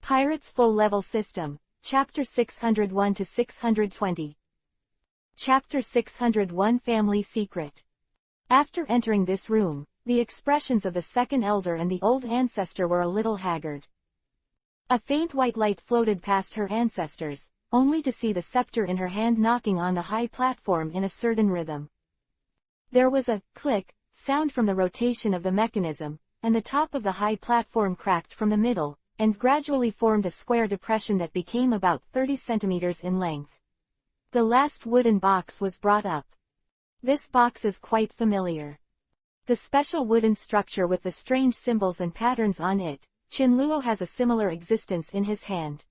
Pirates Full Level System, Chapter 601 to 620. Chapter 601 Family Secret. After entering this room, the expressions of the second elder and the old ancestor were a little haggard. A faint white light floated past her ancestors, only to see the scepter in her hand knocking on the high platform in a certain rhythm. There was a click sound from the rotation of the mechanism, and the top of the high platform cracked from the middle, and gradually formed a square depression that became about 30 centimeters in length. The last wooden box was brought up. This box is quite familiar. The special wooden structure with the strange symbols and patterns on it, Chinluo has a similar existence in his hand.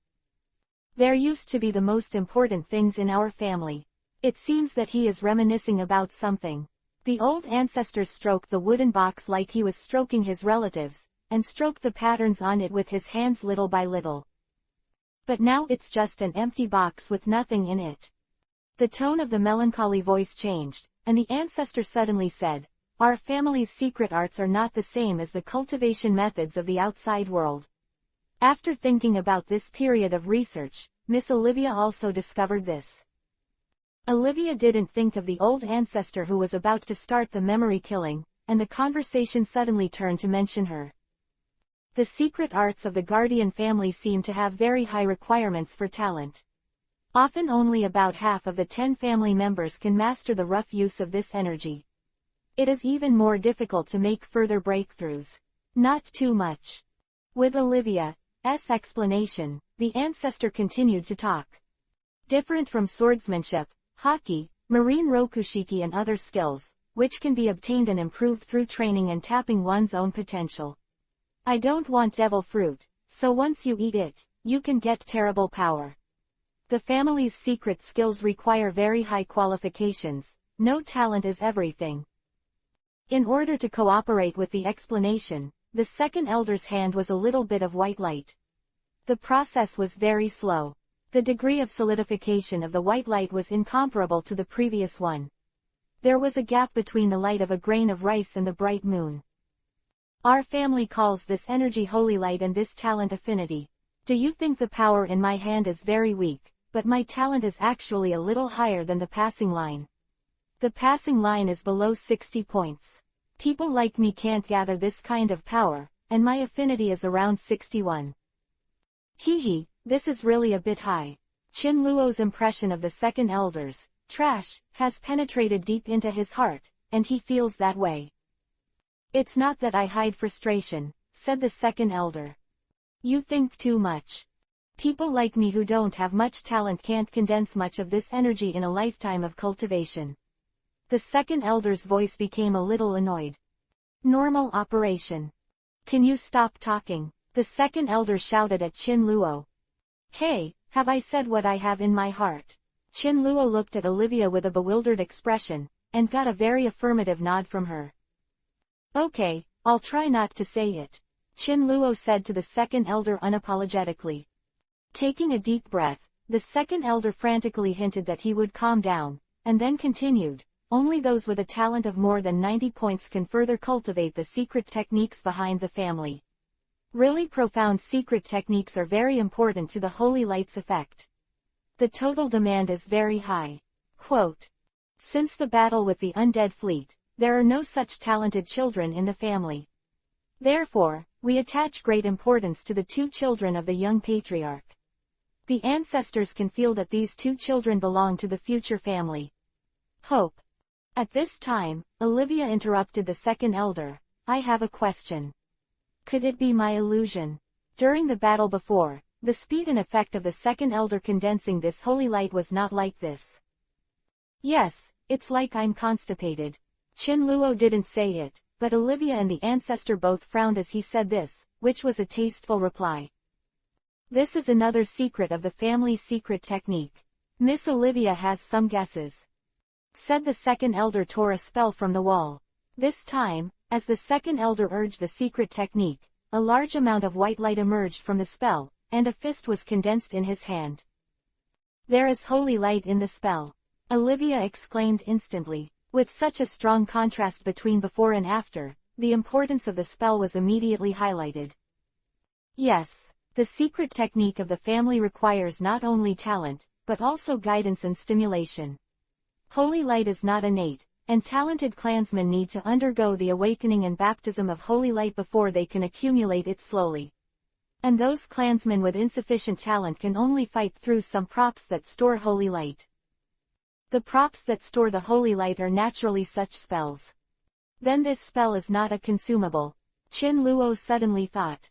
There used to be the most important things in our family. It seems that he is reminiscing about something. The old ancestors stroked the wooden box like he was stroking his relatives, and stroked the patterns on it with his hands little by little. But now it's just an empty box with nothing in it. The tone of the melancholy voice changed, and the ancestor suddenly said, "Our family's secret arts are not the same as the cultivation methods of the outside world." After thinking about this period of research, Miss Olivia also discovered this. Olivia didn't think of the old ancestor who was about to start the memory killing, and the conversation suddenly turned to mention her. The secret arts of the guardian family seem to have very high requirements for talent. Often only about half of the 10 family members can master the rough use of this energy. It is even more difficult to make further breakthroughs. Not too much. With Olivia's explanation, the ancestor continued to talk. Different from swordsmanship, hockey, marine rokushiki and other skills, which can be obtained and improved through training and tapping one's own potential. I don't want devil fruit, so once you eat it, you can get terrible power. The family's secret skills require very high qualifications. No talent is everything. In order to cooperate with the explanation, the second elder's hand was a little bit of white light. The process was very slow. The degree of solidification of the white light was incomparable to the previous one. There was a gap between the light of a grain of rice and the bright moon. Our family calls this energy holy light and this talent affinity. Do you think the power in my hand is very weak, but my talent is actually a little higher than the passing line? The passing line is below 60 points. People like me can't gather this kind of power, and my affinity is around 61. Hehe, this is really a bit high. Chin Luo's impression of the second elder's trash has penetrated deep into his heart, and he feels that way. It's not that I hide frustration, said the second elder. You think too much. People like me who don't have much talent can't condense much of this energy in a lifetime of cultivation. The second elder's voice became a little annoyed. Normal operation. Can you stop talking? The second elder shouted at Chin Luo. Hey, have I said what I have in my heart? Chin Luo looked at Olivia with a bewildered expression, and got a very affirmative nod from her. Okay, I'll try not to say it, Chin Luo said to the second elder unapologetically. Taking a deep breath, the second elder frantically hinted that he would calm down, and then continued. Only those with a talent of more than 90 points can further cultivate the secret techniques behind the family. Really profound secret techniques are very important to the holy light's effect. The total demand is very high. Quote, since the battle with the undead fleet, there are no such talented children in the family. Therefore, we attach great importance to the 2 children of the young patriarch. The ancestors can feel that these 2 children belong to the future family. Hope. At this time, Olivia interrupted the second elder. I have a question. Could it be my illusion? During the battle before, the speed and effect of the second elder condensing this holy light was not like this. Yes, it's like I'm constipated. Chin Luo didn't say it, but Olivia and the ancestor both frowned as he said this, which was a tasteful reply. This is another secret of the family's secret technique. Miss Olivia has some guesses, said the second elder. Tore a spell from the wall. This time, as the second elder urged the secret technique, a large amount of white light emerged from the spell, and a fist was condensed in his hand. There is holy light in the spell, Olivia exclaimed instantly. With such a strong contrast between before and after, the importance of the spell was immediately highlighted. Yes, The secret technique of the family requires not only talent, but also guidance and stimulation. Holy light is not innate, and talented clansmen need to undergo the awakening and baptism of holy light before they can accumulate it slowly. And those clansmen with insufficient talent can only fight through some props that store holy light. The props that store the holy light are naturally such spells. Then this spell is not a consumable. Qin Luo suddenly thought.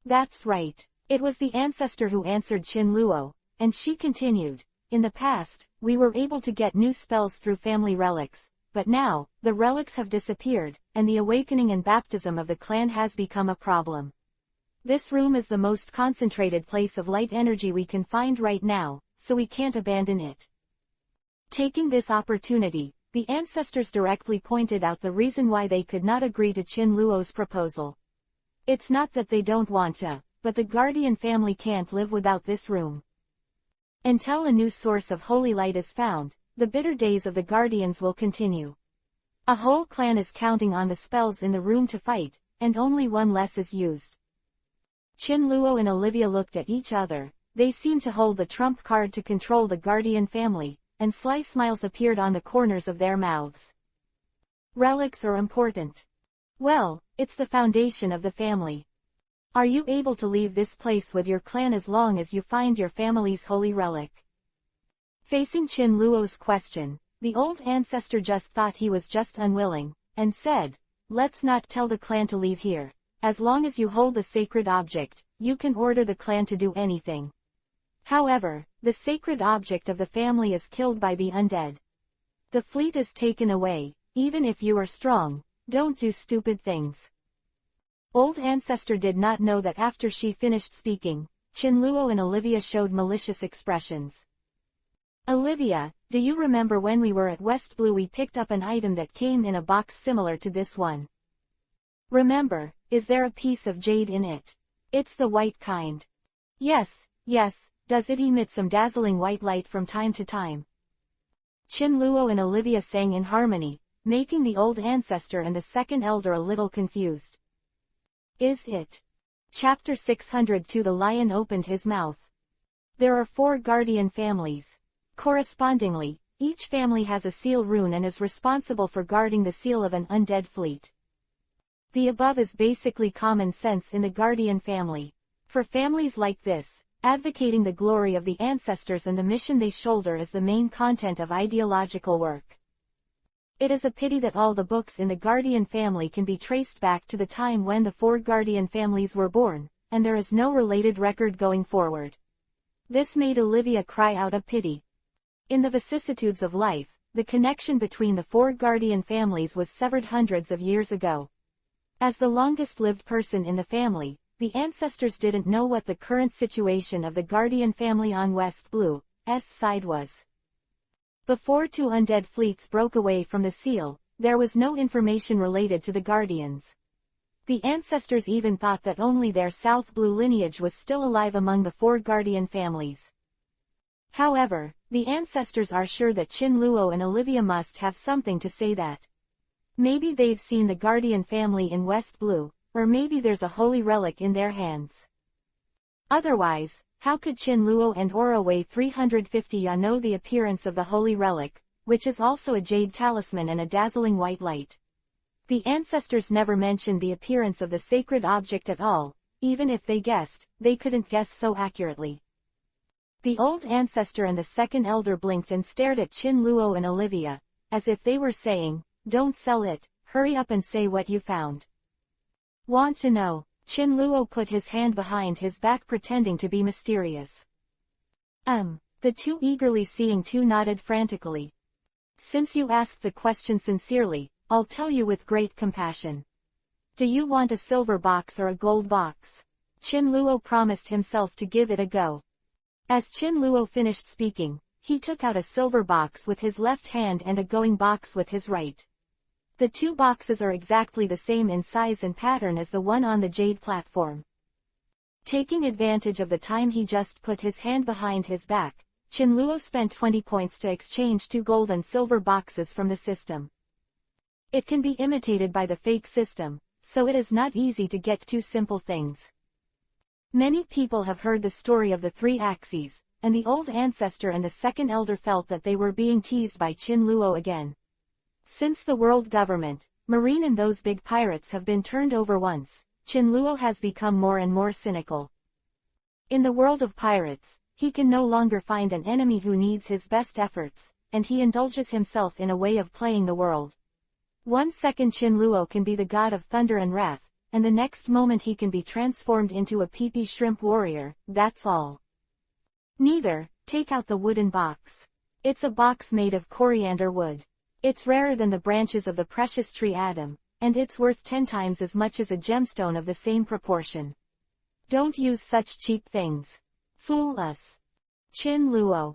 That's right. It was the ancestor who answered Qin Luo, and she continued. In the past, we were able to get new spells through family relics, but now, the relics have disappeared, and the awakening and baptism of the clan has become a problem. This room is the most concentrated place of light energy we can find right now, so we can't abandon it. Taking this opportunity, the ancestors directly pointed out the reason why they could not agree to Qin Luo's proposal. It's not that they don't want to, but the guardian family can't live without this room. Until a new source of holy light is found, the bitter days of the guardians will continue. A whole clan is counting on the spells in the room to fight, and only one less is used. Qin Luo and Olivia looked at each other. They seemed to hold the trump card to control the guardian family, and sly smiles appeared on the corners of their mouths. Relics are important. Well, it's the foundation of the family. Are you able to leave this place with your clan as long as you find your family's holy relic? Facing Qin Luo's question, the old ancestor just thought he was just unwilling, and said, let's not tell the clan to leave here. As long as you hold the sacred object, you can order the clan to do anything. However, the sacred object of the family is killed by the undead. The fleet is taken away. Even if you are strong, don't do stupid things. Old ancestor did not know that after she finished speaking, Qin Luo and Olivia showed malicious expressions. Olivia, do you remember when we were at West Blue we picked up an item that came in a box similar to this one? Remember, is there a piece of jade in it? It's the white kind. Yes, yes, does it emit some dazzling white light from time to time? Qin Luo and Olivia sang in harmony, making the old ancestor and the second elder a little confused. Is it? Chapter 602 The lion opened his mouth. There are 4 guardian families. Correspondingly, each family has a seal rune and is responsible for guarding the seal of an undead fleet. The above is basically common sense in the guardian family. For families like this, advocating the glory of the ancestors and the mission they shoulder is the main content of ideological work. It is a pity that all the books in the guardian family can be traced back to the time when the 4 guardian families were born, and there is no related record going forward. This made Olivia cry out of pity. In the vicissitudes of life, the connection between the 4 guardian families was severed hundreds of years ago. As the longest-lived person in the family, the ancestors didn't know what the current situation of the guardian family on West Blue's side was. Before 2 undead fleets broke away from the seal, there was no information related to the guardians. The ancestors even thought that only their South Blue lineage was still alive among the 4 guardian families. However, the ancestors are sure that Qin Luo and Olivia must have something to say that. Maybe they've seen the guardian family in West Blue, or maybe there's a holy relic in their hands. Otherwise, how could Qin Luo and Oroway 350 Ya know the appearance of the holy relic, which is also a jade talisman and a dazzling white light? The ancestors never mentioned the appearance of the sacred object at all. Even if they guessed, they couldn't guess so accurately. The old ancestor and the second elder blinked and stared at Qin Luo and Olivia, as if they were saying, don't sell it, hurry up and say what you found. Want to know? Qin Luo put his hand behind his back pretending to be mysterious. The 2 eagerly seeing 2 nodded frantically. Since you asked the question sincerely, I'll tell you with great compassion. Do you want a silver box or a gold box? Qin Luo promised himself to give it a go. As Qin Luo finished speaking, he took out a silver box with his left hand and a going box with his right. The 2 boxes are exactly the same in size and pattern as the one on the jade platform. Taking advantage of the time he just put his hand behind his back, Qin Luo spent 20 points to exchange 2 gold and silver boxes from the system. It can be imitated by the fake system, so it is not easy to get 2 simple things. Many people have heard the story of the three axes, and the old ancestor and the second elder felt that they were being teased by Chin Luo again. Since the world government, Marine and those big pirates have been turned over once, Chin Luo has become more and more cynical. In the world of pirates, he can no longer find an enemy who needs his best efforts, and he indulges himself in a way of playing the world. 1 second Chin Luo can be the god of thunder and wrath, and the next moment he can be transformed into a pee-pee shrimp warrior, that's all. Neither, take out the wooden box. It's a box made of coriander wood. It's rarer than the branches of the precious tree Adam, and it's worth 10 times as much as a gemstone of the same proportion. Don't use such cheap things. Fool us. Chin Luo.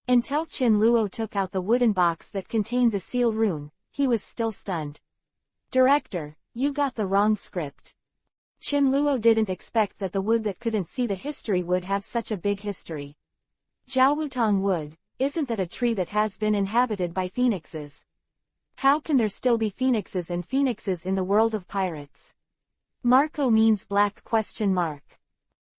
Until Chin Luo took out the wooden box that contained the seal rune, he was still stunned. Director, you got the wrong script. Chin Luo didn't expect that the wood that couldn't see the history would have such a big history. Jiaowutong wood, isn't that a tree that has been inhabited by phoenixes? How can there still be phoenixes and phoenixes in the world of pirates? Marco means black ?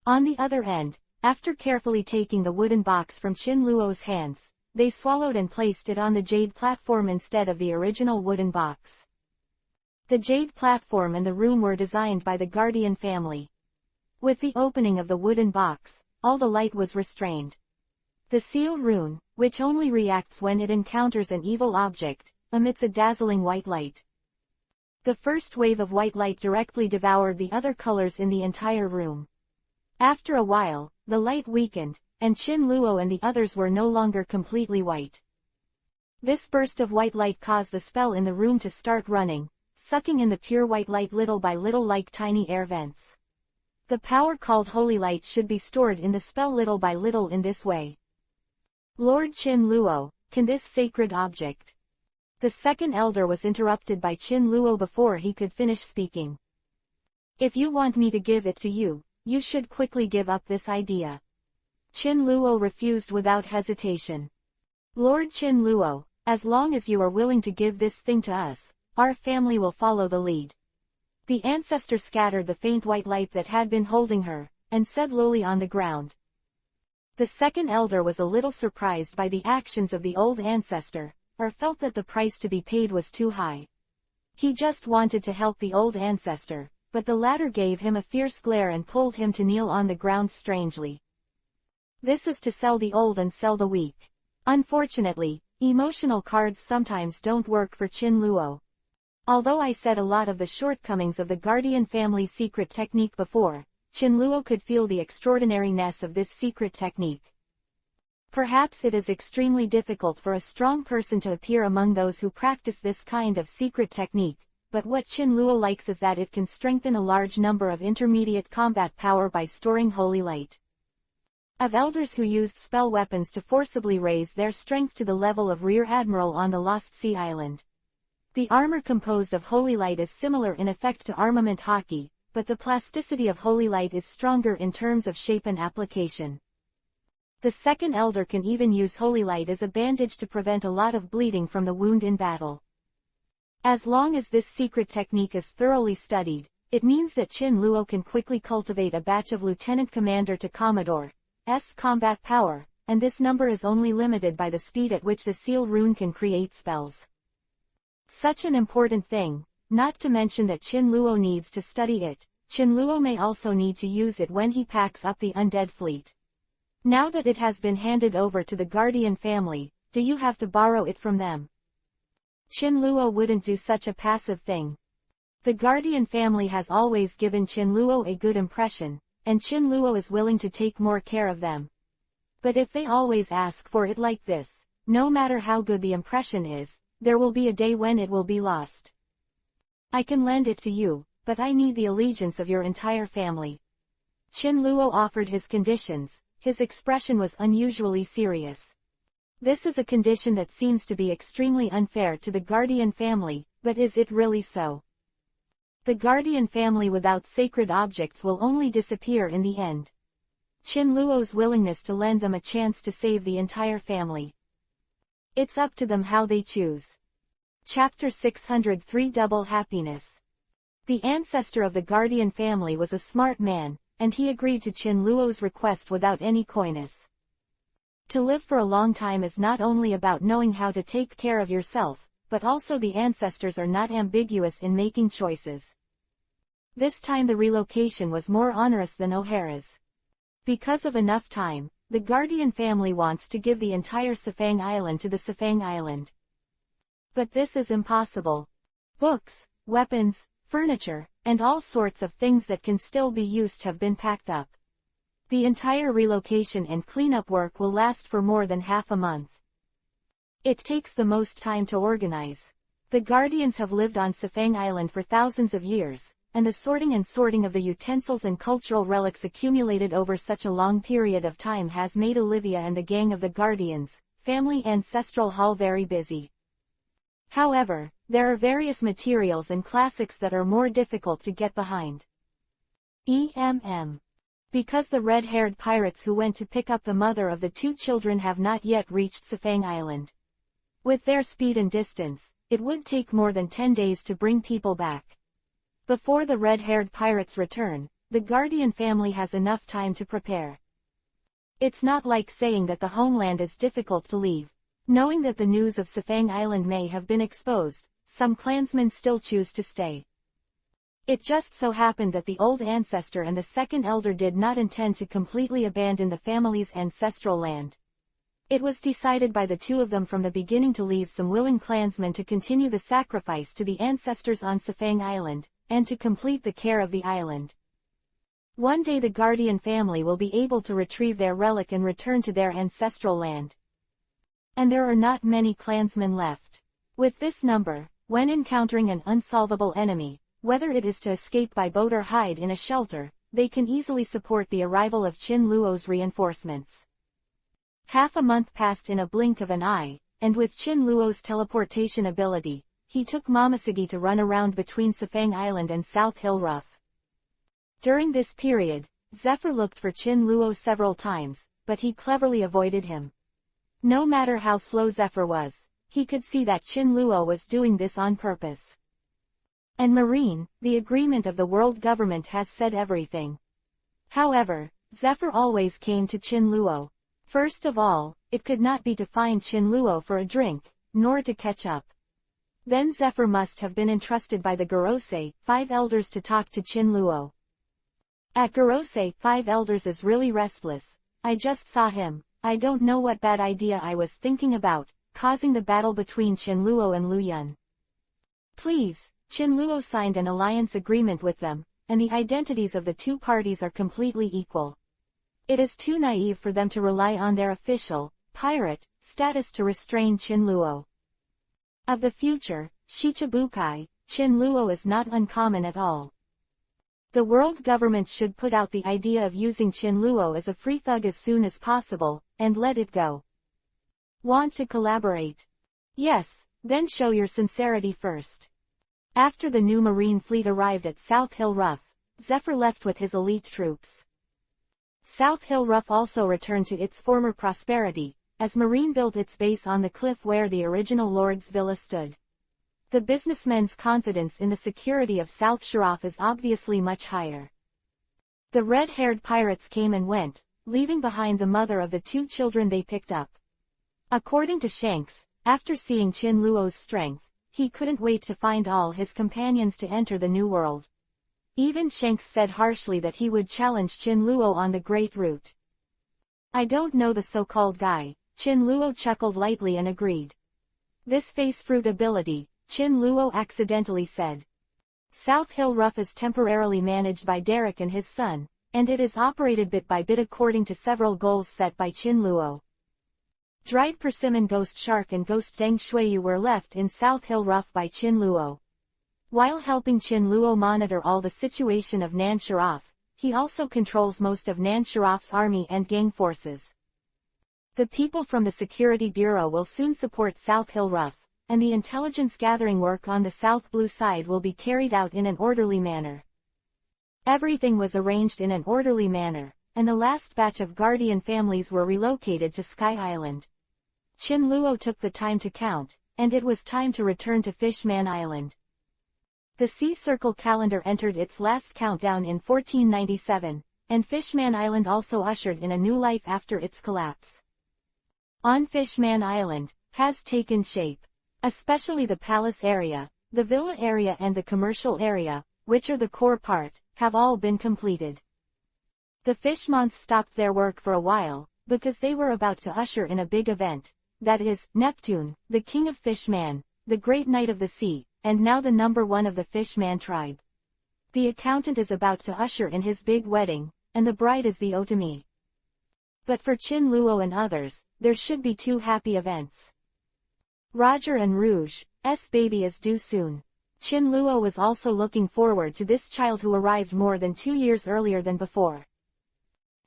On the other end, after carefully taking the wooden box from Chin Luo's hands, they swallowed and placed it on the jade platform instead of the original wooden box. The jade platform and the room were designed by the Guardian family. With the opening of the wooden box, all the light was restrained. The seal rune, which only reacts when it encounters an evil object, emits a dazzling white light. The first wave of white light directly devoured the other colors in the entire room. After a while, the light weakened, and Chin Luo and the others were no longer completely white. This burst of white light caused the spell in the room to start running, sucking in the pure white light little by little like tiny air vents. The power called holy light should be stored in the spell little by little in this way. Lord Chin Luo, can this sacred object? The second elder was interrupted by Chin Luo before he could finish speaking. If you want me to give it to you, you should quickly give up this idea. Chin Luo refused without hesitation. Lord Chin Luo, as long as you are willing to give this thing to us, our family will follow the lead. The ancestor scattered the faint white light that had been holding her, and said lowly on the ground. The second elder was a little surprised by the actions of the old ancestor, or felt that the price to be paid was too high. He just wanted to help the old ancestor, but the latter gave him a fierce glare and pulled him to kneel on the ground strangely. This is to sell the old and sell the weak. Unfortunately, emotional cards sometimes don't work for Chin Luo. Although I said a lot of the shortcomings of the Guardian family secret technique before, Chin Luo could feel the extraordinariness of this secret technique. Perhaps it is extremely difficult for a strong person to appear among those who practice this kind of secret technique, but what Chin Luo likes is that it can strengthen a large number of intermediate combat power by storing holy light. Of elders who used spell weapons to forcibly raise their strength to the level of Rear Admiral on the Lost Sea Island. The armor composed of holy light is similar in effect to armament hockey, but the plasticity of holy light is stronger in terms of shape and application. The second elder can even use holy light as a bandage to prevent a lot of bleeding from the wound in battle. As long as this secret technique is thoroughly studied, it means that Chin Luo can quickly cultivate a batch of Lieutenant Commander to Commodore's combat power, and this number is only limited by the speed at which the seal rune can create spells. Such an important thing, not to mention that Chin Luo needs to study it, Chin Luo may also need to use it when he packs up the undead fleet. Now that it has been handed over to the Guardian family, do you have to borrow it from them? Chin Luo wouldn't do such a passive thing. The Guardian family has always given Chin Luo a good impression, and Chin Luo is willing to take more care of them. But if they always ask for it like this, no matter how good the impression is, there will be a day when it will be lost. I can lend it to you, but I need the allegiance of your entire family. Chin Luo offered his conditions. His expression was unusually serious. This is a condition that seems to be extremely unfair to the Guardian family, but is it really so? The Guardian family without sacred objects will only disappear in the end. Chin Luo's willingness to lend them a chance to save the entire family. It's up to them how they choose. Chapter 603 Double Happiness. The ancestor of the Guardian family was a smart man, and he agreed to Chin Luo's request without any coyness. To live for a long time is not only about knowing how to take care of yourself, but also the ancestors are not ambiguous in making choices. This time the relocation was more onerous than O'Hara's. Because of enough time, the Guardian family wants to give the entire Sefang Island to the Sefang Island. But this is impossible. Books, weapons, furniture, and all sorts of things that can still be used have been packed up. The entire relocation and cleanup work will last for more than half a month. It takes the most time to organize. The Guardians have lived on Sefang Island for thousands of years, and the sorting of the utensils and cultural relics accumulated over such a long period of time has made Olivia and the gang of the Guardians, family ancestral hall very busy. However, there are various materials and classics that are more difficult to get behind. Because the red-haired pirates who went to pick up the mother of the two children have not yet reached Sefang Island. With their speed and distance, it would take more than 10 days to bring people back. Before the red-haired pirates return, the Guardian family has enough time to prepare. It's not like saying that the homeland is difficult to leave. Knowing that the news of Sefang Island may have been exposed, some clansmen still choose to stay. It just so happened that the old ancestor and the second elder did not intend to completely abandon the family's ancestral land. It was decided by the two of them from the beginning to leave some willing clansmen to continue the sacrifice to the ancestors on Sefang Island, and to complete the care of the island. One day the Guardian family will be able to retrieve their relic and return to their ancestral land. And there are not many clansmen left. With this number, when encountering an unsolvable enemy, whether it is to escape by boat or hide in a shelter, they can easily support the arrival of Chin Luo's reinforcements. Half a month passed in a blink of an eye, and with Chin Luo's teleportation ability, he took Momoshiki to run around between Sefang Island and South Hill Rough. During this period, Zephyr looked for Chin Luo several times, but he cleverly avoided him. No matter how slow Zephyr was, he could see that Chin Luo was doing this on purpose. And Marine, the agreement of the world government has said everything. However, Zephyr always came to Chin Luo. First of all, it could not be to find Chin Luo for a drink, nor to catch up. Then Zephyr must have been entrusted by the Gorosei, 5 elders to talk to Chin Luo. At Gorosei, 5 elders is really restless. I just saw him. I don't know what bad idea I was thinking about, causing the battle between Chin Luo and Lu Yun. Please. Chin Luo signed an alliance agreement with them, and the identities of the two parties are completely equal. It is too naive for them to rely on their official, pirate, status to restrain Chin Luo. Of the future, Shichibukai, Chin Luo is not uncommon at all. The world government should put out the idea of using Chin Luo as a free thug as soon as possible, and let it go. Want to collaborate? Yes, then show your sincerity first. After the new Marine fleet arrived at South Hill Rough, Zephyr left with his elite troops. South Hill Rough also returned to its former prosperity, as Marine built its base on the cliff where the original Lord's Villa stood. The businessmen's confidence in the security of South Shiraf is obviously much higher. The red-haired pirates came and went, leaving behind the mother of the 2 children they picked up. According to Shanks, after seeing Chin Luo's strength, he couldn't wait to find all his companions to enter the new world. Even Shanks said harshly that he would challenge Chin Luo on the Great Route. I don't know the so-called guy. Chin Luo chuckled lightly and agreed. This face fruit ability, Chin Luo accidentally said. South Hill Rough is temporarily managed by Derek and his son, and it is operated bit by bit according to several goals set by Chin Luo. Dried Persimmon Ghost Shark and Ghost Deng Shuiyu were left in South Hill Rough by Chin Luo. While helping Chin Luo monitor all the situation of Nan Sharaf, he also controls most of Nan Sharaf's army and gang forces. The people from the Security Bureau will soon support South Hill Rough, and the intelligence gathering work on the South Blue side will be carried out in an orderly manner. Everything was arranged in an orderly manner, and the last batch of Guardian families were relocated to Sky Island. Chin Luo took the time to count, and it was time to return to Fishman Island. The Sea Circle calendar entered its last countdown in 1497, and Fishman Island also ushered in a new life after its collapse. On Fishman Island, has taken shape. Especially the palace area, the villa area and the commercial area, which are the core part, have all been completed. The Fishmans stopped their work for a while, because they were about to usher in a big event, that is, Neptune, the king of Fishman, the great knight of the sea, and now the number one of the Fishman tribe. The accountant is about to usher in his big wedding, and the bride is the Otami. But for Chin Luo and others, there should be two happy events. Roger and Rouge's baby is due soon. Chin Luo was also looking forward to this child who arrived more than 2 years earlier than before.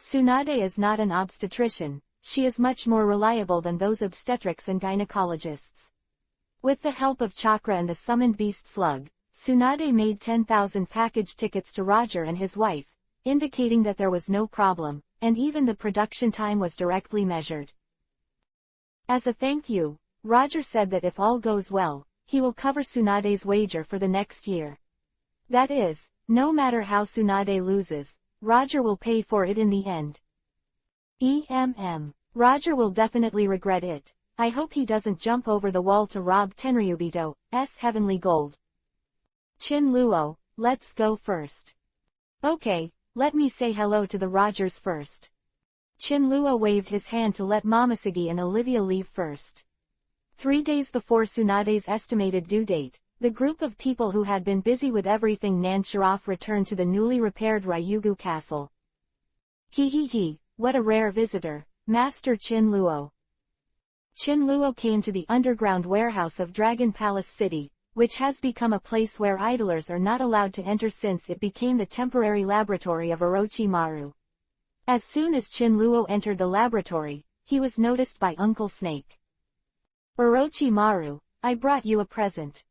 Tsunade is not an obstetrician, she is much more reliable than those obstetrics and gynecologists. With the help of Chakra and the summoned beast slug, Tsunade made 10,000 package tickets to Roger and his wife, indicating that there was no problem, and even the production time was directly measured. As a thank you, Roger said that if all goes well, he will cover Tsunade's wager for the next year. That is, no matter how Tsunade loses, Roger will pay for it in the end. Roger will definitely regret it. I hope he doesn't jump over the wall to rob Tenryubito's heavenly gold. Chin Luo, let's go first. Okay, let me say hello to the Rogers first. Chin Luo waved his hand to let Momoshiki and Olivia leave first. 3 days before Tsunade's estimated due date, the group of people who had been busy with everything Nansharov returned to the newly repaired Ryugu castle. What a rare visitor, Master Chin Luo. Chin Luo came to the underground warehouse of Dragon Palace City, which has become a place where idlers are not allowed to enter since it became the temporary laboratory of Orochimaru. As soon as Chin Luo entered the laboratory, he was noticed by Uncle Snake. Orochimaru, I brought you a present.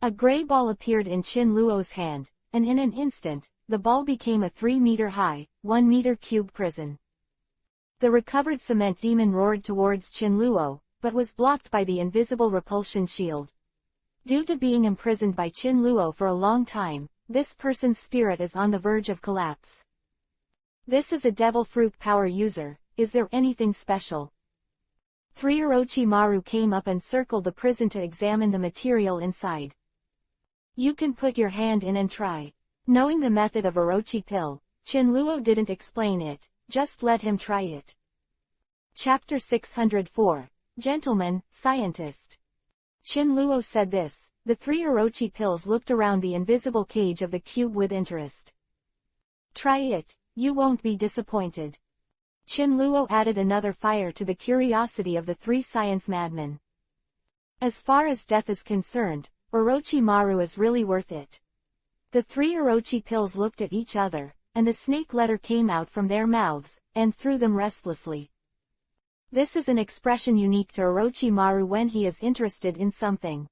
A gray ball appeared in Chin Luo's hand, and in an instant, the ball became a 3-meter-high, 1-meter-cube prison. The recovered cement demon roared towards Chin Luo, but was blocked by the invisible repulsion shield. Due to being imprisoned by Chin Luo for a long time, this person's spirit is on the verge of collapse. This is a devil fruit power user, is there anything special? 3 Orochimaru came up and circled the prison to examine the material inside. You can put your hand in and try. Knowing the method of Orochi pill, Chin Luo didn't explain it, just let him try it. Chapter 604, Gentleman, Scientist. Chin Luo said this. The 3 Orochi pills looked around the invisible cage of the cube with interest. Try it, you won't be disappointed. Chin Luo added another fire to the curiosity of the 3 science madmen. As far as death is concerned, Orochimaru is really worth it. The 3 Orochi pills looked at each other, and the snake letter came out from their mouths, and threw them restlessly. This is an expression unique to Orochimaru when he is interested in something.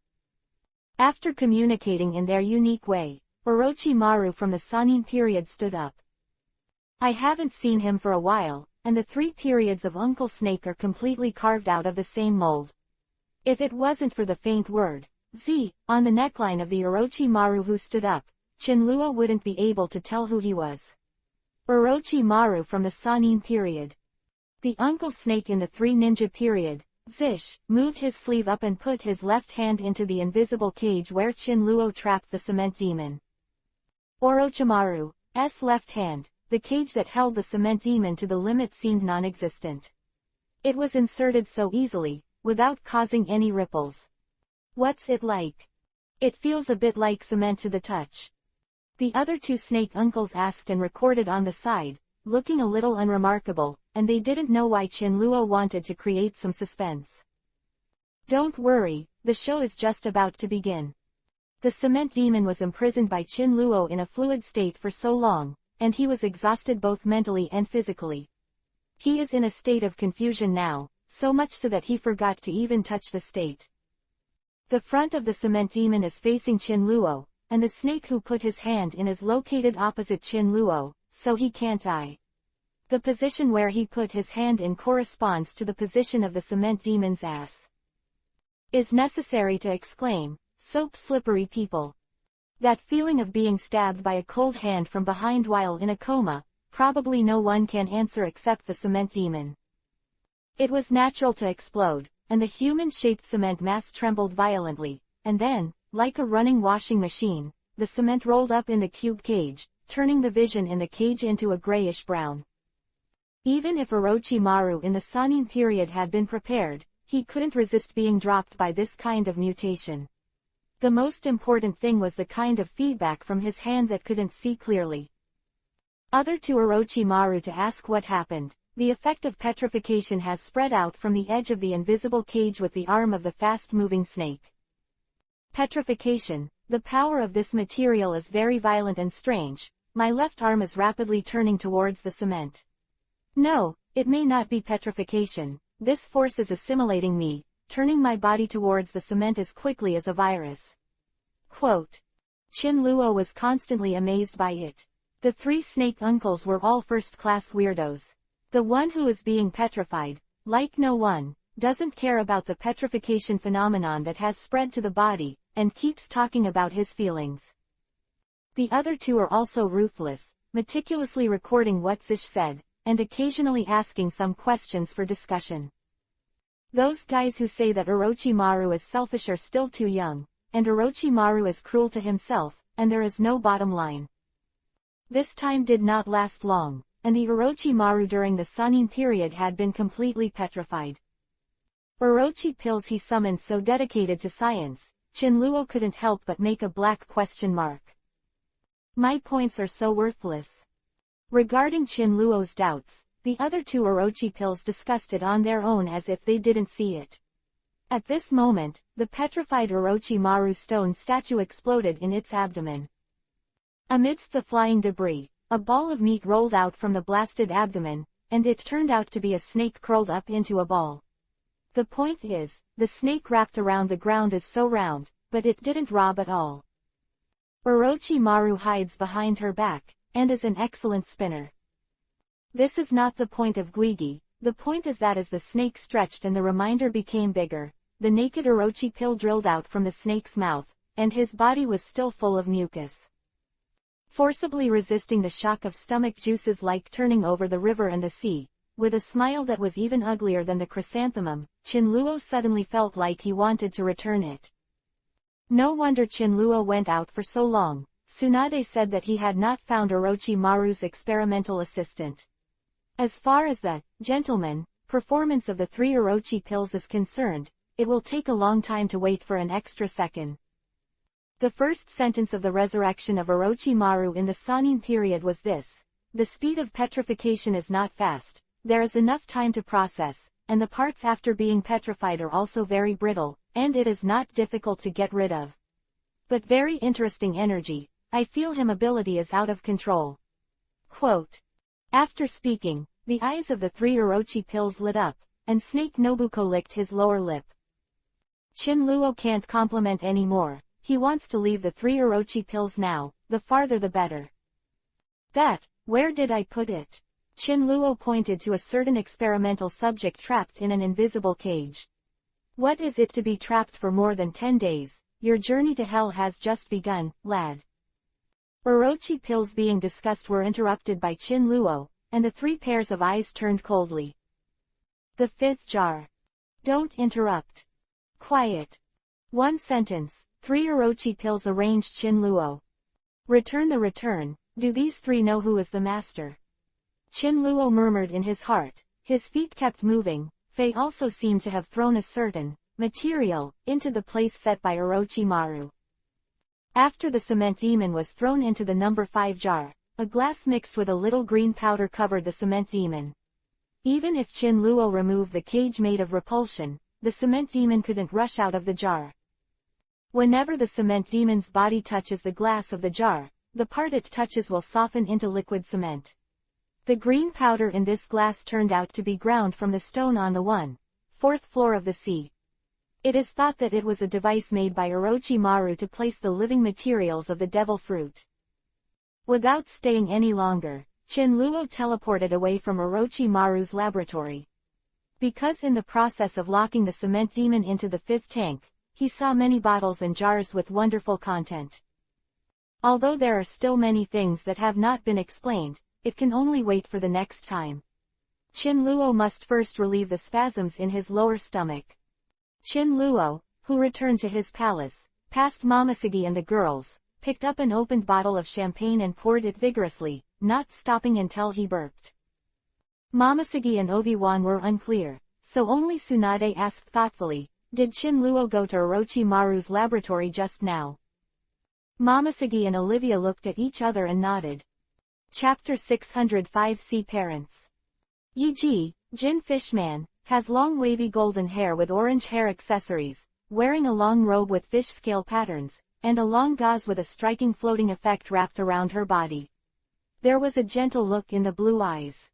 After communicating in their unique way, Orochimaru from the Sanin period stood up. I haven't seen him for a while, and the 3 periods of Uncle Snake are completely carved out of the same mold. If it wasn't for the faint word, Z, on the neckline of the Orochimaru who stood up, Chin Luo wouldn't be able to tell who he was. Orochimaru from the Sanin period. The Uncle Snake in the 3 Ninja period, Zish, moved his sleeve up and put his left hand into the invisible cage where Chin Luo trapped the cement demon. Orochimaru's left hand, the cage that held the cement demon to the limit, seemed non-existent. It was inserted so easily, without causing any ripples. What's it like? It feels a bit like cement to the touch. The other 2 snake uncles asked and recorded on the side, looking a little unremarkable, and they didn't know why Chin Luo wanted to create some suspense. Don't worry, the show is just about to begin. The cement demon was imprisoned by Chin Luo in a fluid state for so long, and he was exhausted both mentally and physically. He is in a state of confusion now, so much so that he forgot to even touch the state. The front of the cement demon is facing Chin Luo, and the snake who put his hand in is located opposite Chin Luo, so he can't eye. The position where he put his hand in corresponds to the position of the cement demon's ass. Is necessary to exclaim, soap slippery people. That feeling of being stabbed by a cold hand from behind while in a coma, probably no one can answer except the cement demon. It was natural to explode, and the human-shaped cement mass trembled violently, and then, like a running washing machine, the cement rolled up in the cube cage, turning the vision in the cage into a grayish-brown. Even if Orochimaru in the Sannin period had been prepared, he couldn't resist being dropped by this kind of mutation. The most important thing was the kind of feedback from his hand that couldn't see clearly. Other to Orochimaru to ask what happened, the effect of petrification has spread out from the edge of the invisible cage with the arm of the fast-moving snake. Petrification, the power of this material is very violent and strange. My left arm is rapidly turning towards the cement. No, it may not be petrification. This force is assimilating me, turning my body towards the cement as quickly as a virus. Quote. Chinluo was constantly amazed by it. The three snake uncles were all first-class weirdos. The one who is being petrified, like no one, doesn't care about the petrification phenomenon that has spread to the body, and keeps talking about his feelings. The other two are also ruthless, meticulously recording what Zish said, and occasionally asking some questions for discussion. Those guys who say that Orochimaru is selfish are still too young, and Orochimaru is cruel to himself, and there is no bottom line. This time did not last long, and the Orochimaru during the Sannin period had been completely petrified. Orochi pills he summoned so dedicated to science, Chinluo couldn't help but make a black question mark. My points are so worthless. Regarding Chinluo's doubts, the other two Orochi pills discussed it on their own as if they didn't see it. At this moment, the petrified Orochimaru stone statue exploded in its abdomen. Amidst the flying debris, a ball of meat rolled out from the blasted abdomen, and it turned out to be a snake curled up into a ball. The point is, the snake wrapped around the ground is so round, but it didn't rob at all. Orochimaru hides behind her back, and is an excellent spinner. This is not the point of Guigi. The point is that as the snake stretched and the reminder became bigger, the naked Orochi pill drilled out from the snake's mouth, and his body was still full of mucus. Forcibly resisting the shock of stomach juices like turning over the river and the sea, with a smile that was even uglier than the chrysanthemum, Chinluo suddenly felt like he wanted to return it. No wonder Chinluo went out for so long. Tsunade said that he had not found Orochimaru's experimental assistant. As far as the gentleman performance of the three Orochi pills is concerned, it will take a long time to wait for an extra second. The first sentence of the resurrection of Orochimaru in the Sannin period was this: the speed of petrification is not fast, there is enough time to process, and the parts after being petrified are also very brittle, and it is not difficult to get rid of. But very interesting energy. I feel him ability is out of control. Quote. After speaking, the eyes of the three Orochi pills lit up, and Snake Nobuko licked his lower lip. Chinluo can't compliment anymore. He wants to leave the three Orochi pills now, the farther the better. That, where did I put it? Chinluo pointed to a certain experimental subject trapped in an invisible cage. What is it to be trapped for more than 10 days? Your journey to hell has just begun, lad. Orochi pills being discussed were interrupted by Chinluo, and the three pairs of eyes turned coldly. The fifth jar. Don't interrupt. Quiet. One sentence. Three Orochi pills arranged Chinluo. Return the return. Do these three know who is the master? Chinluo murmured in his heart. His feet kept moving. Fei also seemed to have thrown a certain material into the place set by Orochimaru. After the cement demon was thrown into the number 5 jar, a glass mixed with a little green powder covered the cement demon. Even if Chinluo removed the cage made of repulsion, the cement demon couldn't rush out of the jar. Whenever the cement demon's body touches the glass of the jar, the part it touches will soften into liquid cement. The green powder in this glass turned out to be ground from the stone on the 1/4 floor of the sea. It is thought that it was a device made by Orochimaru to place the living materials of the devil fruit. Without staying any longer, Chinluo teleported away from Orochimaru's laboratory. Because in the process of locking the cement demon into the 5th tank, he saw many bottles and jars with wonderful content. Although there are still many things that have not been explained, it can only wait for the next time. Chin Luo must first relieve the spasms in his lower stomach. Chin Luo, who returned to his palace, passed Momoshiki and the girls, picked up an opened bottle of champagne and poured it vigorously, not stopping until he burped. Momoshiki and Obi-Wan were unclear, so only Tsunade asked thoughtfully, "Did Chin Luo go to Orochimaru's laboratory just now?" Momoshiki and Olivia looked at each other and nodded. Chapter 605 See Parents. Yi Jin Fishman, has long wavy golden hair with orange hair accessories, wearing a long robe with fish scale patterns, and a long gauze with a striking floating effect wrapped around her body. There was a gentle look in the blue eyes.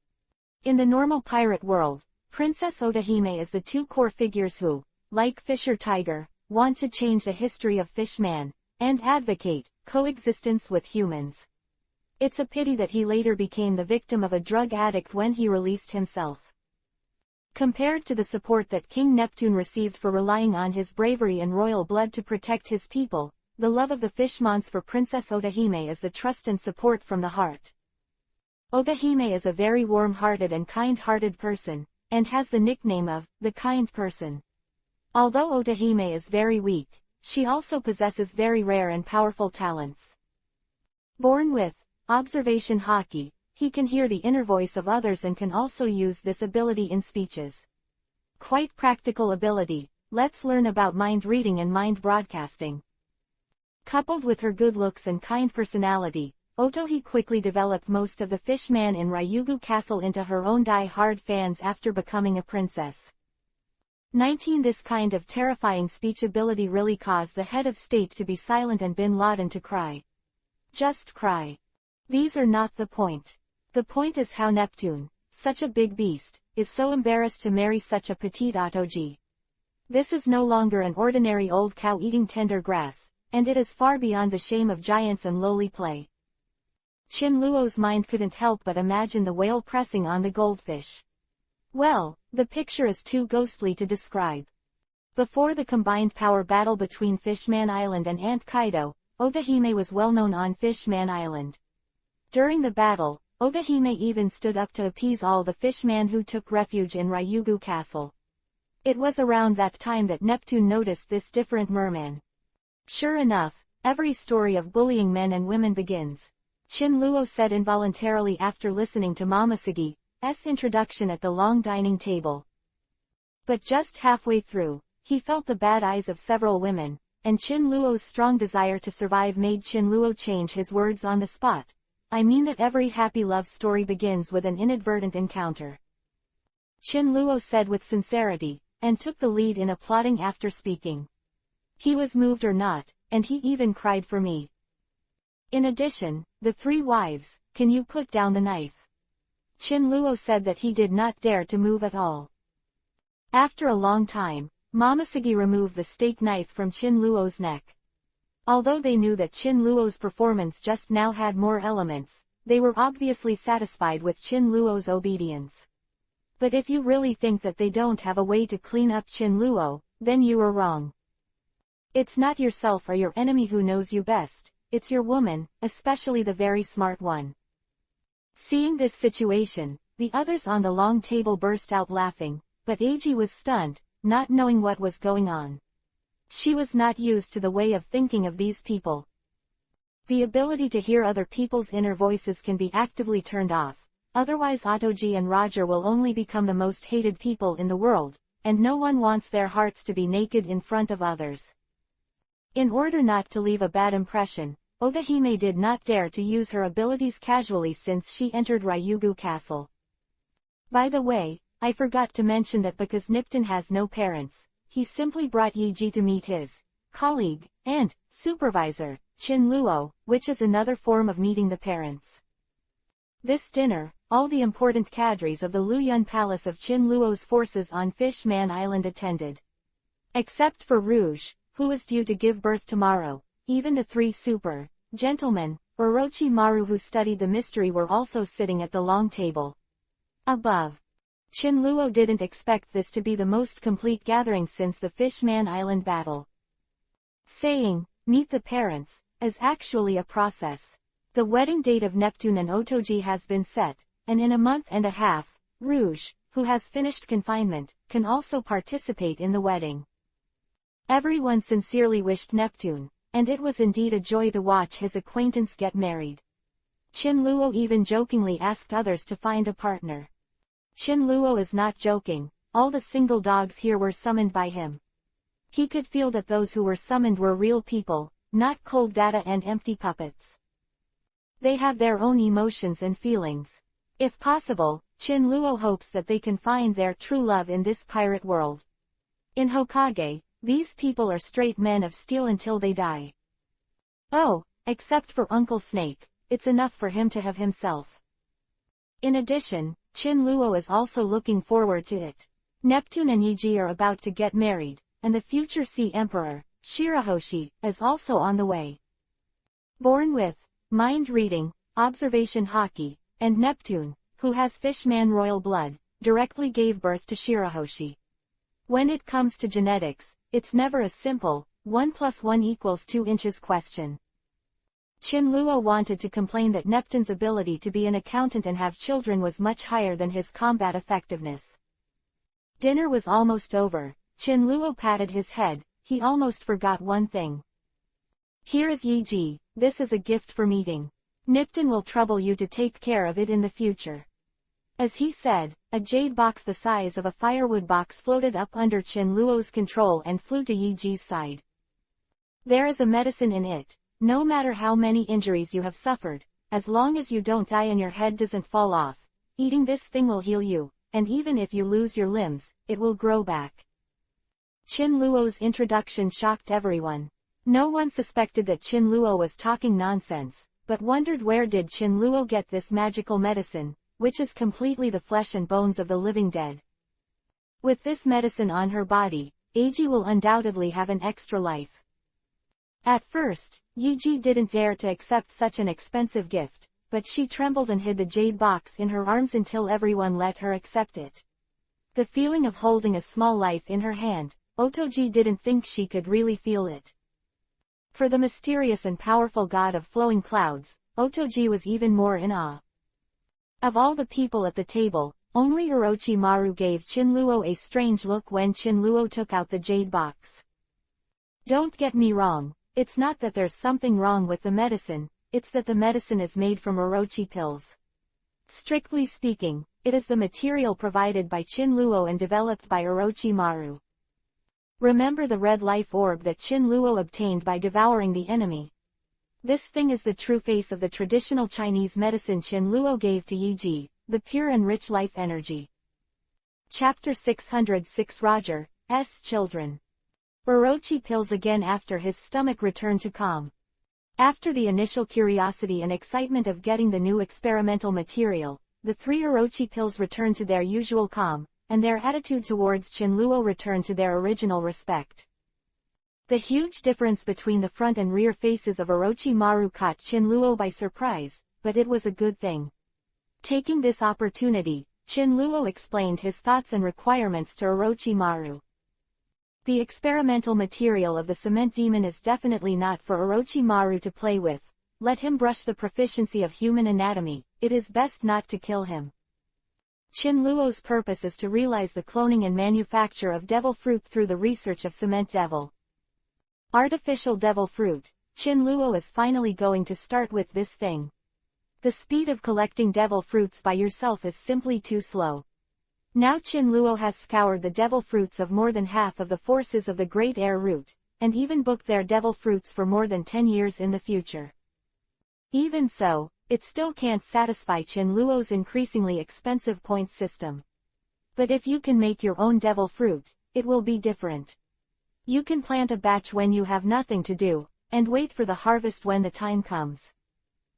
In the normal pirate world, Princess Otahime is the two core figures who, like Fisher Tiger, want to change the history of Fishman, and advocate coexistence with humans. It's a pity that he later became the victim of a drug addict when he released himself. Compared to the support that King Neptune received for relying on his bravery and royal blood to protect his people, the love of the Fishmans for Princess Otahime is the trust and support from the heart. Otahime is a very warm-hearted and kind-hearted person, and has the nickname of the kind person. Although Otahime is very weak, she also possesses very rare and powerful talents. Born with observation haki, he can hear the inner voice of others and can also use this ability in speeches. Quite practical ability. Let's learn about mind reading and mind broadcasting. Coupled with her good looks and kind personality, Otohi quickly developed most of the Fishman in Ryugu Castle into her own die-hard fans after becoming a princess. 19 This kind of terrifying speech ability really caused the head of state to be silent and Bin Laden to cry. Just cry. These are not the point. The point is how Neptune, such a big beast, is so embarrassed to marry such a petite Otoji. This is no longer an ordinary old cow eating tender grass, and it is far beyond the shame of giants and lowly play. Chin Luo's mind couldn't help but imagine the whale pressing on the goldfish. Well, the picture is too ghostly to describe. Before the combined power battle between Fishman Island and Aunt Kaido, Otahime was well known on Fishman Island. During the battle, Otahime even stood up to appease all the fishmen who took refuge in Ryugu Castle. It was around that time that Neptune noticed this different merman. Sure enough, every story of bullying men and women begins. Chin Luo said involuntarily after listening to Momoshiki's introduction at the long dining table. But just halfway through, he felt the bad eyes of several women, and Chin Luo's strong desire to survive made Chin Luo change his words on the spot. I mean that every happy love story begins with an inadvertent encounter. Chin Luo said with sincerity, and took the lead in applauding after speaking. He was moved or not, and he even cried for me. In addition, the three wives, can you put down the knife? Chin Luo said that he did not dare to move at all. After a long time, Momoshiki removed the steak knife from Chin Luo's neck. Although they knew that Chin Luo's performance just now had more elements, they were obviously satisfied with Chin Luo's obedience. But if you really think that they don't have a way to clean up Chin Luo, then you are wrong. It's not yourself or your enemy who knows you best, it's your woman, especially the very smart one. Seeing this situation, the others on the long table burst out laughing, but Eiji was stunned, not knowing what was going on. She was not used to the way of thinking of these people. The ability to hear other people's inner voices can be actively turned off, otherwise Otoji and Roger will only become the most hated people in the world, and no one wants their hearts to be naked in front of others. In order not to leave a bad impression, Otahime did not dare to use her abilities casually since she entered Ryugu Castle. By the way, I forgot to mention that because Nipton has no parents, he simply brought Yiji to meet his colleague and supervisor, Chin Luo, which is another form of meeting the parents. This dinner, all the important cadres of the Luyun Palace of Chin Luo's forces on Fishman Island attended. Except for Rouge, who is due to give birth tomorrow, even the three gentlemen, Orochimaru who studied the mystery were also sitting at the long table. Above. Chin Luo didn't expect this to be the most complete gathering since the Fishman Island battle. Saying, meet the parents, is actually a process. The wedding date of Neptune and Otoji has been set, and in a month and a half, Rouge, who has finished confinement, can also participate in the wedding. Everyone sincerely wished Neptune, and it was indeed a joy to watch his acquaintance get married. Qin-luo even jokingly asked others to find a partner. Qin-luo is not joking, all the single dogs here were summoned by him. He could feel that those who were summoned were real people, not cold data and empty puppets. They have their own emotions and feelings. If possible, Qin-luo hopes that they can find their true love in this pirate world. In Hokage, these people are straight men of steel until they die. Oh, except for Uncle Snake, it's enough for him to have himself. In addition, Qin-luo is also looking forward to it. Neptune and Yiji are about to get married, and the future Sea Emperor, Shirahoshi, is also on the way. Born with mind reading, observation haki, and Neptune, who has fishman royal blood, directly gave birth to Shirahoshi. When it comes to genetics, it's never a simple 1 + 1 = 2 inches question. Qin-luo wanted to complain that Neptune's ability to be an accountant and have children was much higher than his combat effectiveness. Dinner was almost over. Qin-luo patted his head, he almost forgot one thing. Here is Yiji, this is a gift for meeting. Neptune will trouble you to take care of it in the future. As he said, a jade box the size of a firewood box floated up under Qin-luo's control and flew to Yiji's side. There is a medicine in it. No matter how many injuries you have suffered, as long as you don't die and your head doesn't fall off, eating this thing will heal you, and even if you lose your limbs, it will grow back. Qin-luo's introduction shocked everyone. No one suspected that Qin-luo was talking nonsense, but wondered where did Qin-luo get this magical medicine, which is completely the flesh and bones of the living dead. With this medicine on her body, Eiji will undoubtedly have an extra life. At first, Yiji didn't dare to accept such an expensive gift, but she trembled and hid the jade box in her arms until everyone let her accept it. The feeling of holding a small life in her hand, Otoji didn't think she could really feel it. For the mysterious and powerful god of flowing clouds, Otoji was even more in awe. Of all the people at the table, only Orochimaru gave Qin-luo a strange look when Qin-luo took out the jade box. Don't get me wrong, it's not that there's something wrong with the medicine, it's that the medicine is made from Orochi pills. Strictly speaking, it is the material provided by Qin-luo and developed by Orochimaru. Remember the red life orb that Qin-luo obtained by devouring the enemy. This thing is the true face of the traditional Chinese medicine Qin-luo gave to Yiji, the pure and rich life energy. Chapter 606 Roger's Children. Orochi pills again after his stomach returned to calm. After the initial curiosity and excitement of getting the new experimental material, the 3 Orochi pills returned to their usual calm, and their attitude towards Qin-luo returned to their original respect. The huge difference between the front and rear faces of Orochimaru caught Qin-luo by surprise, but it was a good thing. Taking this opportunity, Qin-luo explained his thoughts and requirements to Orochimaru. The experimental material of the cement demon is definitely not for Orochimaru to play with. Let him brush the proficiency of human anatomy, it is best not to kill him. Qin-luo's purpose is to realize the cloning and manufacture of devil fruit through the research of cement devil. Artificial devil fruit, Qin-luo is finally going to start with this thing. The speed of collecting devil fruits by yourself is simply too slow. Now Qin-luo has scoured the devil fruits of more than half of the forces of the Great Air Route, and even booked their devil fruits for more than 10 years in the future. Even so, it still can't satisfy Qin-luo's increasingly expensive point system. But if you can make your own devil fruit, it will be different. You can plant a batch when you have nothing to do, and wait for the harvest when the time comes.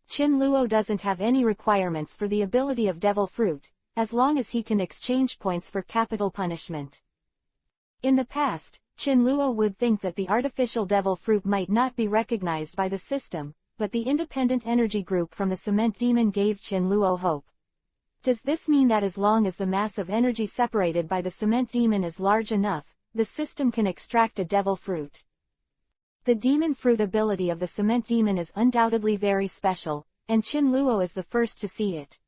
Qin-luo doesn't have any requirements for the ability of devil fruit, as long as he can exchange points for capital punishment. In the past, Qin-luo would think that the artificial devil fruit might not be recognized by the system, but the independent energy group from the cement demon gave Qin-luo hope. Does this mean that as long as the mass of energy separated by the cement demon is large enough, the system can extract a devil fruit? The demon fruit ability of the cement demon is undoubtedly very special, and Chin Luo is the first to see it.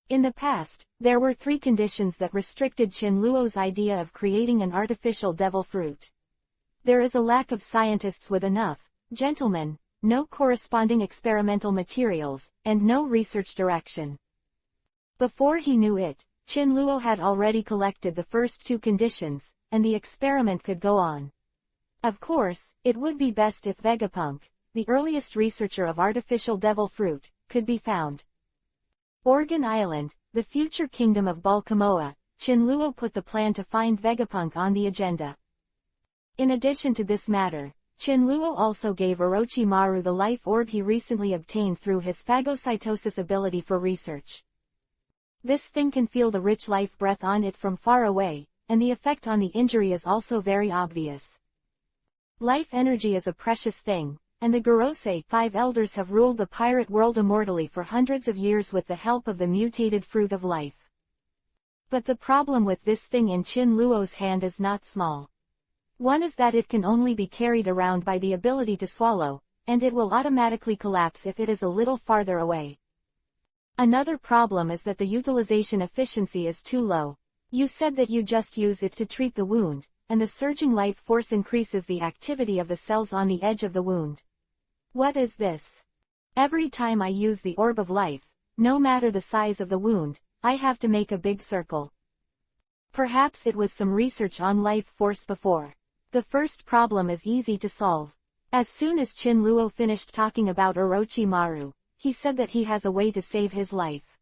In the past, there were 3 conditions that restricted Chin Luo's idea of creating an artificial devil fruit. There is a lack of scientists with enough, gentlemen, no corresponding experimental materials, and no research direction. Before he knew it, Chin Luo had already collected the first 2 conditions, and the experiment could go on. Of course, it would be best if Vegapunk, the earliest researcher of artificial devil fruit, could be found. Organ Island, the future kingdom of Balkamoa, Chin Luo put the plan to find Vegapunk on the agenda. In addition to this matter, Chin Luo also gave Orochimaru the life orb he recently obtained through his phagocytosis ability for research. This thing can feel the rich life breath on it from far away, and the effect on the injury is also very obvious. Life energy is a precious thing, and the Gorosei 5 elders have ruled the pirate world immortally for hundreds of years with the help of the mutated fruit of life. But the problem with this thing in Chin Luo's hand is not small. One is that it can only be carried around by the ability to swallow, and it will automatically collapse if it is a little farther away. Another problem is that the utilization efficiency is too low. You said that you just use it to treat the wound, and the surging life force increases the activity of the cells on the edge of the wound. What is this? Every time I use the orb of life, no matter the size of the wound, I have to make a big circle. Perhaps it was some research on life force before. The first problem is easy to solve. As soon as Chin Luo finished talking about Orochimaru, he said that he has a way to save his life.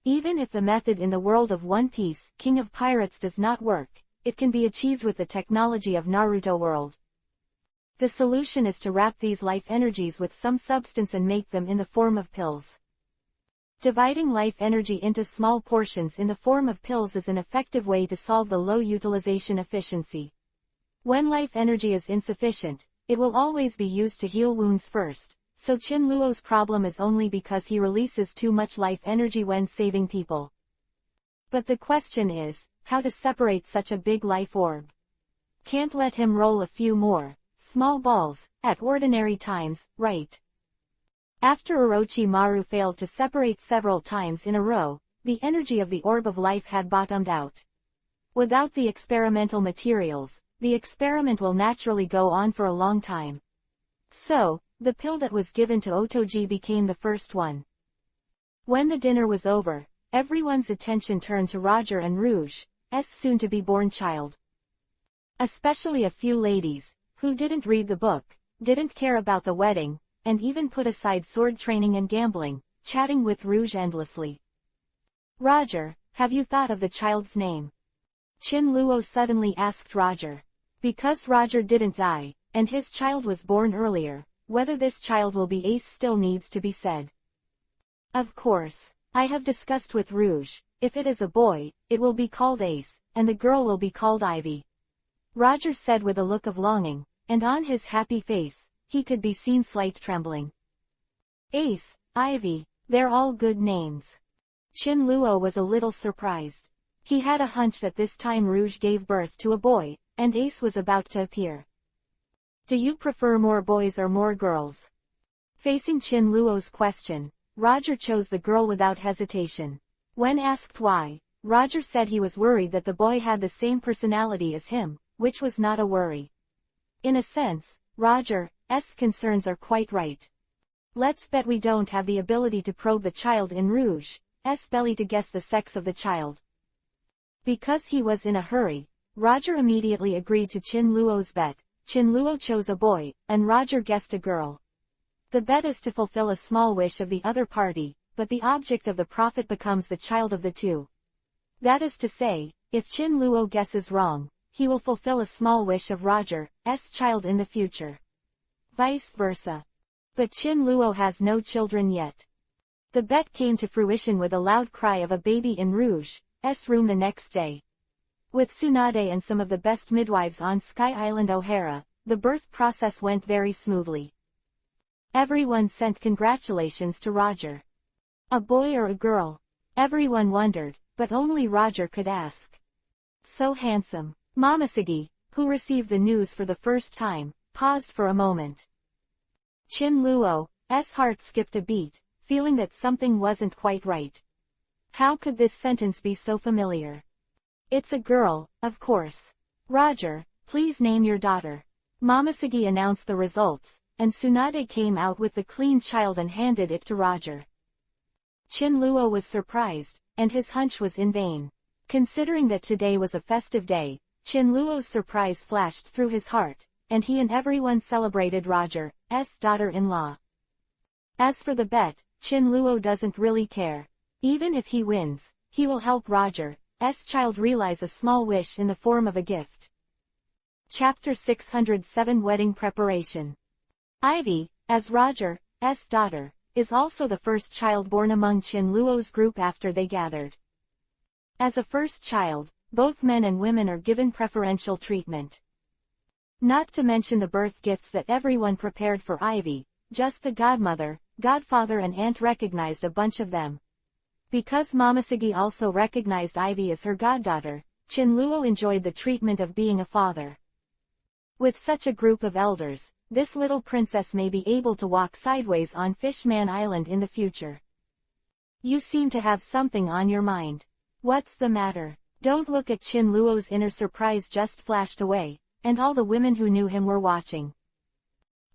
Even if the method in the world of One Piece, King of Pirates, does not work, it can be achieved with the technology of Naruto world. The solution is to wrap these life energies with some substance and make them in the form of pills. Dividing life energy into small portions in the form of pills is an effective way to solve the low utilization efficiency. When life energy is insufficient, it will always be used to heal wounds first, so Chin Luo's problem is only because he releases too much life energy when saving people. But the question is, how to separate such a big life orb? Can't let him roll a few more small balls at ordinary times, right? After Orochimaru failed to separate several times in a row, the energy of the orb of life had bottomed out. Without the experimental materials, the experiment will naturally go on for a long time. So, the pill that was given to Otoji became the first one. When the dinner was over, everyone's attention turned to Roger and Rouge's soon-to-be-born child. Especially a few ladies, who didn't read the book, didn't care about the wedding, and even put aside sword training and gambling, chatting with Rouge endlessly. Roger, have you thought of the child's name? Chin Luo suddenly asked Roger. Because Roger didn't die, and his child was born earlier, whether this child will be Ace still needs to be said. Of course, I have discussed with Rouge, if it is a boy, it will be called Ace, and the girl will be called Ivy. Roger said with a look of longing, and on his happy face, he could be seen slight trembling. Ace, Ivy, they're all good names. Chin Luo was a little surprised. He had a hunch that this time Rouge gave birth to a boy, and Ace was about to appear. Do you prefer more boys or more girls? Facing Chin Luo's question, Roger chose the girl without hesitation. When asked why, Roger said he was worried that the boy had the same personality as him, which was not a worry. In a sense, Roger's concerns are quite right. Let's bet we don't have the ability to probe the child in Rouge's belly to guess the sex of the child. Because he was in a hurry, Roger immediately agreed to Chin Luo's bet. Chin Luo chose a boy, and Roger guessed a girl. The bet is to fulfill a small wish of the other party, but the object of the profit becomes the child of the two. That is to say, if Chin Luo guesses wrong, he will fulfill a small wish of Roger's child in the future. Vice versa. But Chin Luo has no children yet. The bet came to fruition with a loud cry of a baby in Rouge's room the next day. With Tsunade and some of the best midwives on Sky Island O'Hara, the birth process went very smoothly. Everyone sent congratulations to Roger. A boy or a girl? Everyone wondered, but only Roger could ask. So handsome. Momoshiki, who received the news for the first time, paused for a moment. Chin Luo's heart skipped a beat, feeling that something wasn't quite right. How could this sentence be so familiar? It's a girl, of course. Roger, please name your daughter. Momoshiki announced the results, and Tsunade came out with the clean child and handed it to Roger. Chinluo was surprised, and his hunch was in vain. Considering that today was a festive day, Chinluo's surprise flashed through his heart, and he and everyone celebrated Roger's daughter-in-law. As for the bet, Chinluo doesn't really care. Even if he wins, he will help Roger's child realize a small wish in the form of a gift. Chapter 607 Wedding Preparation. Ivy, as Roger's daughter, is also the first child born among Chinluo's group after they gathered. As a first child, both men and women are given preferential treatment. Not to mention the birth gifts that everyone prepared for Ivy, just the godmother, godfather and aunt recognized a bunch of them. Because Momoshiki also recognized Ivy as her goddaughter, Chinluo enjoyed the treatment of being a father. With such a group of elders, this little princess may be able to walk sideways on Fishman Island in the future. You seem to have something on your mind. What's the matter? Don't look at Chinluo's inner surprise just flashed away, and all the women who knew him were watching.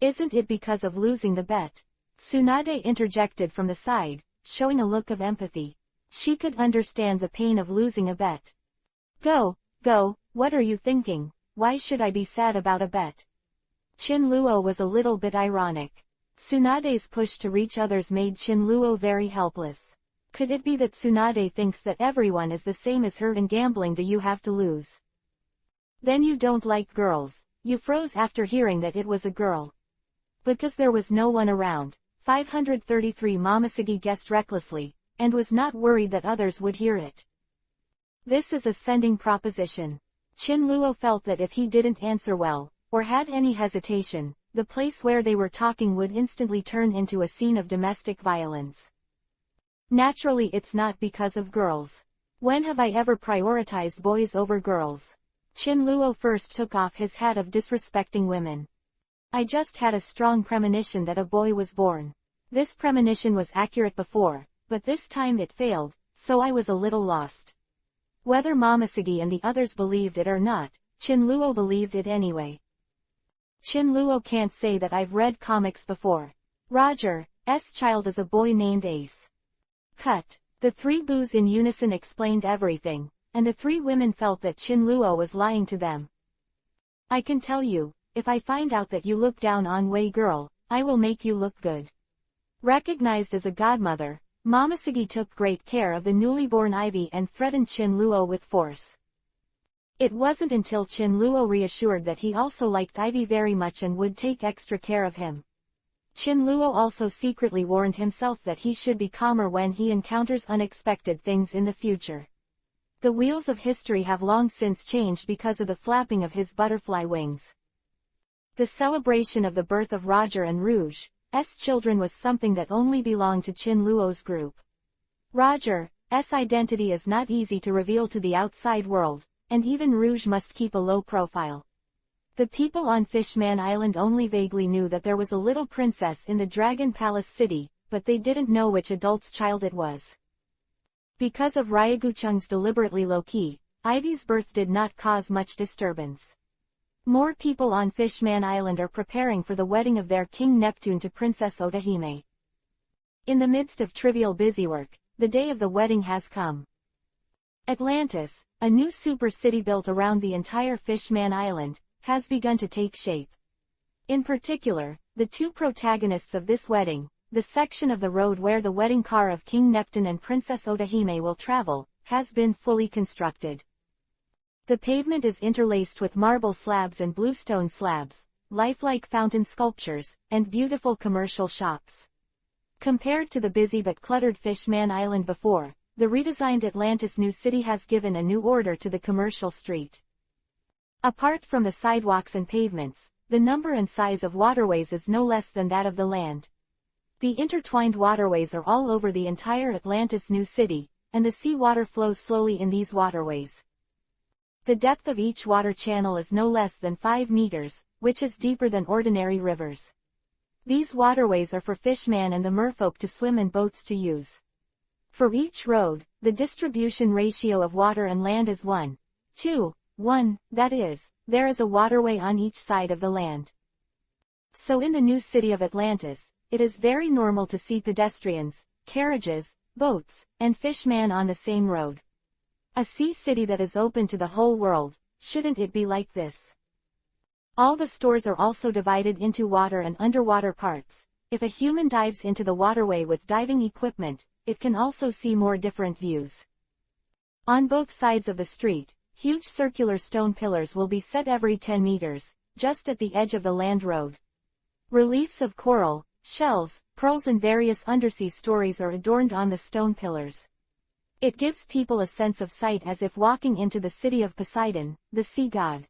Isn't it because of losing the bet? Tsunade interjected from the side, showing a look of empathy. She could understand the pain of losing a bet. Go, what are you thinking? Why should I be sad about a bet? Chinluo was a little bit ironic. Tsunade's push to reach others made Chinluo very helpless. Could it be that Tsunade thinks that everyone is the same as her in gambling? Do you have to lose? Then you don't like girls. You froze after hearing that it was a girl. Because there was no one around, 533 Momoshiki guessed recklessly, and was not worried that others would hear it. This is a sending proposition. Chinluo felt that if he didn't answer well, or had any hesitation, the place where they were talking would instantly turn into a scene of domestic violence. Naturally, it's not because of girls. When have I ever prioritized boys over girls? Chinluo first took off his hat of disrespecting women. I just had a strong premonition that a boy was born. This premonition was accurate before, but this time it failed, so I was a little lost. Whether Momoshiki and the others believed it or not, Chinluo believed it anyway. Chinluo can't say that I've read comics before. Roger's child is a boy named Ace. Cut. The three boos in unison explained everything, and the three women felt that Chinluo was lying to them. I can tell you, if I find out that you look down on Wei girl, I will make you look good. Recognized as a godmother, Momoshiki took great care of the newly born Ivy and threatened Chinluo with force. It wasn't until Chinluo reassured that he also liked Ivy very much and would take extra care of him. Chinluo also secretly warned himself that he should be calmer when he encounters unexpected things in the future. The wheels of history have long since changed because of the flapping of his butterfly wings. The celebration of the birth of Roger and Rouge's children was something that only belonged to Chinluo's group. Roger's identity is not easy to reveal to the outside world, and even Rouge must keep a low profile. The people on Fishman Island only vaguely knew that there was a little princess in the Dragon Palace city, but they didn't know which adult's child it was. Because of Ryaguchung's deliberately low-key, Ivy's birth did not cause much disturbance. More people on Fishman Island are preparing for the wedding of their King Neptune to Princess Otahime. In the midst of trivial busywork, the day of the wedding has come. Atlantis, a new super city built around the entire Fishman Island, has begun to take shape. In particular, the two protagonists of this wedding, the section of the road where the wedding car of King Neptune and Princess Otahime will travel, has been fully constructed. The pavement is interlaced with marble slabs and bluestone slabs, lifelike fountain sculptures, and beautiful commercial shops. Compared to the busy but cluttered Fishman Island before, the redesigned Atlantis New City has given a new order to the commercial street. Apart from the sidewalks and pavements, the number and size of waterways is no less than that of the land. The intertwined waterways are all over the entire Atlantis New City, and the sea water flows slowly in these waterways. The depth of each water channel is no less than 5 meters, which is deeper than ordinary rivers. These waterways are for fishmen and the merfolk to swim and boats to use. For each road, the distribution ratio of water and land is 1:1, that is, there is a waterway on each side of the land. So in the new city of Atlantis, it is very normal to see pedestrians, carriages, boats, and fishmen on the same road. A sea city that is open to the whole world, shouldn't it be like this? All the stores are also divided into water and underwater parts. If a human dives into the waterway with diving equipment, it can also see more different views. On both sides of the street, huge circular stone pillars will be set every 10 meters, just at the edge of the land road. Reliefs of coral, shells, pearls and various undersea stories are adorned on the stone pillars. It gives people a sense of sight as if walking into the city of Poseidon, the sea god.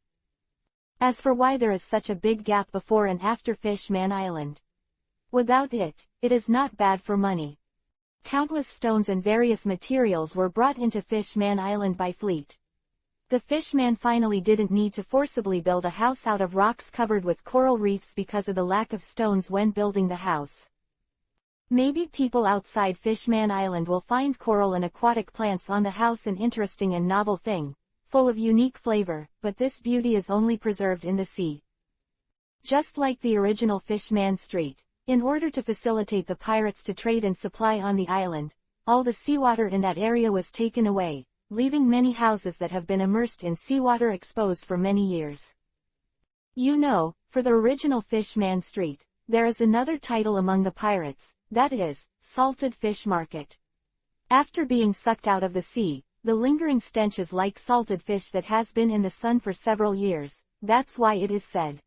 As for why there is such a big gap before and after Fishman Island. Without it, it is not bad for money. Countless stones and various materials were brought into Fishman Island by fleet. The Fishman finally didn't need to forcibly build a house out of rocks covered with coral reefs because of the lack of stones when building the house. Maybe people outside Fishman Island will find coral and aquatic plants on the house an interesting and novel thing, full of unique flavor, but this beauty is only preserved in the sea. Just like the original Fishman Street, in order to facilitate the pirates to trade and supply on the island, all the seawater in that area was taken away, leaving many houses that have been immersed in seawater exposed for many years. You know, for the original Fishman Street, there is another title among the pirates, that is, Salted Fish Market. After being sucked out of the sea, the lingering stench is like salted fish that has been in the sun for several years, that's why it is said.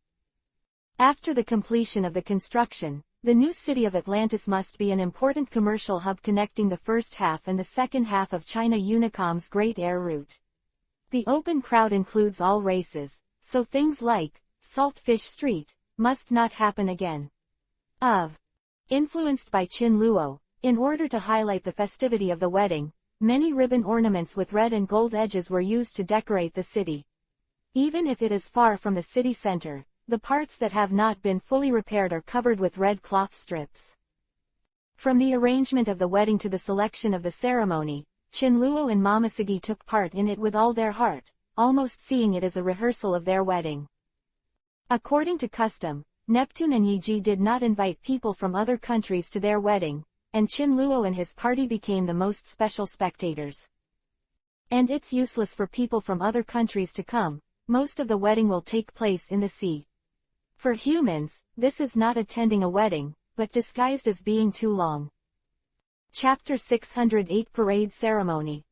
After the completion of the construction, the new city of Atlantis must be an important commercial hub connecting the first half and the second half of China Unicom's Great Air Route. The open crowd includes all races, so things like Saltfish Street must not happen again. Influenced by Qin Luo, in order to highlight the festivity of the wedding, many ribbon ornaments with red and gold edges were used to decorate the city. Even if it is far from the city center, the parts that have not been fully repaired are covered with red cloth strips. From the arrangement of the wedding to the selection of the ceremony, Qin Luo and Momoshiki took part in it with all their heart, almost seeing it as a rehearsal of their wedding. According to custom, Neptune and Yiji did not invite people from other countries to their wedding, and Qin Luo and his party became the most special spectators. And it's useless for people from other countries to come, most of the wedding will take place in the sea. For humans, this is not attending a wedding, but disguised as being too long. Chapter 608 Parade Ceremony.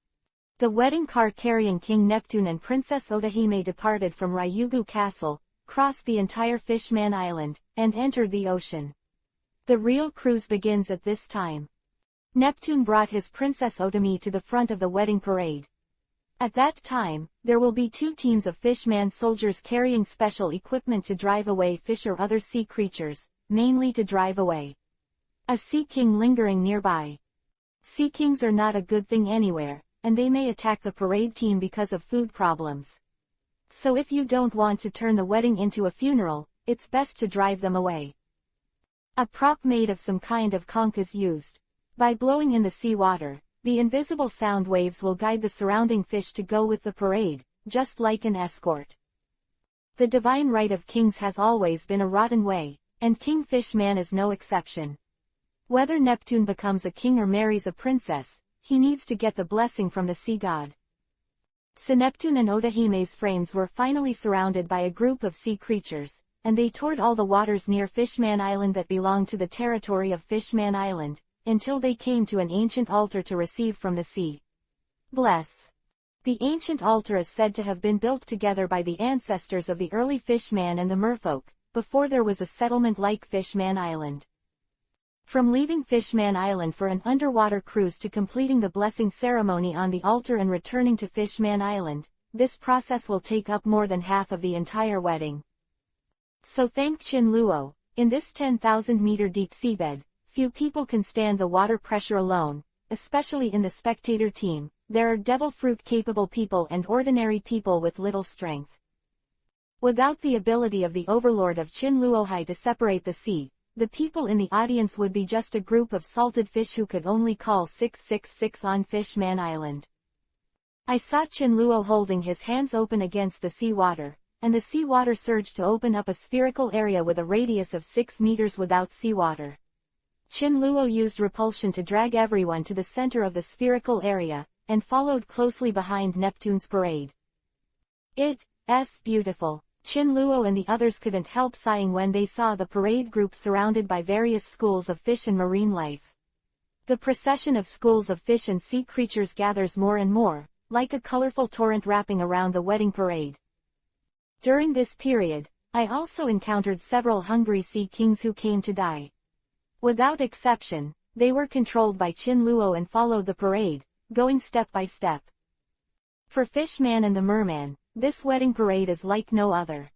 The wedding car carrying King Neptune and Princess Otohime departed from Ryugu Castle, crossed the entire Fishman Island, and entered the ocean. The real cruise begins at this time. Neptune brought his Princess Otohime to the front of the wedding parade. At that time, there will be two teams of Fishman soldiers carrying special equipment to drive away fish or other sea creatures, mainly to drive away a sea king lingering nearby. Sea kings are not a good thing anywhere, and they may attack the parade team because of food problems. So if you don't want to turn the wedding into a funeral, it's best to drive them away. A prop made of some kind of conch is used. By blowing in the sea water, the invisible sound waves will guide the surrounding fish to go with the parade, just like an escort. The divine right of kings has always been a rotten way, and King Fishman is no exception. Whether Neptune becomes a king or marries a princess, he needs to get the blessing from the sea god. So Neptune and Otohime's frames were finally surrounded by a group of sea creatures, and they toured all the waters near Fishman Island that belonged to the territory of Fishman Island, until they came to an ancient altar to receive from the sea. Bless. The ancient altar is said to have been built together by the ancestors of the early Fishman and the merfolk, before there was a settlement like Fishman Island. From leaving Fishman Island for an underwater cruise to completing the blessing ceremony on the altar and returning to Fishman Island, this process will take up more than half of the entire wedding. So thank Qin Luo, in this 10,000-meter deep seabed, few people can stand the water pressure alone, especially in the spectator team. There are devil fruit-capable people and ordinary people with little strength. Without the ability of the overlord of Qin Luohai to separate the sea, the people in the audience would be just a group of salted fish who could only call 666 on Fishman Island. I saw Chin Luo holding his hands open against the sea water, and the sea water surged to open up a spherical area with a radius of 6 meters without seawater. Chin Luo used repulsion to drag everyone to the center of the spherical area, and followed closely behind Neptune's parade. It's beautiful. Chin Luo and the others couldn't help sighing when they saw the parade group surrounded by various schools of fish and marine life. The procession of schools of fish and sea creatures gathers more and more, like a colorful torrent wrapping around the wedding parade. During this period, I also encountered several hungry sea kings who came to die. Without exception, they were controlled by Chin Luo and followed the parade, going step by step. For Fishman and the Merman, this wedding parade is like no other.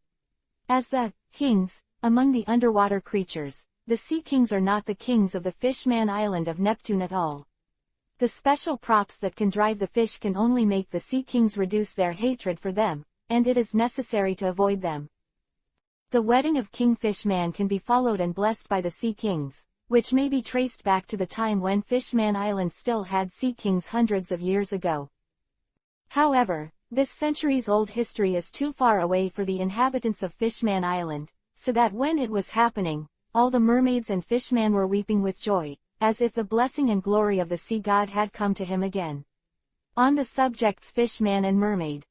As the kings among the underwater creatures, the sea kings are not the kings of the Fishman Island of Neptune at all. The special props that can drive the fish can only make the sea kings reduce their hatred for them, and it is necessary to avoid them. The wedding of King Fishman can be followed and blessed by the sea kings, which may be traced back to the time when Fishman Island still had sea kings hundreds of years ago. However, this centuries-old history is too far away for the inhabitants of Fishman Island, so that when it was happening, all the mermaids and fishmen were weeping with joy, as if the blessing and glory of the sea god had come to him again. On the subjects Fishman and Mermaid.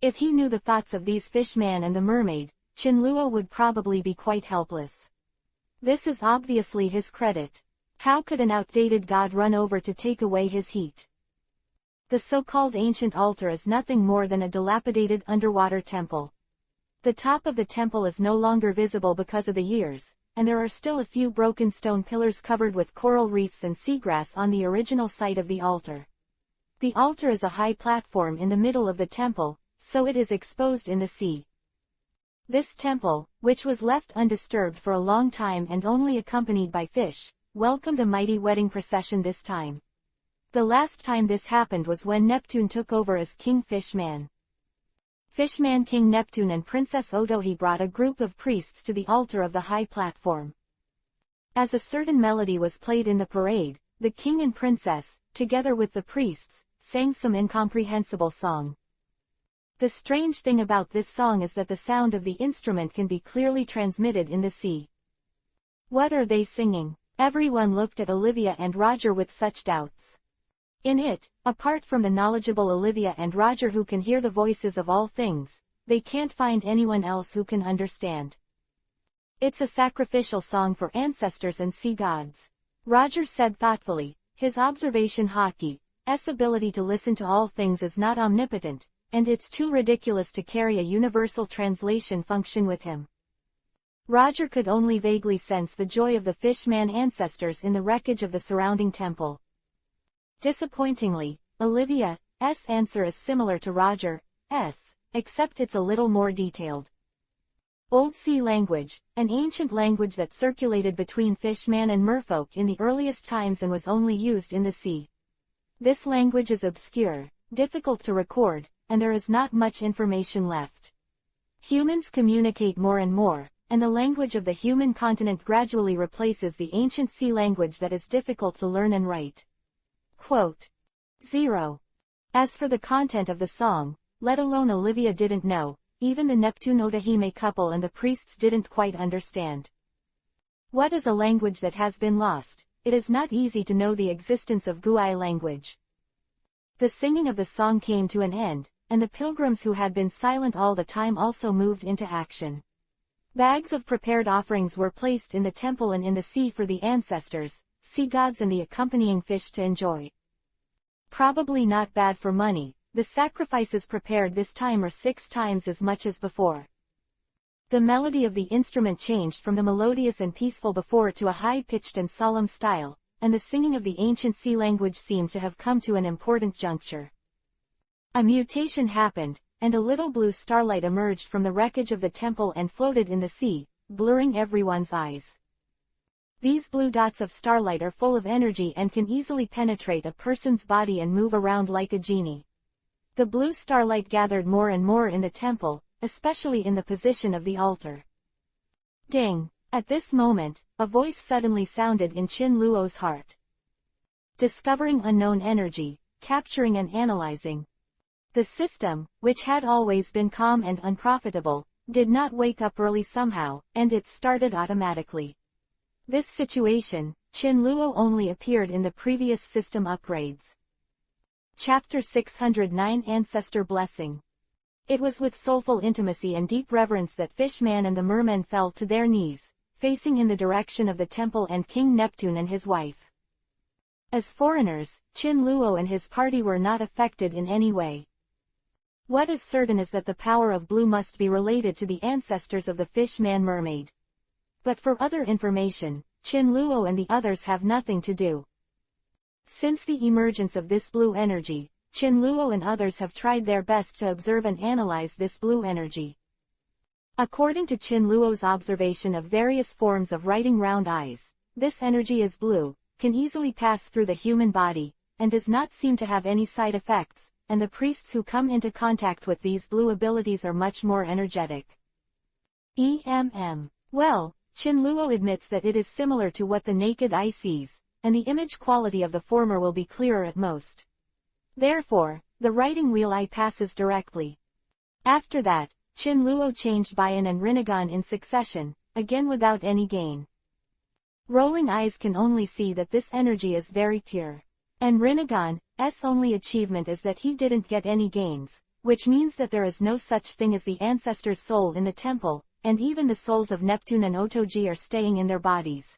If he knew the thoughts of these Fishman and the Mermaid, Chin Luo would probably be quite helpless. This is obviously his credit. How could an outdated god run over to take away his heat? The so-called ancient altar is nothing more than a dilapidated underwater temple. The top of the temple is no longer visible because of the years, and there are still a few broken stone pillars covered with coral reefs and seagrass on the original site of the altar. The altar is a high platform in the middle of the temple, so it is exposed in the sea. This temple, which was left undisturbed for a long time and only accompanied by fish, welcomed a mighty wedding procession this time. The last time this happened was when Neptune took over as King Fishman. Fishman King Neptune and Princess Otohi brought a group of priests to the altar of the high platform. As a certain melody was played in the parade, the king and princess, together with the priests, sang some incomprehensible song. The strange thing about this song is that the sound of the instrument can be clearly transmitted in the sea. What are they singing? Everyone looked at Olivia and Roger with such doubts. In it, apart from the knowledgeable Olivia and Roger who can hear the voices of all things, they can't find anyone else who can understand. It's a sacrificial song for ancestors and sea gods. Roger said thoughtfully, his observation Hoki's ability to listen to all things is not omnipotent, and it's too ridiculous to carry a universal translation function with him. Roger could only vaguely sense the joy of the Fishman ancestors in the wreckage of the surrounding temple. Disappointingly, Olivia's answer is similar to Roger's, except it's a little more detailed. Old Sea language, an ancient language that circulated between Fishman and merfolk in the earliest times and was only used in the sea. This language is obscure, difficult to record, and there is not much information left. Humans communicate more and more, and the language of the human continent gradually replaces the ancient sea language that is difficult to learn and write. Quote. 0. As for the content of the song, let alone Olivia didn't know, even the Neptune Otahime couple and the priests didn't quite understand. What is a language that has been lost? It is not easy to know the existence of Gui language. The singing of the song came to an end, and the pilgrims who had been silent all the time also moved into action. Bags of prepared offerings were placed in the temple and in the sea for the ancestors, sea gods and the accompanying fish to enjoy. Probably not bad for money, the sacrifices prepared this time are 6 times as much as before. The melody of the instrument changed from the melodious and peaceful before to a high-pitched and solemn style, and the singing of the ancient sea language seemed to have come to an important juncture. A mutation happened, and a little blue starlight emerged from the wreckage of the temple and floated in the sea, blurring everyone's eyes. These blue dots of starlight are full of energy and can easily penetrate a person's body and move around like a genie. The blue starlight gathered more and more in the temple, especially in the position of the altar. Ding! At this moment, a voice suddenly sounded in Chin Luo's heart. Discovering unknown energy, capturing and analyzing. The system, which had always been calm and unprofitable, did not wake up early somehow, and it started automatically. This situation, Chin Luo only appeared in the previous system upgrades. Chapter 609 Ancestor Blessing. It was with soulful intimacy and deep reverence that Fishman and the mermen fell to their knees, facing in the direction of the temple and King Neptune and his wife. As foreigners, Chin Luo and his party were not affected in any way. What is certain is that the power of blue must be related to the ancestors of the Fishman mermaid. But for other information, Chin Luo and the others have nothing to do. Since the emergence of this blue energy, Chin Luo and others have tried their best to observe and analyze this blue energy. According to Chin Luo's observation of various forms of writing round eyes, this energy is blue, can easily pass through the human body, and does not seem to have any side effects, and the priests who come into contact with these blue abilities are much more energetic. Well, Chin Luo admits that it is similar to what the naked eye sees, and the image quality of the former will be clearer at most. Therefore, the writing wheel eye passes directly. After that, Chin Luo changed Bayan and Rinnegan in succession, again without any gain. Rolling eyes can only see that this energy is very pure. And Rinnegan's only achievement is that he didn't get any gains, which means that there is no such thing as the ancestor's soul in the temple, and even the souls of Neptune and Otoji are staying in their bodies.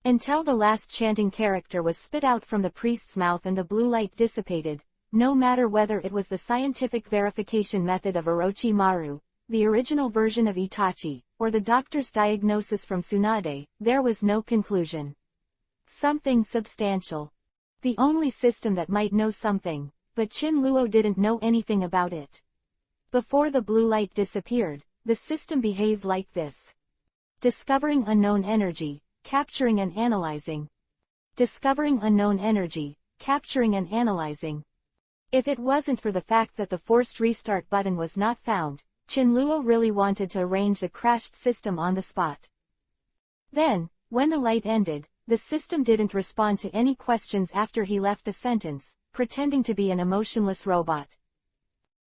Until the last chanting character was spit out from the priest's mouth and the blue light dissipated, no matter whether it was the scientific verification method of Orochimaru, the original version of Itachi, or the doctor's diagnosis from Tsunade, there was no conclusion. Something substantial. The only system that might know something, but Chin Luo didn't know anything about it. Before the blue light disappeared, the system behaved like this. Discovering unknown energy, capturing and analyzing. Discovering unknown energy, capturing and analyzing. If it wasn't for the fact that the forced restart button was not found, Chin Luo really wanted to arrange the crashed system on the spot. Then, when the light ended, the system didn't respond to any questions after he left a sentence, pretending to be an emotionless robot.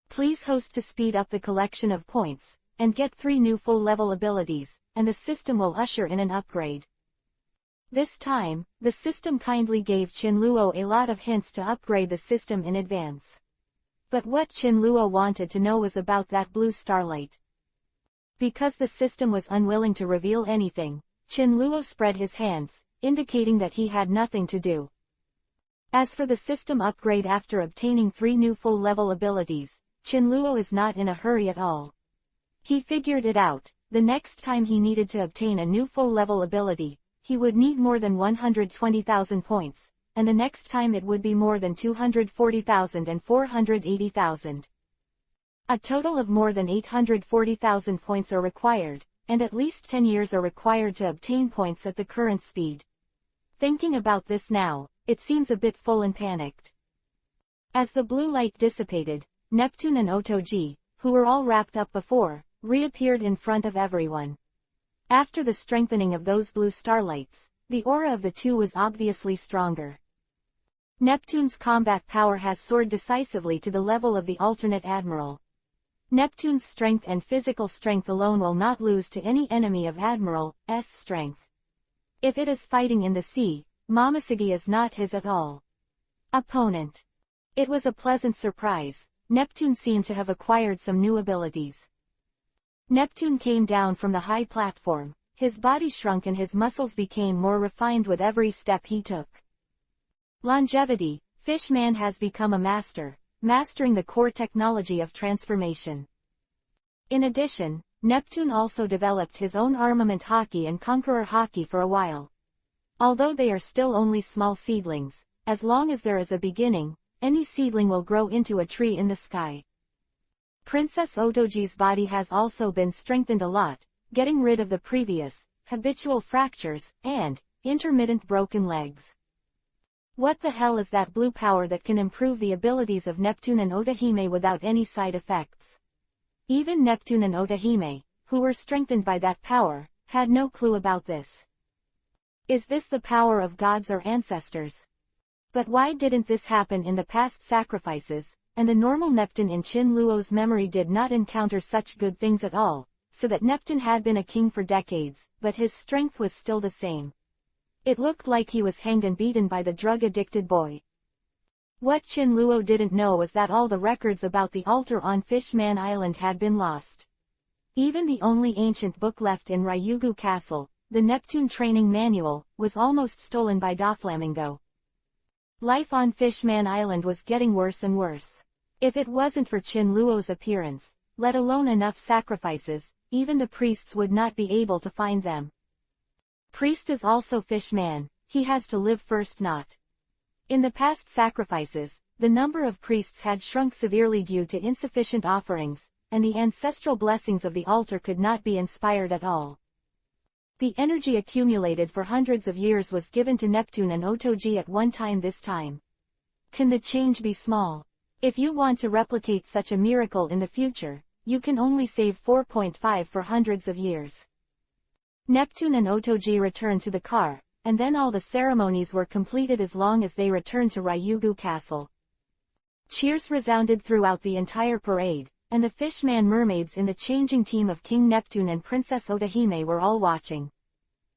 Please host to speed up the collection of points, and get 3 new full-level abilities, and the system will usher in an upgrade. This time, the system kindly gave Chin Luo a lot of hints to upgrade the system in advance. But what Chin Luo wanted to know was about that blue starlight. Because the system was unwilling to reveal anything, Chin Luo spread his hands, indicating that he had nothing to do. As for the system upgrade after obtaining 3 new full-level abilities, Chin Luo is not in a hurry at all. He figured it out, the next time he needed to obtain a new full-level ability, he would need more than 120,000 points, and the next time it would be more than 240,000 and 480,000. A total of more than 840,000 points are required, and at least 10 years are required to obtain points at the current speed. Thinking about this now, it seems a bit full and panicked. As the blue light dissipated, Neptune and Otoji, who were all wrapped up before, reappeared in front of everyone. After the strengthening of those blue starlights, the aura of the two was obviously stronger. Neptune's combat power has soared decisively to the level of the alternate admiral. Neptune's strength and physical strength alone will not lose to any enemy of Admiral's strength. If it is fighting in the sea, Momoshiki is not his at all. Opponent. It was a pleasant surprise. Neptune seemed to have acquired some new abilities. Neptune came down from the high platform, his body shrunk and his muscles became more refined with every step he took. Longevity. Fishman has become a master, mastering the core technology of transformation. In addition, Neptune also developed his own armament Haki and Conqueror Haki for a while. Although they are still only small seedlings, as long as there is a beginning, any seedling will grow into a tree in the sky. Princess Otoji's body has also been strengthened a lot, getting rid of the previous, habitual fractures, and intermittent broken legs. What the hell is that blue power that can improve the abilities of Neptune and Otahime without any side effects? Even Neptune and Otahime, who were strengthened by that power, had no clue about this. Is this the power of gods or ancestors? But why didn't this happen in the past sacrifices, and the normal Neptune in Qin Luo's memory did not encounter such good things at all, so that Neptune had been a king for decades, but his strength was still the same. It looked like he was hanged and beaten by the drug-addicted boy. What Qin Luo didn't know was that all the records about the altar on Fishman Island had been lost. Even the only ancient book left in Ryugu Castle, the Neptune Training Manual, was almost stolen by Doflamingo. Life on Fishman Island was getting worse and worse. If it wasn't for Qin Luo's appearance, let alone enough sacrifices, even the priests would not be able to find them. Priest is also Fishman, he has to live first not. In the past sacrifices, the number of priests had shrunk severely due to insufficient offerings, and the ancestral blessings of the altar could not be inspired at all. The energy accumulated for hundreds of years was given to Neptune and Otoji at one time this time. Can the change be small? If you want to replicate such a miracle in the future, you can only save 4.5 for hundreds of years. Neptune and Otoji returned to the car, and then all the ceremonies were completed as long as they returned to Ryugu Castle. Cheers resounded throughout the entire parade, and the Fishman mermaids in the changing team of King Neptune and Princess Otahime were all watching.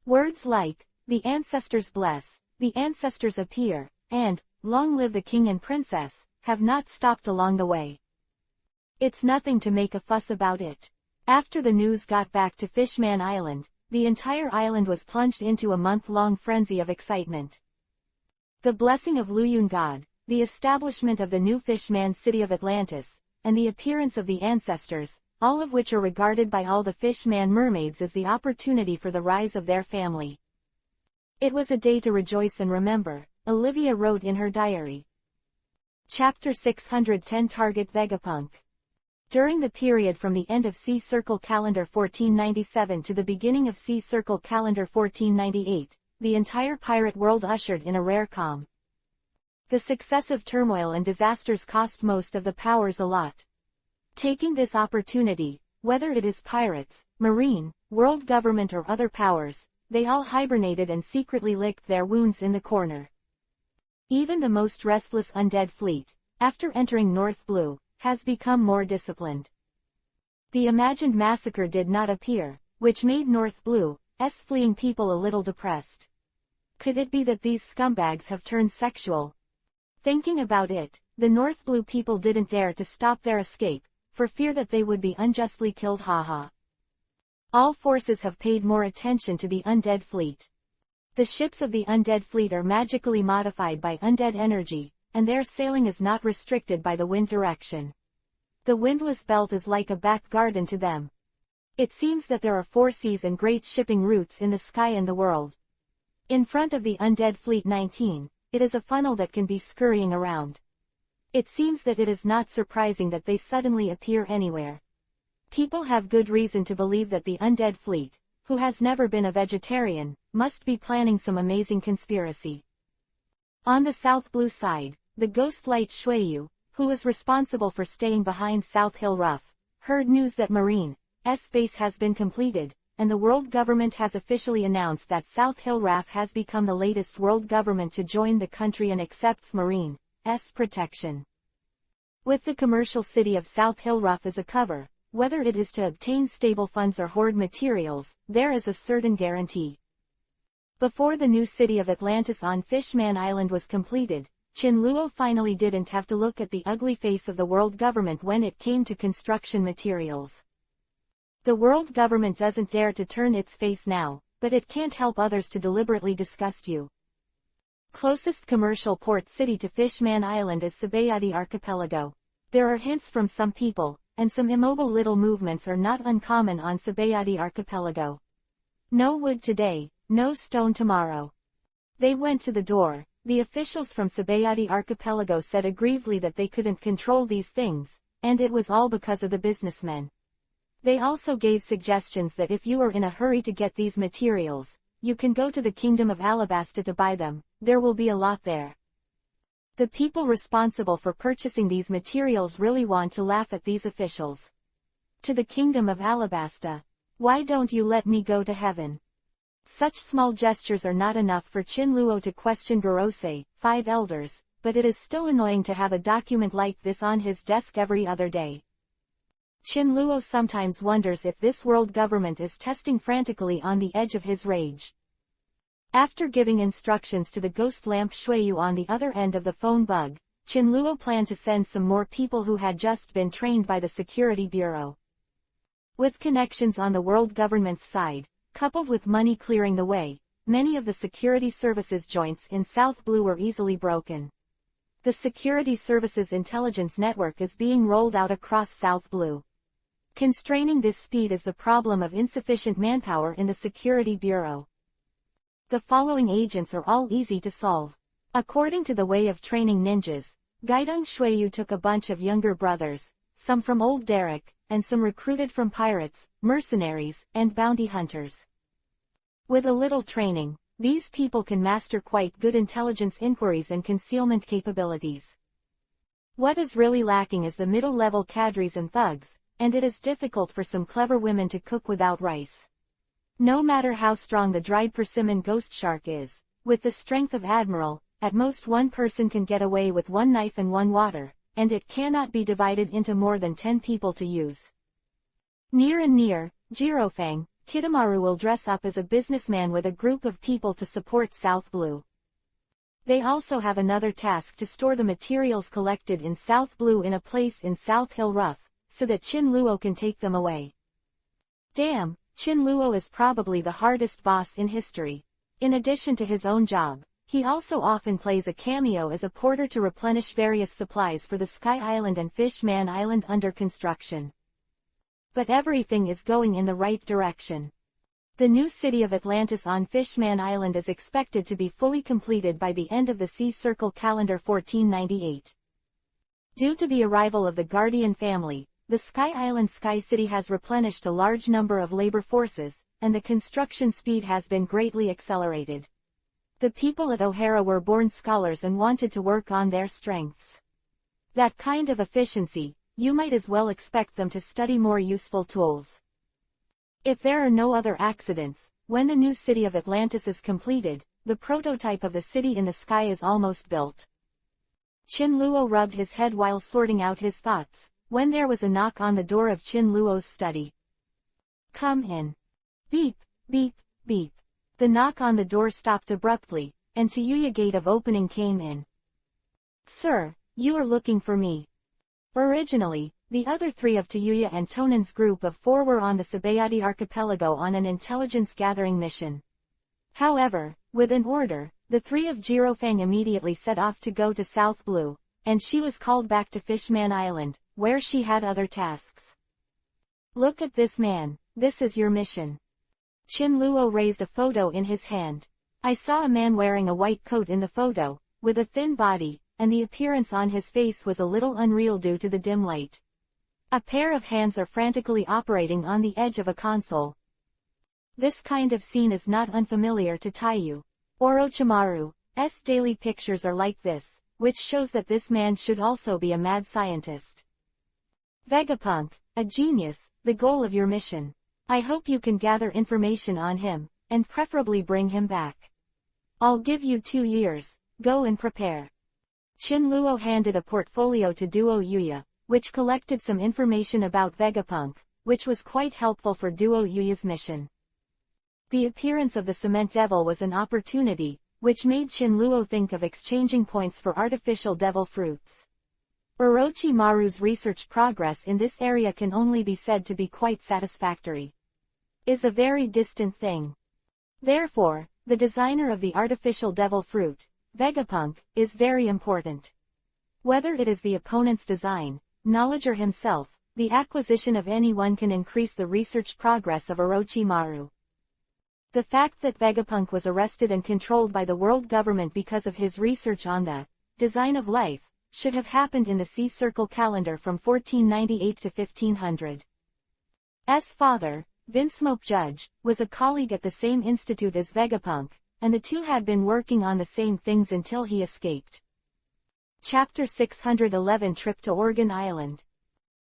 Words like, "The ancestors bless," "The ancestors appear," and, "Long live the king and princess," have not stopped along the way. It's nothing to make a fuss about it. After the news got back to Fishman Island, the entire island was plunged into a month-long frenzy of excitement. The blessing of Luyun God, the establishment of the new Fishman city of Atlantis, and the appearance of the ancestors, all of which are regarded by all the Fishman mermaids as the opportunity for the rise of their family. It was a day to rejoice and remember, Olivia wrote in her diary. Chapter 610 Target Vegapunk. During the period from the end of C Circle Calendar 1497 to the beginning of C Circle Calendar 1498, the entire pirate world ushered in a rare calm. The successive turmoil and disasters cost most of the powers a lot. Taking this opportunity, whether it is pirates, marine, world government or other powers, they all hibernated and secretly licked their wounds in the corner. Even the most restless undead fleet, after entering North Blue, has become more disciplined. The imagined massacre did not appear, which made North Blue's fleeing people a little depressed. Could it be that these scumbags have turned sexual? Thinking about it, the North Blue people didn't dare to stop their escape, for fear that they would be unjustly killed. Haha. All forces have paid more attention to the undead fleet. The ships of the undead fleet are magically modified by undead energy, and their sailing is not restricted by the wind direction. The windless belt is like a back garden to them. It seems that there are 4 seas and great shipping routes in the sky and the world. In front of the undead fleet 19, it is a funnel that can be scurrying around. It seems that it is not surprising that they suddenly appear anywhere. People have good reason to believe that the undead fleet, who has never been a vegetarian, must be planning some amazing conspiracy. On the South Blue side, the ghost light Shuiyu, who was responsible for staying behind South Hill Rough, heard news that Marine's base has been completed, and the world government has officially announced that South Hill Rough has become the latest world government to join the country and accepts Marine's protection. With the commercial city of South Hill Rough as a cover, whether it is to obtain stable funds or hoard materials, there is a certain guarantee. Before the new city of Atlantis on Fishman Island was completed, Qin Luo finally didn't have to look at the ugly face of the world government when it came to construction materials. The world government doesn't dare to turn its face now, but it can't help others to deliberately disgust you. Closest commercial port city to Fishman Island is Sabayati Archipelago. There are hints from some people, and some immobile little movements are not uncommon on Sabayati Archipelago. No wood today, no stone tomorrow. They went to the door. The officials from Sabayati Archipelago said aggrievedly that they couldn't control these things, and it was all because of the businessmen. They also gave suggestions that if you are in a hurry to get these materials, you can go to the Kingdom of Alabasta to buy them, there will be a lot there. The people responsible for purchasing these materials really want to laugh at these officials. To the Kingdom of Alabasta. Why don't you let me go to heaven? Such small gestures are not enough for Chin Luo to question Gorosei, 5 elders, but it is still annoying to have a document like this on his desk every other day. Chin Luo sometimes wonders if this world government is testing frantically on the edge of his rage. After giving instructions to the ghost lamp Shuiyu on the other end of the phone bug, Chin Luo planned to send some more people who had just been trained by the Security Bureau. With connections on the world government's side, coupled with money clearing the way, many of the security services joints in South Blue were easily broken. The Security Services Intelligence Network is being rolled out across South Blue. Constraining this speed is the problem of insufficient manpower in the Security Bureau. The following agents are all easy to solve. According to the way of training ninjas, Gaidong Shuiyu took a bunch of younger brothers, some from Old Derrick, and some recruited from pirates, mercenaries, and bounty hunters. With a little training, these people can master quite good intelligence inquiries and concealment capabilities. What is really lacking is the middle-level cadres and thugs, and it is difficult for some clever women to cook without rice. No matter how strong the dried persimmon ghost shark is, with the strength of Admiral, at most one person can get away with 1 knife and 1 water, and it cannot be divided into more than 10 people to use. Near and near, Jirofang, Kitamaru will dress up as a businessman with a group of people to support South Blue. They also have another task to store the materials collected in South Blue in a place in South Hill Rough, so that Chin Luo can take them away. Damn, Chin Luo is probably the hardest boss in history. In addition to his own job, he also often plays a cameo as a porter to replenish various supplies for the Sky Island and Fishman Island under construction. But everything is going in the right direction. The new city of Atlantis on Fishman Island is expected to be fully completed by the end of the Sea Circle calendar 1498. Due to the arrival of the Guardian family, the Sky Island Sky City has replenished a large number of labor forces, and the construction speed has been greatly accelerated. The people at O'Hara were born scholars and wanted to work on their strengths. That kind of efficiency, you might as well expect them to study more useful tools. If there are no other accidents, when the new city of Atlantis is completed, the prototype of the city in the sky is almost built. Chin Luo rubbed his head while sorting out his thoughts, when there was a knock on the door of Chin Luo's study. Come in. Beep, beep, beep. The knock on the door stopped abruptly, and Tayuya gate of opening came in. Sir, you are looking for me. Originally, the other 3 of Tayuya and Tonan's group of 4 were on the Sabayati archipelago on an intelligence-gathering mission. However, with an order, the 3 of Jirofang immediately set off to go to South Blue, and she was called back to Fishman Island, where she had other tasks. Look at this man, this is your mission. Chin Luo raised a photo in his hand. I saw a man wearing a white coat in the photo, with a thin body, and the appearance on his face was a little unreal due to the dim light. A pair of hands are frantically operating on the edge of a console. This kind of scene is not unfamiliar to Taiyu. Orochimaru's daily pictures are like this, which shows that this man should also be a mad scientist. Vegapunk, a genius, the goal of your mission. I hope you can gather information on him, and preferably bring him back. I'll give you 2 years, go and prepare. Chin Luo handed a portfolio to Duo Yuya, which collected some information about Vegapunk, which was quite helpful for Duo Yuya's mission. The appearance of the Cement Devil was an opportunity, which made Chin Luo think of exchanging points for artificial devil fruits. Orochimaru's research progress in this area can only be said to be quite satisfactory. Is a very distant thing. Therefore, the designer of the artificial devil fruit, Vegapunk, is very important. Whether it is the opponent's design, knowledge or himself, the acquisition of anyone can increase the research progress of Orochimaru. The fact that Vegapunk was arrested and controlled by the world government because of his research on the design of life, should have happened in the Sea Circle calendar from 1498 to 1500. S. father, Vinsmoke Judge, was a colleague at the same institute as Vegapunk, and the two had been working on the same things until he escaped. Chapter 611 Trip to Organ Island.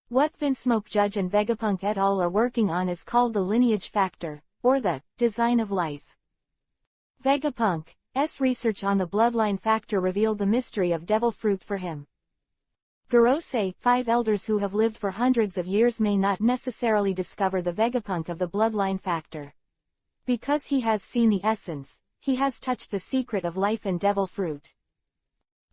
What Vinsmoke Judge and Vegapunk et al. Are working on is called the lineage factor, or the design of life. Vegapunk's research on the bloodline factor revealed the mystery of devil fruit for him. Gorosei, 5 elders who have lived for hundreds of years may not necessarily discover the Vegapunk of the bloodline factor. Because he has seen the essence, he has touched the secret of life and devil fruit.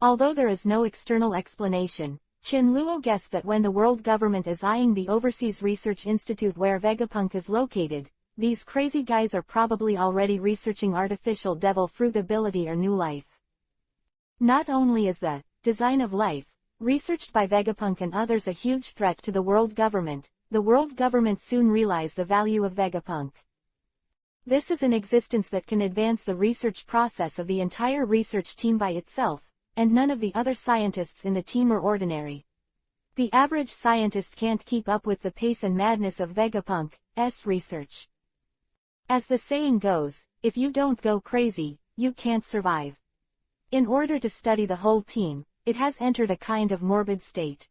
Although there is no external explanation, Chin Luo guessed that when the world government is eyeing the Overseas Research Institute where Vegapunk is located, these crazy guys are probably already researching artificial devil fruit ability or new life. Not only is the design of life researched by Vegapunk and others a huge threat to the world government soon realized the value of Vegapunk. This is an existence that can advance the research process of the entire research team by itself, and none of the other scientists in the team are ordinary. The average scientist can't keep up with the pace and madness of Vegapunk's research. As the saying goes, if you don't go crazy, you can't survive. In order to study the whole team, it has entered a kind of morbid state.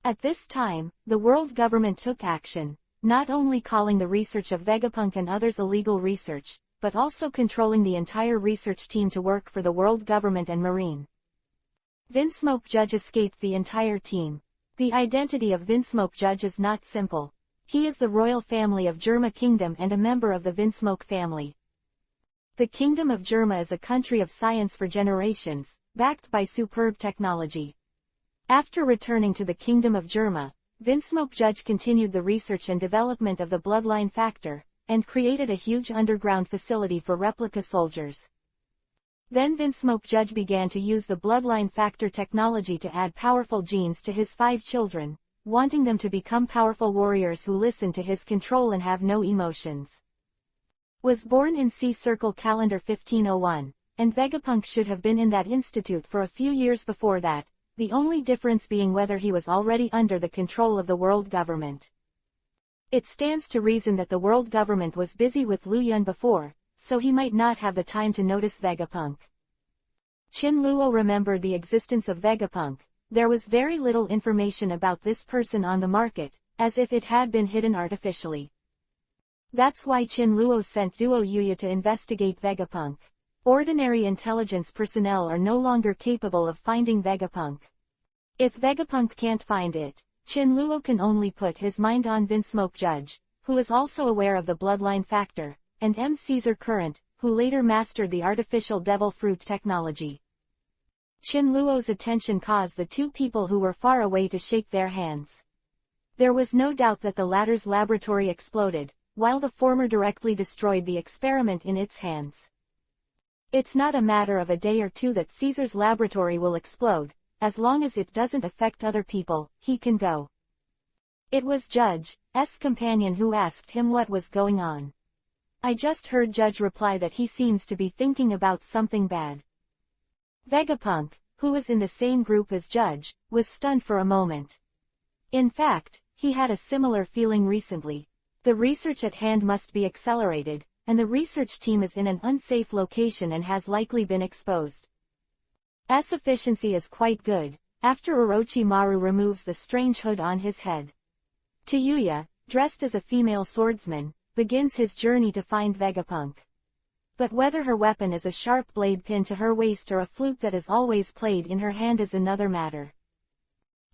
At this time, the world government took action, not only calling the research of Vegapunk and others illegal research, but also controlling the entire research team to work for the world government and Marine. Vinsmoke Judge escaped the entire team. The identity of Vinsmoke Judge is not simple. He is the royal family of Germa Kingdom and a member of the Vinsmoke family. The Kingdom of Germa is a country of science for generations, backed by superb technology. After returning to the Kingdom of Germa, Vinsmoke Judge continued the research and development of the bloodline factor, and created a huge underground facility for replica soldiers. Then Vinsmoke Judge began to use the bloodline factor technology to add powerful genes to his 5 children, wanting them to become powerful warriors who listen to his control and have no emotions. Was born in C-Circle calendar 1501, and Vegapunk should have been in that institute for a few years before that, the only difference being whether he was already under the control of the world government. It stands to reason that the world government was busy with Lu Yun before, so he might not have the time to notice Vegapunk. Chin Luo remembered the existence of Vegapunk. There was very little information about this person on the market, as if it had been hidden artificially. That's why Chin Luo sent Duo Yuya to investigate Vegapunk. Ordinary intelligence personnel are no longer capable of finding Vegapunk. If Vegapunk can't find it, Chin Luo can only put his mind on Vinsmoke Judge, who is also aware of the bloodline factor, and M. Caesar Current, who later mastered the artificial devil fruit technology. Chin Luo's attention caused the 2 people who were far away to shake their hands. There was no doubt that the latter's laboratory exploded, while the former directly destroyed the experiment in its hands. It's not a matter of a day or 2 that Caesar's laboratory will explode, as long as it doesn't affect other people, he can go. It was Judge's companion who asked him what was going on. I just heard Judge reply that he seems to be thinking about something bad. Vegapunk, who was in the same group as Judge, was stunned for a moment. In fact, he had a similar feeling recently. The research at hand must be accelerated, and the research team is in an unsafe location and has likely been exposed. Efficiency is quite good, after Orochimaru removes the strange hood on his head. Tayuya, dressed as a female swordsman, begins his journey to find Vegapunk. But whether her weapon is a sharp blade pinned to her waist or a flute that is always played in her hand is another matter.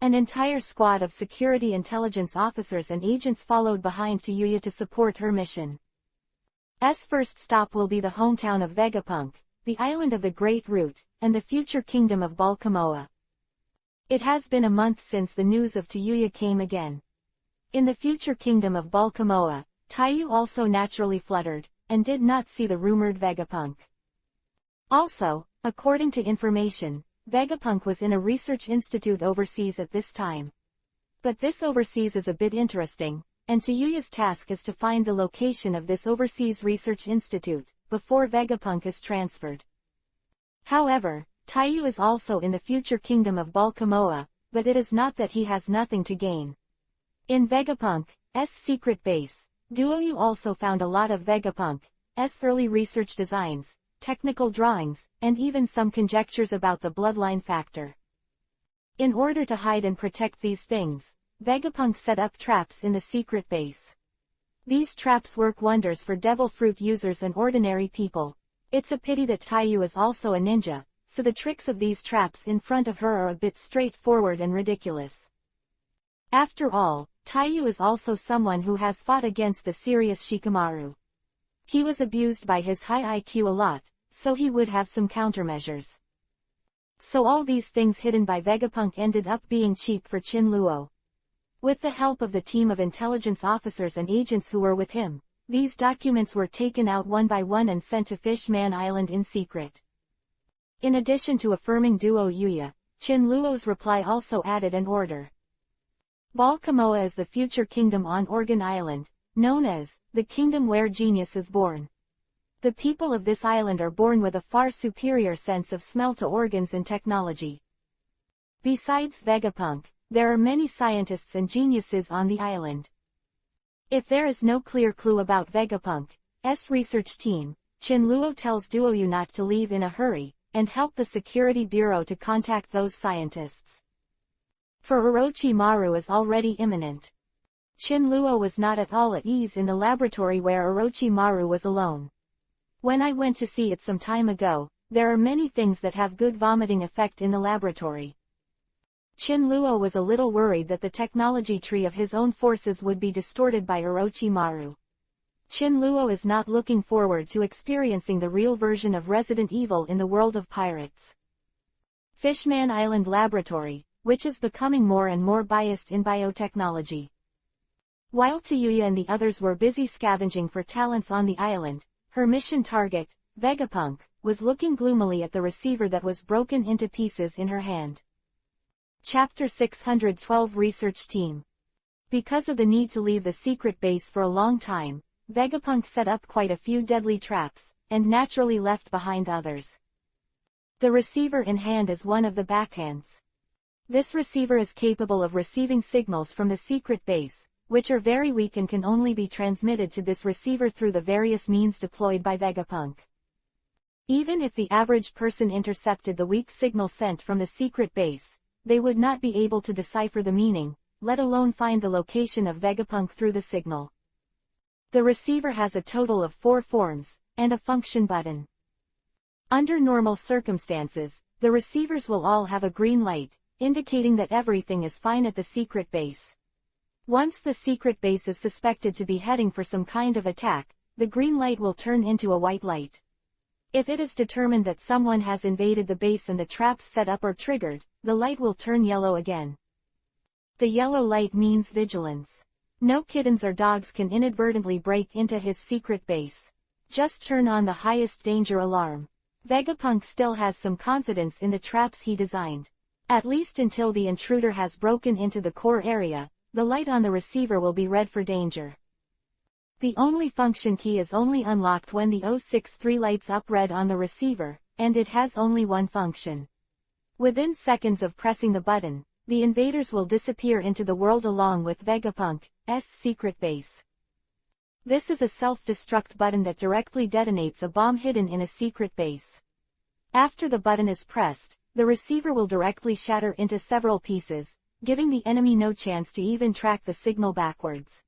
An entire squad of security intelligence officers and agents followed behind Tayuya to support her mission. First stop will be the hometown of Vegapunk, the island of the Great Root, and the future kingdom of Balkamoa. It has been a month since the news of Tayuya came again. In the future kingdom of Balkamoa, Tayuya also naturally fluttered, and did not see the rumored Vegapunk. Also, according to information, Vegapunk was in a research institute overseas at this time. But this overseas is a bit interesting, and Tayuya's task is to find the location of this overseas research institute, before Vegapunk is transferred. However, Tayuya is also in the future kingdom of Balkamoa, but it is not that he has nothing to gain. In Vegapunk's secret base, Duoyu also found a lot of Vegapunk's early research designs, technical drawings, and even some conjectures about the bloodline factor. In order to hide and protect these things, Vegapunk set up traps in the secret base. These traps work wonders for devil fruit users and ordinary people. It's a pity that Taiyu is also a ninja, so the tricks of these traps in front of her are a bit straightforward and ridiculous. After all, Taiyu is also someone who has fought against the serious Shikamaru. He was abused by his high IQ a lot, so he would have some countermeasures. So all these things hidden by Vegapunk ended up being cheap for Chinluo. With the help of the team of intelligence officers and agents who were with him, these documents were taken out one by one and sent to Fishman Island in secret. In addition to affirming Duo Yuya, Chinluo's reply also added an order. Balkamoa is the future kingdom on Organ Island, known as the kingdom where genius is born. The people of this island are born with a far superior sense of smell to organs and technology. Besides Vegapunk, there are many scientists and geniuses on the island. If there is no clear clue about Vegapunk's research team, Chinluo tells Duoyu not to leave in a hurry, and help the Security Bureau to contact those scientists. For Orochimaru is already imminent. Chinluo was not at all at ease in the laboratory where Orochimaru was alone. When I went to see it some time ago, there are many things that have good vomiting effect in the laboratory. Chinluo was a little worried that the technology tree of his own forces would be distorted by Orochimaru. Chinluo is not looking forward to experiencing the real version of Resident Evil in the world of pirates. Fishman Island Laboratory, which is becoming more and more biased in biotechnology. While Tayuya and the others were busy scavenging for talents on the island, her mission target, Vegapunk, was looking gloomily at the receiver that was broken into pieces in her hand. Chapter 612 Research Team. Because of the need to leave the secret base for a long time, Vegapunk set up quite a few deadly traps, and naturally left behind others. The receiver in hand is one of the backhands. This receiver is capable of receiving signals from the secret base, which are very weak and can only be transmitted to this receiver through the various means deployed by Vegapunk. Even if the average person intercepted the weak signal sent from the secret base, they would not be able to decipher the meaning, let alone find the location of Vegapunk through the signal. The receiver has a total of 4 forms, and a function button. Under normal circumstances, the receivers will all have a green light, indicating that everything is fine at the secret base. Once the secret base is suspected to be heading for some kind of attack, the green light will turn into a white light. If it is determined that someone has invaded the base and the traps set up or triggered, the light will turn yellow again. The yellow light means vigilance. No kittens or dogs can inadvertently break into his secret base. Just turn on the highest danger alarm. Vegapunk still has some confidence in the traps he designed. At least until the intruder has broken into the core area, the light on the receiver will be red for danger. The only function key is only unlocked when the 063 lights up red on the receiver, and it has only one function. Within seconds of pressing the button, the invaders will disappear into the world along with Vegapunk's secret base. This is a self-destruct button that directly detonates a bomb hidden in a secret base. After the button is pressed, the receiver will directly shatter into several pieces, giving the enemy no chance to even track the signal backwards.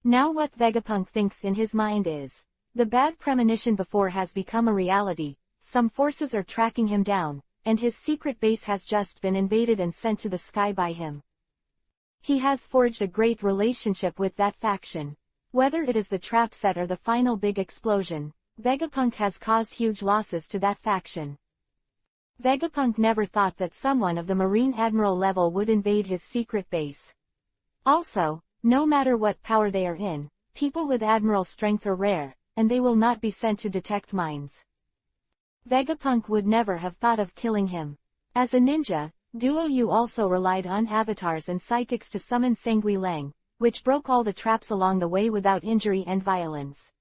Now what Vegapunk thinks in his mind is, the bad premonition before has become a reality, some forces are tracking him down, and his secret base has just been invaded and sent to the sky by him. He has forged a great relationship with that faction. Whether it is the trap set or the final big explosion, Vegapunk has caused huge losses to that faction. Vegapunk never thought that someone of the Marine Admiral level would invade his secret base. Also, no matter what power they are in, people with Admiral strength are rare, and they will not be sent to detect mines. Vegapunk would never have thought of killing him. As a ninja, Duoyu also relied on avatars and psychics to summon Sangui Lang, which broke all the traps along the way without injury and violence.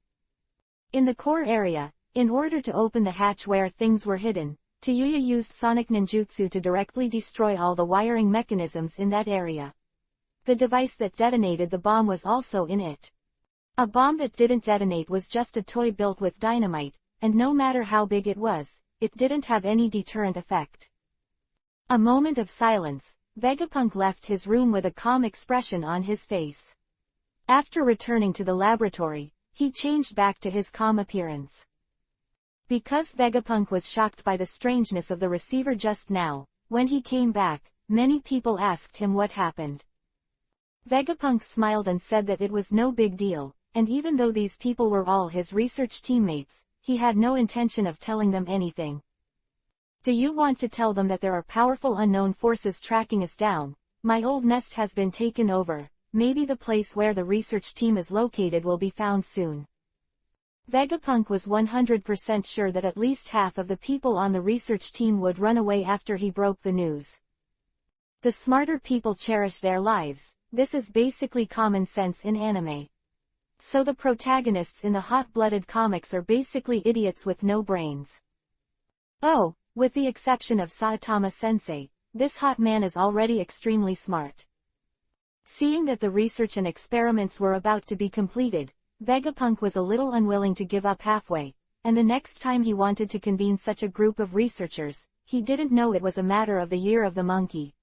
In the core area, in order to open the hatch where things were hidden, Tayuya used sonic ninjutsu to directly destroy all the wiring mechanisms in that area. The device that detonated the bomb was also in it. A bomb that didn't detonate was just a toy built with dynamite, and no matter how big it was, it didn't have any deterrent effect. A moment of silence, Vegapunk left his room with a calm expression on his face. After returning to the laboratory, he changed back to his calm appearance. Because Vegapunk was shocked by the strangeness of the receiver just now, when he came back, many people asked him what happened. Vegapunk smiled and said that it was no big deal, and even though these people were all his research teammates, he had no intention of telling them anything. Do you want to tell them that there are powerful unknown forces tracking us down? My old nest has been taken over, maybe the place where the research team is located will be found soon. Vegapunk was 100% sure that at least half of the people on the research team would run away after he broke the news. The smarter people cherish their lives, this is basically common sense in anime. So the protagonists in the hot-blooded comics are basically idiots with no brains. Oh, with the exception of Saitama-sensei, this hot man is already extremely smart. Seeing that the research and experiments were about to be completed, Vegapunk was a little unwilling to give up halfway, and the next time he wanted to convene such a group of researchers, he didn't know it was a matter of the year of the monkey.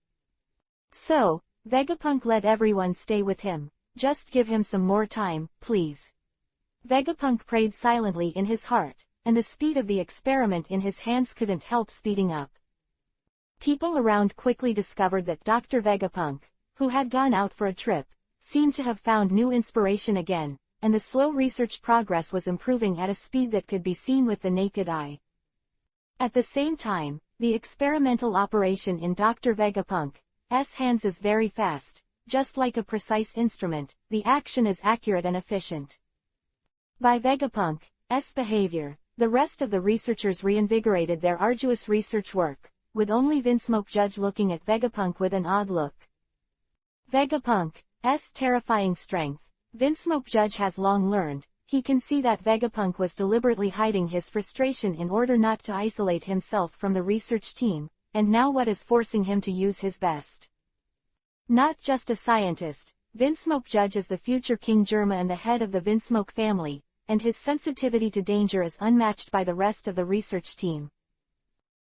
So, Vegapunk let everyone stay with him. Just give him some more time, please. Vegapunk prayed silently in his heart, and the speed of the experiment in his hands couldn't help speeding up. People around quickly discovered that Dr. Vegapunk, who had gone out for a trip, seemed to have found new inspiration again, and the slow research progress was improving at a speed that could be seen with the naked eye. At the same time, the experimental operation in Dr. Vegapunk's hands is very fast. Just like a precise instrument, the action is accurate and efficient. By Vegapunk's behavior, the rest of the researchers reinvigorated their arduous research work, with only Vinsmoke Judge looking at Vegapunk with an odd look. Vegapunk's terrifying strength, Vinsmoke Judge has long learned. He can see that Vegapunk was deliberately hiding his frustration in order not to isolate himself from the research team, and now what is forcing him to use his best? Not just a scientist, Vinsmoke Judge is the future King Germa and the head of the Vinsmoke family, and his sensitivity to danger is unmatched by the rest of the research team.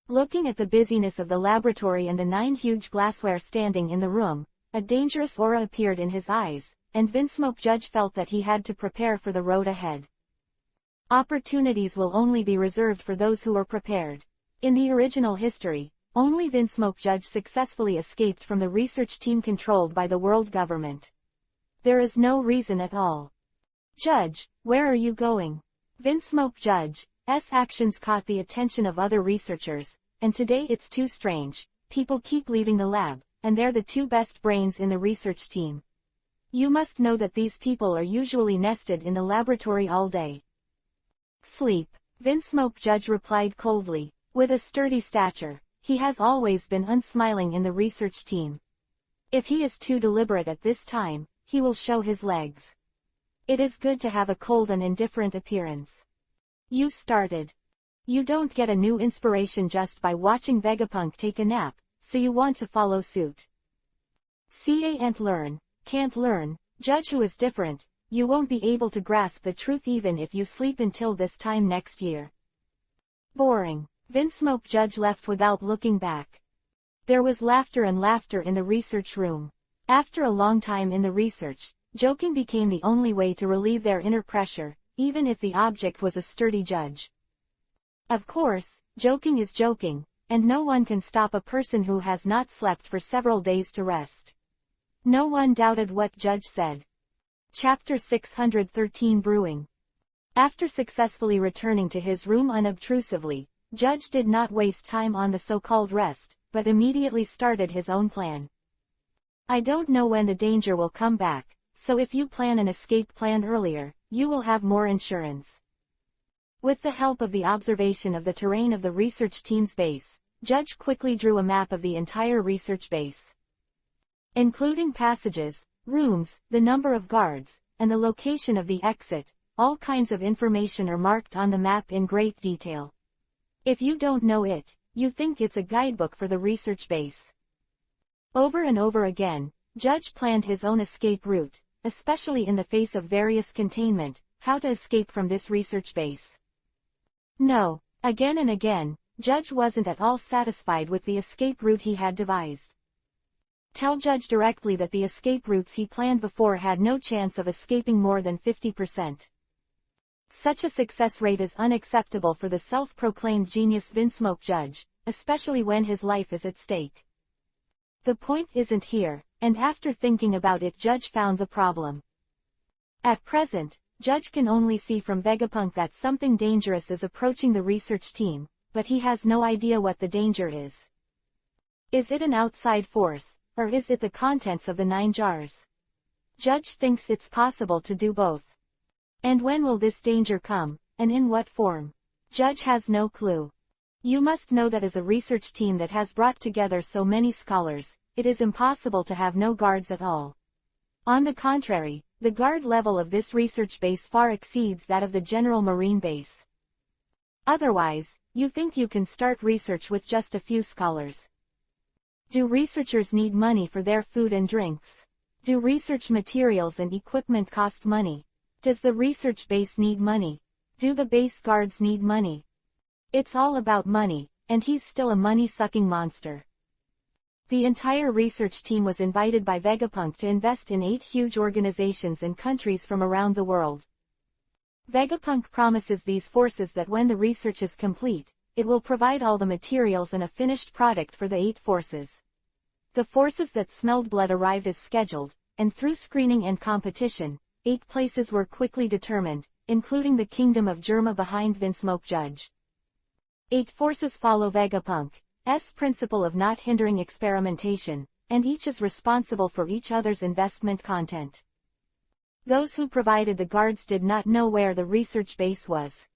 Looking at the busyness of the laboratory and the 9 huge glassware standing in the room, a dangerous aura appeared in his eyes, and Vinsmoke Judge felt that he had to prepare for the road ahead. Opportunities will only be reserved for those who are prepared. In the original history, only Vinsmoke Judge successfully escaped from the research team controlled by the world government. There is no reason at all. Judge, where are you going? Vinsmoke Judge's actions caught the attention of other researchers, and today it's too strange. People keep leaving the lab, and they're the 2 best brains in the research team. You must know that these people are usually nested in the laboratory all day. Sleep, Vinsmoke Judge replied coldly. With a sturdy stature, he has always been unsmiling in the research team. If he is too deliberate at this time, he will show his legs. It is good to have a cold and indifferent appearance. You started. You don't get a new inspiration just by watching Vegapunk take a nap, so you want to follow suit. Can't learn, Judge who is different, you won't be able to grasp the truth even if you sleep until this time next year. Boring. Vinsmoke Judge left without looking back. There was laughter and laughter in the research room. After a long time in the research, joking became the only way to relieve their inner pressure, even if the object was a sturdy judge. Of course, joking is joking, and no one can stop a person who has not slept for several days to rest. No one doubted what Judge said. Chapter 613 Brewing. After successfully returning to his room unobtrusively, Judge did not waste time on the so-called rest, but immediately started his own plan. I don't know when the danger will come back, so if you plan an escape plan earlier, you will have more insurance. With the help of the observation of the terrain of the research team's base, Judge quickly drew a map of the entire research base. Including passages, rooms, the number of guards, and the location of the exit, all kinds of information are marked on the map in great detail. If you don't know it, you think it's a guidebook for the research base. Over and over again, Judge planned his own escape route, especially in the face of various containment, how to escape from this research base. No, again and again, Judge wasn't at all satisfied with the escape route he had devised. Tell Judge directly that the escape routes he planned before had no chance of escaping more than 50%. Such a success rate is unacceptable for the self-proclaimed genius Vinsmoke Judge, especially when his life is at stake. The point isn't here, and after thinking about it, Judge found the problem. At present, Judge can only see from Vegapunk that something dangerous is approaching the research team, but he has no idea what the danger is. Is it an outside force, or is it the contents of the 9 jars? Judge thinks it's possible to do both. And when will this danger come, and in what form? Judge has no clue. You must know that as a research team that has brought together so many scholars, it is impossible to have no guards at all. On the contrary, the guard level of this research base far exceeds that of the general marine base. Otherwise, you think you can start research with just a few scholars. Do researchers need money for their food and drinks? Do research materials and equipment cost money? Does the research base need money? Do the base guards need money? It's all about money, and he's still a money-sucking monster. The entire research team was invited by Vegapunk to invest in 8 huge organizations and countries from around the world. Vegapunk promises these forces that when the research is complete, it will provide all the materials and a finished product for the 8 forces. The forces that smelled blood arrived as scheduled, and through screening and competition, 8 places were quickly determined, including the Kingdom of Germa behind Vinsmoke Judge. 8 forces follow Vegapunk's principle of not hindering experimentation, and each is responsible for each other's investment content. Those who provided the guards did not know where the research base was.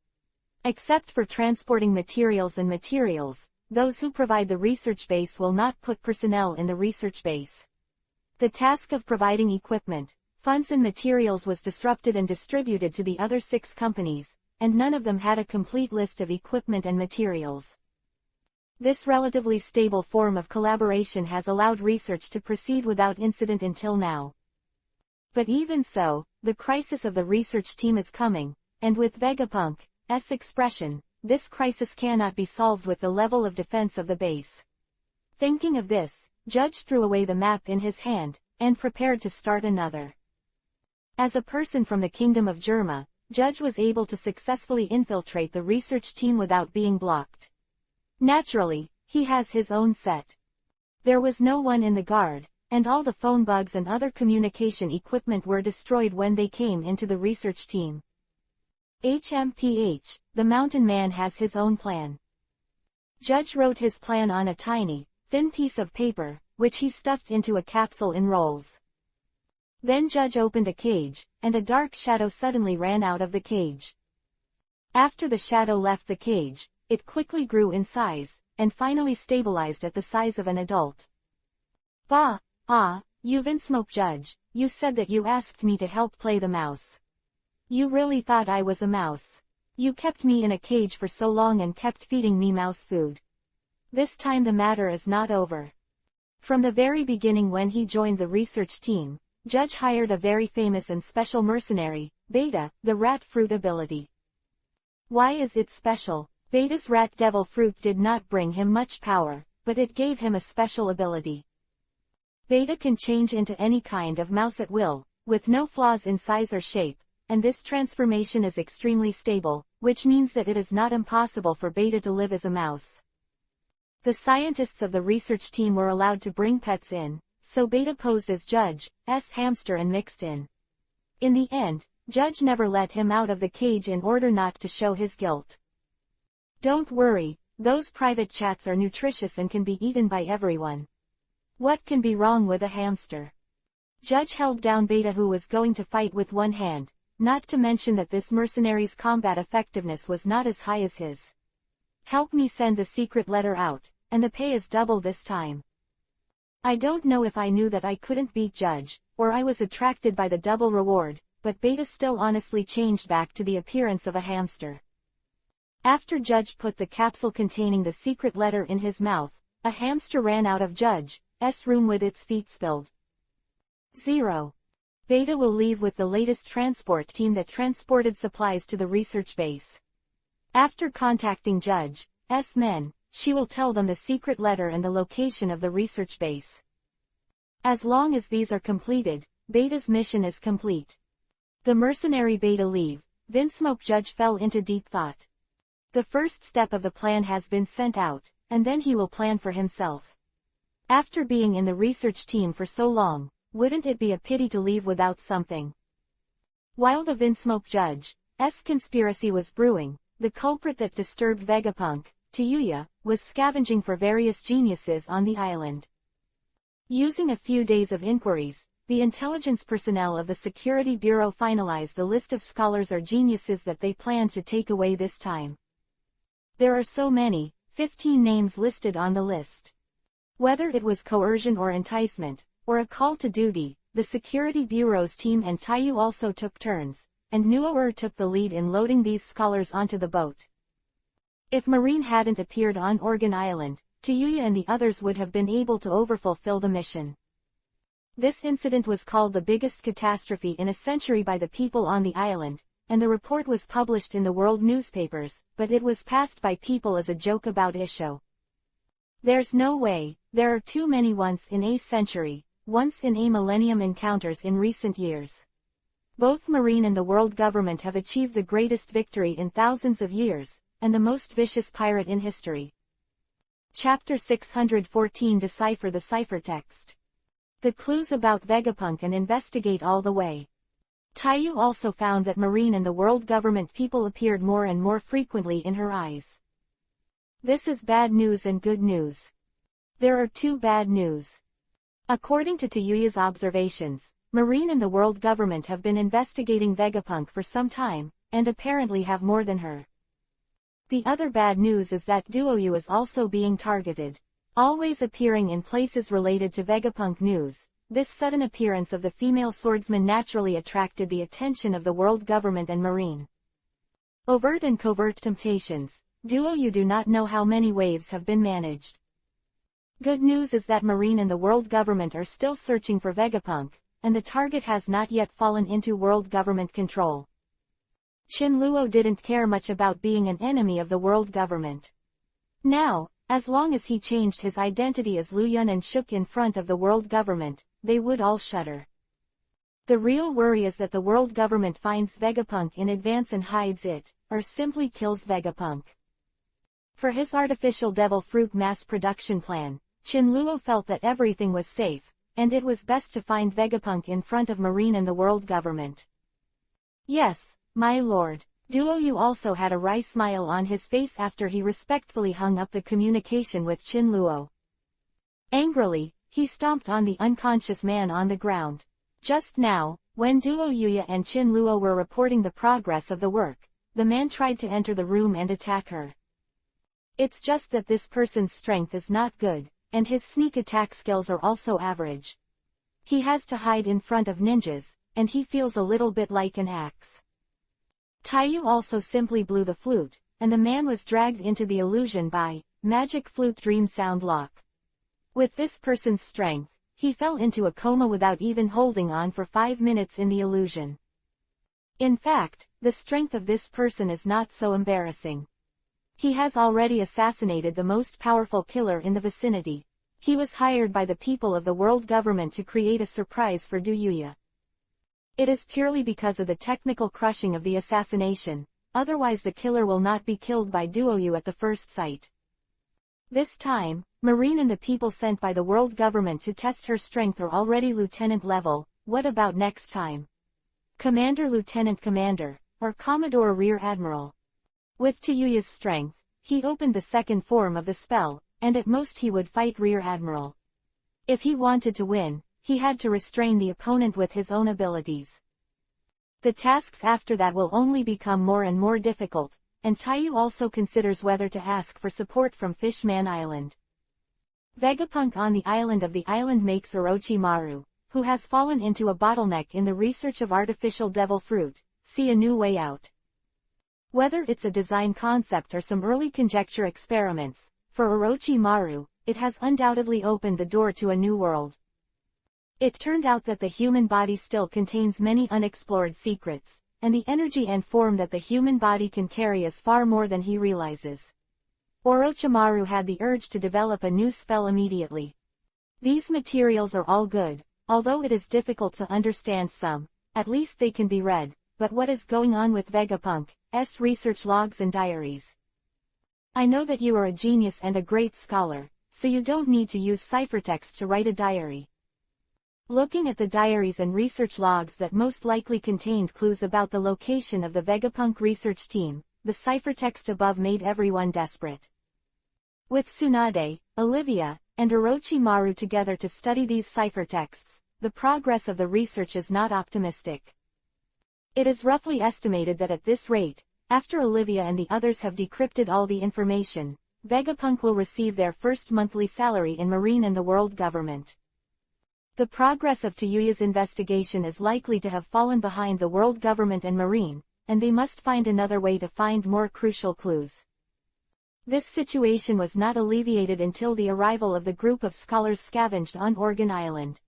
Except for transporting materials and materials, those who provide the research base will not put personnel in the research base. The task of providing equipment, funds and materials was disrupted and distributed to the other 6 companies, and none of them had a complete list of equipment and materials. This relatively stable form of collaboration has allowed research to proceed without incident until now. But even so, the crisis of the research team is coming, and with Vegapunk's expression, this crisis cannot be solved with the level of defense of the base. Thinking of this, Judge threw away the map in his hand, and prepared to start another. As a person from the Kingdom of Germa, Judge was able to successfully infiltrate the research team without being blocked. Naturally, he has his own set. There was no one in the guard, and all the phone bugs and other communication equipment were destroyed when they came into the research team. HMPH, the Mountain Man has his own plan. Judge wrote his plan on a tiny, thin piece of paper, which he stuffed into a capsule in rolls. Then Judge opened a cage, and a dark shadow suddenly ran out of the cage. After the shadow left the cage, it quickly grew in size, and finally stabilized at the size of an adult. You Vinsmoke Judge, you said that you asked me to help play the mouse. You really thought I was a mouse. You kept me in a cage for so long and kept feeding me mouse food. This time the matter is not over. From the very beginning when he joined the research team, Judge hired a very famous and special mercenary, Beta, the rat fruit ability. Why is it special? Beta's rat devil fruit did not bring him much power, but it gave him a special ability. Beta can change into any kind of mouse at will, with no flaws in size or shape, and this transformation is extremely stable, which means that it is not impossible for Beta to live as a mouse. The scientists of the research team were allowed to bring pets in, so Beta posed as Judge's hamster and mixed in. In the end, Judge never let him out of the cage in order not to show his guilt. Don't worry, those private chats are nutritious and can be eaten by everyone. What can be wrong with a hamster? Judge held down Beta, who was going to fight with one hand, not to mention that this mercenary's combat effectiveness was not as high as his. Help me send the secret letter out, and the pay is double this time. I don't know if I knew that I couldn't beat Judge, or I was attracted by the double reward, but Beta still honestly changed back to the appearance of a hamster. After Judge put the capsule containing the secret letter in his mouth, a hamster ran out of Judge's room with its feet spilled. 0. Beta will leave with the latest transport team that transported supplies to the research base. After contacting Judge's men, she will tell them the secret letter and the location of the research base. As long as these are completed, Beta's mission is complete. The mercenary Beta leave, Vinsmoke Judge fell into deep thought. The first step of the plan has been sent out, and then he will plan for himself. After being in the research team for so long, wouldn't it be a pity to leave without something? While the Vinsmoke Judge's conspiracy was brewing, the culprit that disturbed Vegapunk, Tayuya, was scavenging for various geniuses on the island. Using a few days of inquiries, the intelligence personnel of the Security Bureau finalized the list of scholars or geniuses that they planned to take away this time. There are so many, 15 names listed on the list. Whether it was coercion or enticement, or a call to duty, the Security Bureau's team and Taiyu also took turns, and Nuo took the lead in loading these scholars onto the boat. If Marine hadn't appeared on Organ Island, Tayuya and the others would have been able to overfulfill the mission. This incident was called the biggest catastrophe in a century by the people on the island, and the report was published in the world newspapers, but it was passed by people as a joke about Isho. There's no way, there are too many once in a century, once in a millennium encounters in recent years. Both Marine and the world government have achieved the greatest victory in thousands of years, and the most vicious pirate in history. Chapter 614 Decipher the ciphertext. The clues about Vegapunk and investigate all the way. Taiyu also found that Marine and the world government people appeared more and more frequently in her eyes. This is bad news and good news. There are two bad news. According to Tayuya's observations, Marine and the world government have been investigating Vegapunk for some time, and apparently have more than her. The other bad news is that Duoyu is also being targeted. Always appearing in places related to Vegapunk news, this sudden appearance of the female swordsman naturally attracted the attention of the world government and Marine. Overt and covert temptations. Duoyu do not know how many waves have been managed. Good news is that Marine and the world government are still searching for Vegapunk, and the target has not yet fallen into world government control. Chinluo didn't care much about being an enemy of the world government. Now, as long as he changed his identity as Luyun and shook in front of the world government, they would all shudder. The real worry is that the world government finds Vegapunk in advance and hides it, or simply kills Vegapunk. For his artificial devil fruit mass production plan, Chinluo felt that everything was safe, and it was best to find Vegapunk in front of Marine and the world government. Yes, my lord. Duoyu also had a wry smile on his face after he respectfully hung up the communication with Chinluo. Angrily, he stomped on the unconscious man on the ground. Just now, when Duoyu and Chinluo were reporting the progress of the work, the man tried to enter the room and attack her. It's just that this person's strength is not good, and his sneak attack skills are also average. He has to hide in front of ninjas, and he feels a little bit like an axe. Taiyu also simply blew the flute, and the man was dragged into the illusion by magic flute dream sound lock. With this person's strength, he fell into a coma without even holding on for 5 minutes in the illusion. In fact, the strength of this person is not so embarrassing. He has already assassinated the most powerful killer in the vicinity. He was hired by the people of the world government to create a surprise for Duoyu. It is purely because of the technical crushing of the assassination, otherwise the killer will not be killed by Duoyu at the first sight. This time, Marine and the people sent by the world government to test her strength are already lieutenant level. What about next time? Commander, Lieutenant Commander, or Commodore Rear Admiral. With Tayuya's strength, he opened the second form of the spell, and at most he would fight Rear Admiral. If he wanted to win, he had to restrain the opponent with his own abilities. The tasks after that will only become more and more difficult, and Taiyu also considers whether to ask for support from Fishman Island. Vegapunk on the island of the island makes Orochimaru, who has fallen into a bottleneck in the research of artificial devil fruit, see a new way out. Whether it's a design concept or some early conjecture experiments, for Orochimaru, it has undoubtedly opened the door to a new world. It turned out that the human body still contains many unexplored secrets, and the energy and form that the human body can carry is far more than he realizes. Orochimaru had the urge to develop a new spell immediately. These materials are all good, although it is difficult to understand some, at least they can be read, but what is going on with Vegapunk's research logs and diaries? I know that you are a genius and a great scholar, so you don't need to use ciphertext to write a diary. Looking at the diaries and research logs that most likely contained clues about the location of the Vegapunk research team, the ciphertext above made everyone desperate. With Tsunade, Olivia, and Orochimaru together to study these ciphertexts, the progress of the research is not optimistic. It is roughly estimated that at this rate, after Olivia and the others have decrypted all the information, Vegapunk will receive their first monthly salary in Marine and the world government. The progress of Tayuya's investigation is likely to have fallen behind the world government and Marine, and they must find another way to find more crucial clues. This situation was not alleviated until the arrival of the group of scholars scavenged on Organ Island.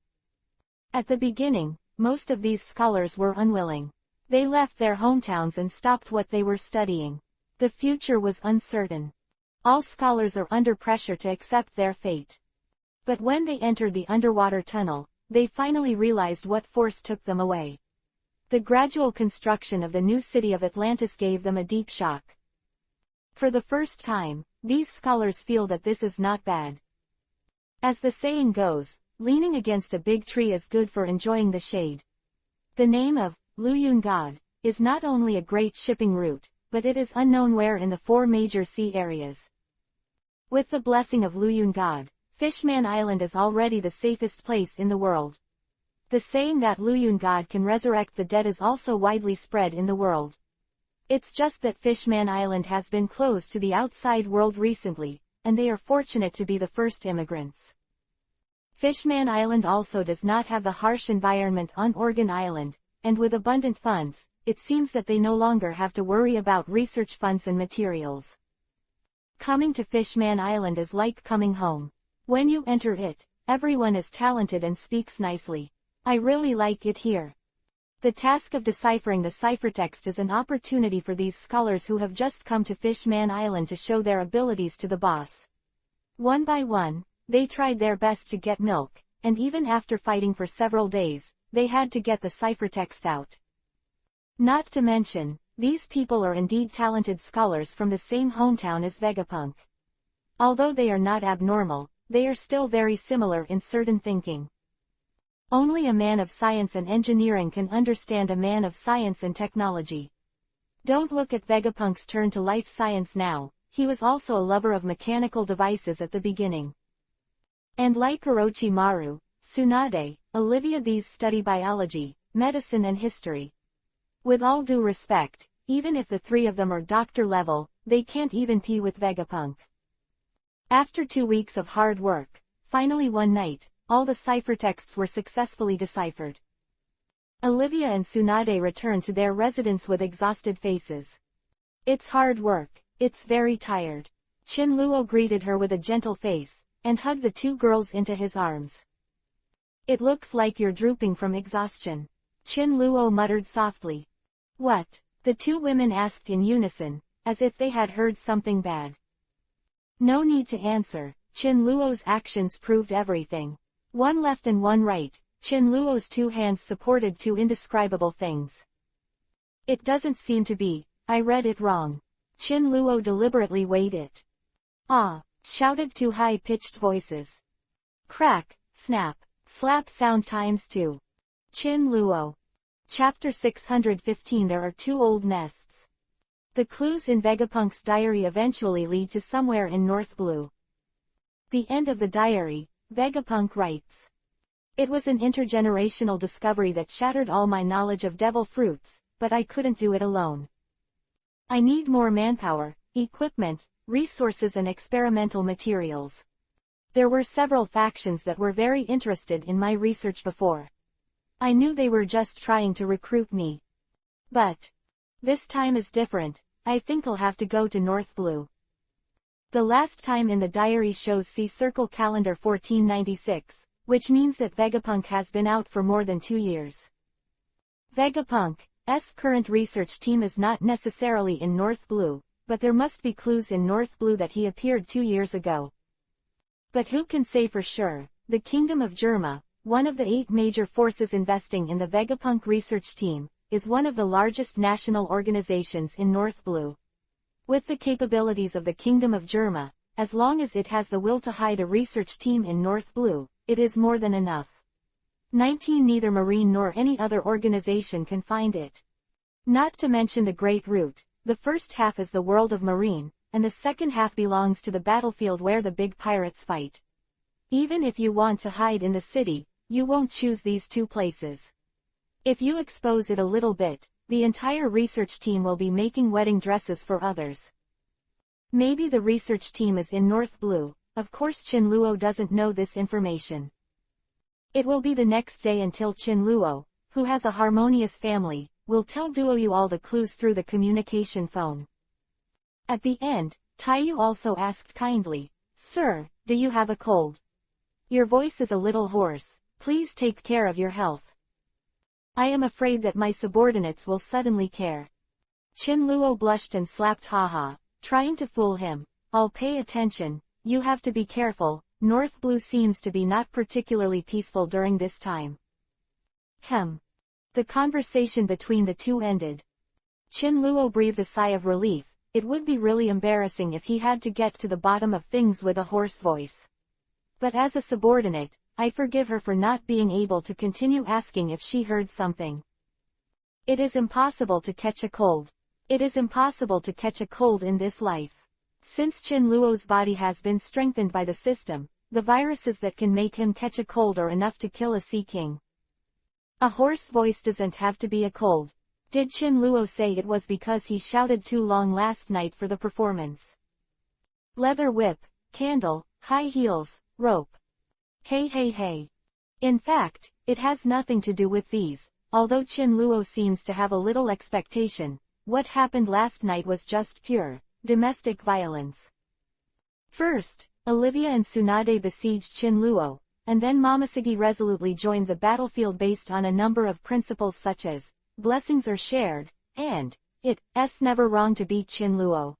At the beginning, most of these scholars were unwilling. They left their hometowns and stopped what they were studying. The future was uncertain. All scholars are under pressure to accept their fate. But when they entered the underwater tunnel, they finally realized what force took them away. The gradual construction of the new city of Atlantis gave them a deep shock. For the first time, these scholars feel that this is not bad. As the saying goes, leaning against a big tree is good for enjoying the shade. The name of Luyun God is not only a great shipping route, but it is unknown where in the 4 major sea areas. With the blessing of Luyun God, Fishman Island is already the safest place in the world. The saying that Luyun God can resurrect the dead is also widely spread in the world. It's just that Fishman Island has been closed to the outside world recently, and they are fortunate to be the first immigrants. Fishman Island also does not have the harsh environment on Organ Island, and with abundant funds, it seems that they no longer have to worry about research funds and materials. Coming to Fishman Island is like coming home. When you enter it, everyone is talented and speaks nicely. I really like it here. The task of deciphering the ciphertext is an opportunity for these scholars who have just come to Fishman Island to show their abilities to the boss. One by one, they tried their best to get milk, and even after fighting for several days, they had to get the ciphertext out. Not to mention, these people are indeed talented scholars from the same hometown as Vegapunk. Although they are not abnormal, they are still very similar in certain thinking. Only a man of science and engineering can understand a man of science and technology. Don't look at Vegapunk's turn to life science now, he was also a lover of mechanical devices at the beginning. And like Orochimaru, Tsunade, Olivia, these study biology, medicine and history. With all due respect, even if the 3 of them are doctor level, they can't even pee with Vegapunk. After 2 weeks of hard work, finally one night, all the ciphertexts were successfully deciphered. Olivia and Tsunade returned to their residence with exhausted faces. It's hard work, it's very tired. Chinluo greeted her with a gentle face, and hugged the 2 girls into his arms. It looks like you're drooping from exhaustion. Chinluo muttered softly. What? The 2 women asked in unison, as if they had heard something bad. No need to answer, Chinluo's actions proved everything. One left and one right, Chinluo's 2 hands supported 2 indescribable things. It doesn't seem to be, I read it wrong. Chinluo deliberately weighed it. Ah! Shouted 2 high-pitched voices. Crack, snap, slap sound times 2. Chinluo. Chapter 615. There are 2 old nests. The clues in Vegapunk's diary eventually lead to somewhere in North Blue. The end of the diary, Vegapunk writes. It was an intergenerational discovery that shattered all my knowledge of devil fruits, but I couldn't do it alone. I need more manpower, equipment, resources and experimental materials. There were several factions that were very interested in my research before. I knew they were just trying to recruit me. But this time is different, I think I'll have to go to North Blue. The last time in the diary shows see circle calendar 1496, which means that Vegapunk has been out for more than 2 years. Vegapunk's current research team is not necessarily in North Blue, but there must be clues in North Blue that he appeared 2 years ago. But who can say for sure? the Kingdom of Germa, one of the 8 major forces investing in the Vegapunk research team, is one of the largest national organizations in North Blue. With the capabilities of the Kingdom of Germa, as long as it has the will to hide a research team in North Blue, it is more than enough. 19 Neither Marine nor any other organization can find it. Not to mention the Great Root, the first half is the world of Marine, and the second half belongs to the battlefield where the big pirates fight. Even if you want to hide in the city, you won't choose these 2 places. If you expose it a little bit, the entire research team will be making wedding dresses for others. Maybe the research team is in North Blue, of course Chinluo doesn't know this information. It will be the next day until Chinluo, who has a harmonious family, will tell Duoyu all the clues through the communication phone. At the end, Taiyu also asked kindly, "Sir, do you have a cold? Your voice is a little hoarse, please take care of your health. I am afraid that my subordinates will suddenly care." Chinluo blushed and slapped Haha, trying to fool him. "I'll pay attention, you have to be careful, North Blue seems to be not particularly peaceful during this time." The conversation between the 2 ended. Chinluo breathed a sigh of relief. It would be really embarrassing if he had to get to the bottom of things with a hoarse voice. But as a subordinate, I forgive her for not being able to continue asking if she heard something. It is impossible to catch a cold. It is impossible to catch a cold in this life. Since Chinluo's body has been strengthened by the system, the viruses that can make him catch a cold are enough to kill a sea king. A hoarse voice doesn't have to be a cold. Did Chinluo say it was because he shouted too long last night for the performance? Leather whip, candle, high heels, rope. Hey. In fact, it has nothing to do with these, although Chinluo seems to have a little expectation. What happened last night was just pure, domestic violence. First, Olivia and Tsunade besieged Chinluo, and then Momoshiki resolutely joined the battlefield based on a number of principles such as, blessings are shared, and, it's never wrong to beat Chinluo.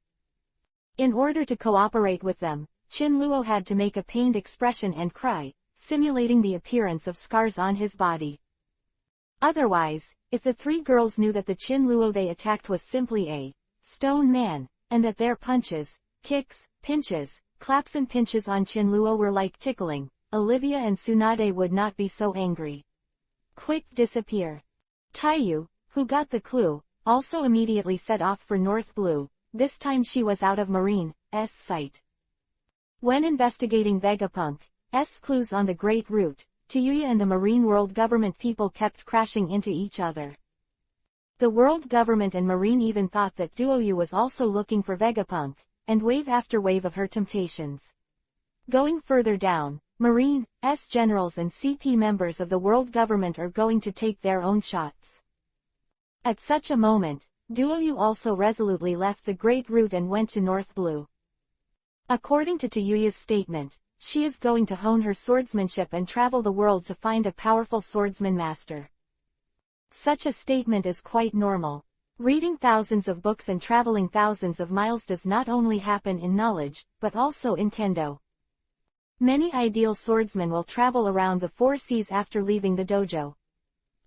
In order to cooperate with them, Chinluo had to make a pained expression and cry, simulating the appearance of scars on his body. Otherwise, if the 3 girls knew that the Chinluo they attacked was simply a stone man, and that their punches, kicks, pinches, claps and pinches on Chinluo were like tickling, Olivia and Tsunade would not be so angry. Quick disappear. Taiyu, who got the clue, also immediately set off for North Blue. This time she was out of Marine's sight. When investigating Vegapunk's clues on the Great Root, Tayuya and the Marine World Government people kept crashing into each other. The World Government and Marine even thought that Duoyu was also looking for Vegapunk, and wave after wave of her temptations. Going further down, Marine's generals and CP members of the World Government are going to take their own shots. At such a moment, Duoyu also resolutely left the Great Root and went to North Blue. According to Tayuya's statement, she is going to hone her swordsmanship and travel the world to find a powerful swordsman master. Such a statement is quite normal. Reading thousands of books and traveling thousands of miles does not only happen in knowledge, but also in kendo. Many ideal swordsmen will travel around the 4 seas after leaving the dojo.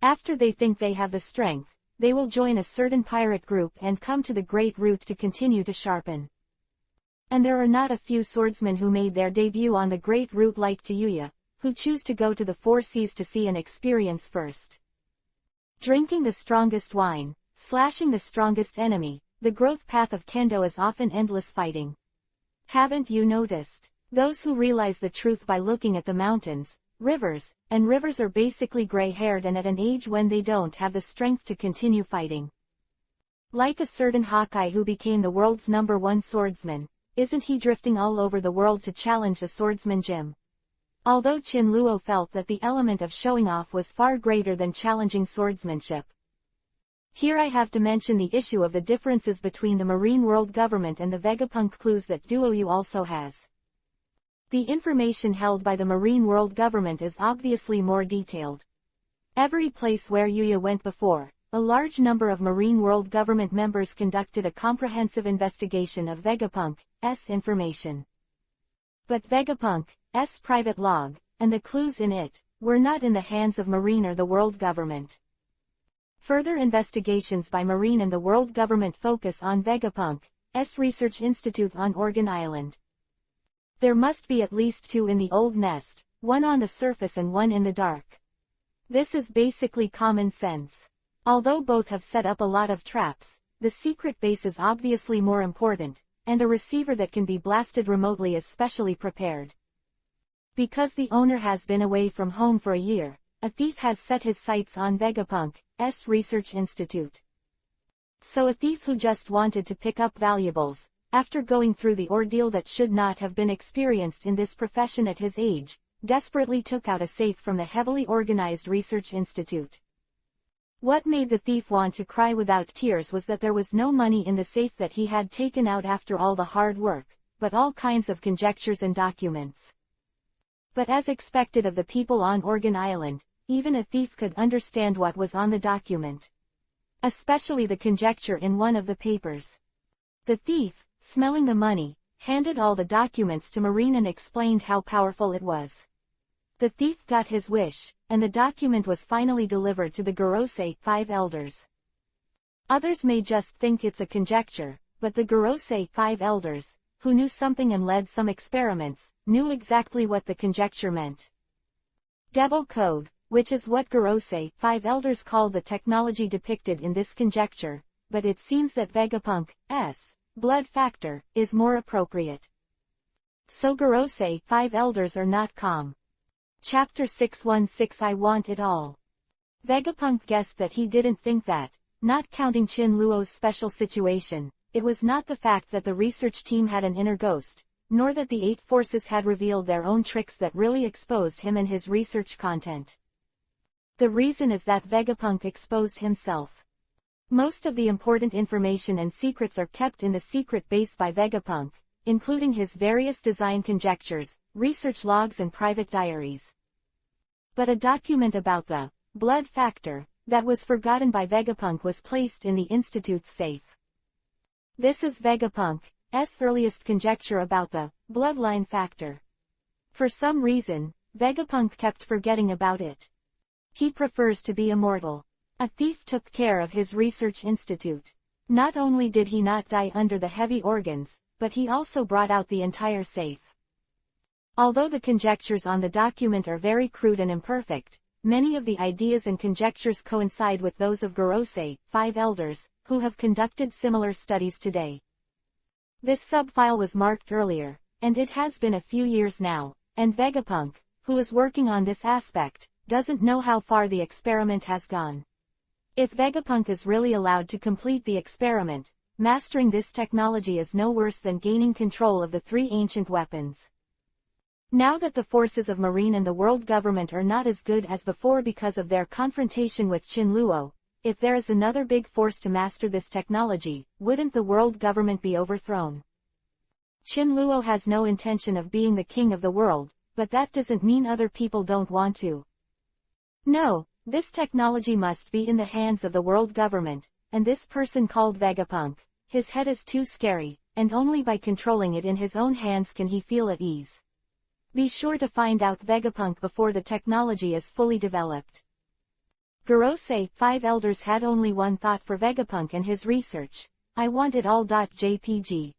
After they think they have the strength, they will join a certain pirate group and come to the Great Root to continue to sharpen. And there are not a few swordsmen who made their debut on the Great Root like Tayuya, who choose to go to the 4 seas to see and experience first. Drinking the strongest wine, slashing the strongest enemy, the growth path of kendo is often endless fighting. Haven't you noticed? Those who realize the truth by looking at the mountains, rivers are basically gray-haired and at an age when they don't have the strength to continue fighting. Like a certain Hawkeye who became the world's #1 swordsman, isn't he drifting all over the world to challenge the swordsman gym? Although Chinluo felt that the element of showing off was far greater than challenging swordsmanship. Here I have to mention the issue of the differences between the Marine World Government and the Vegapunk clues that Duoyu also has. The information held by the Marine World Government is obviously more detailed. Every place where Yuya went before, a large number of Marine World Government members conducted a comprehensive investigation of Vegapunk's information. But Vegapunk's private log, and the clues in it, were not in the hands of Marine or the world government. Further investigations by Marine and the world government focus on Vegapunk's Research Institute on Organ Island. There must be at least 2 in the old nest, one on the surface and one in the dark. This is basically common sense. Although both have set up a lot of traps, the secret base is obviously more important, and a receiver that can be blasted remotely is specially prepared. Because the owner has been away from home for a year, a thief has set his sights on Vegapunk's Research Institute. So a thief who just wanted to pick up valuables, after going through the ordeal that should not have been experienced in this profession at his age, desperately took out a safe from the heavily organized research institute. What made the thief want to cry without tears was that there was no money in the safe that he had taken out after all the hard work, but all kinds of conjectures and documents. But as expected of the people on Organ Island, even a thief could understand what was on the document. Especially the conjecture in one of the papers. The thief, smelling the money, handed all the documents to Marine and explained how powerful it was. The thief got his wish, and the document was finally delivered to the Gorosei 5 elders. Others may just think it's a conjecture, but the Gorosei 5 elders, who knew something and led some experiments, knew exactly what the conjecture meant. Devil Code, which is what Gorosei 5 elders called the technology depicted in this conjecture, but it seems that Vegapunk's blood factor is more appropriate. So Gorosei 5 elders are not calm. Chapter 616 I Want It All. Vegapunk guessed that he didn't think that, not counting Chin Luo's special situation, it was not the fact that the research team had an inner ghost, nor that the 8 forces had revealed their own tricks that really exposed him and his research content. The reason is that Vegapunk exposed himself. Most of the important information and secrets are kept in the secret base by Vegapunk, including his various design conjectures, research logs and private diaries. But a document about the blood factor that was forgotten by Vegapunk was placed in the Institute's safe. This is Vegapunk's earliest conjecture about the bloodline factor. For some reason, Vegapunk kept forgetting about it. He prefers to be immortal. A thief took care of his research institute. Not only did he not die under the heavy organs, but he also brought out the entire safe. Although the conjectures on the document are very crude and imperfect, many of the ideas and conjectures coincide with those of Gorosei 5 elders, who have conducted similar studies today. This subfile was marked earlier, and it has been a few years now, and Vegapunk, who is working on this aspect, doesn't know how far the experiment has gone. If Vegapunk is really allowed to complete the experiment, mastering this technology is no worse than gaining control of the 3 ancient weapons. Now that the forces of Marine and the world government are not as good as before because of their confrontation with Chin Luo, if there is another big force to master this technology, wouldn't the world government be overthrown? Chin Luo has no intention of being the king of the world, but that doesn't mean other people don't want to. No, this technology must be in the hands of the world government, and this person called Vegapunk, his head is too scary, and only by controlling it in his own hands can he feel at ease. Be sure to find out Vegapunk before the technology is fully developed. Gorosei 5 elders had only one thought for Vegapunk and his research. I want it all. JPG.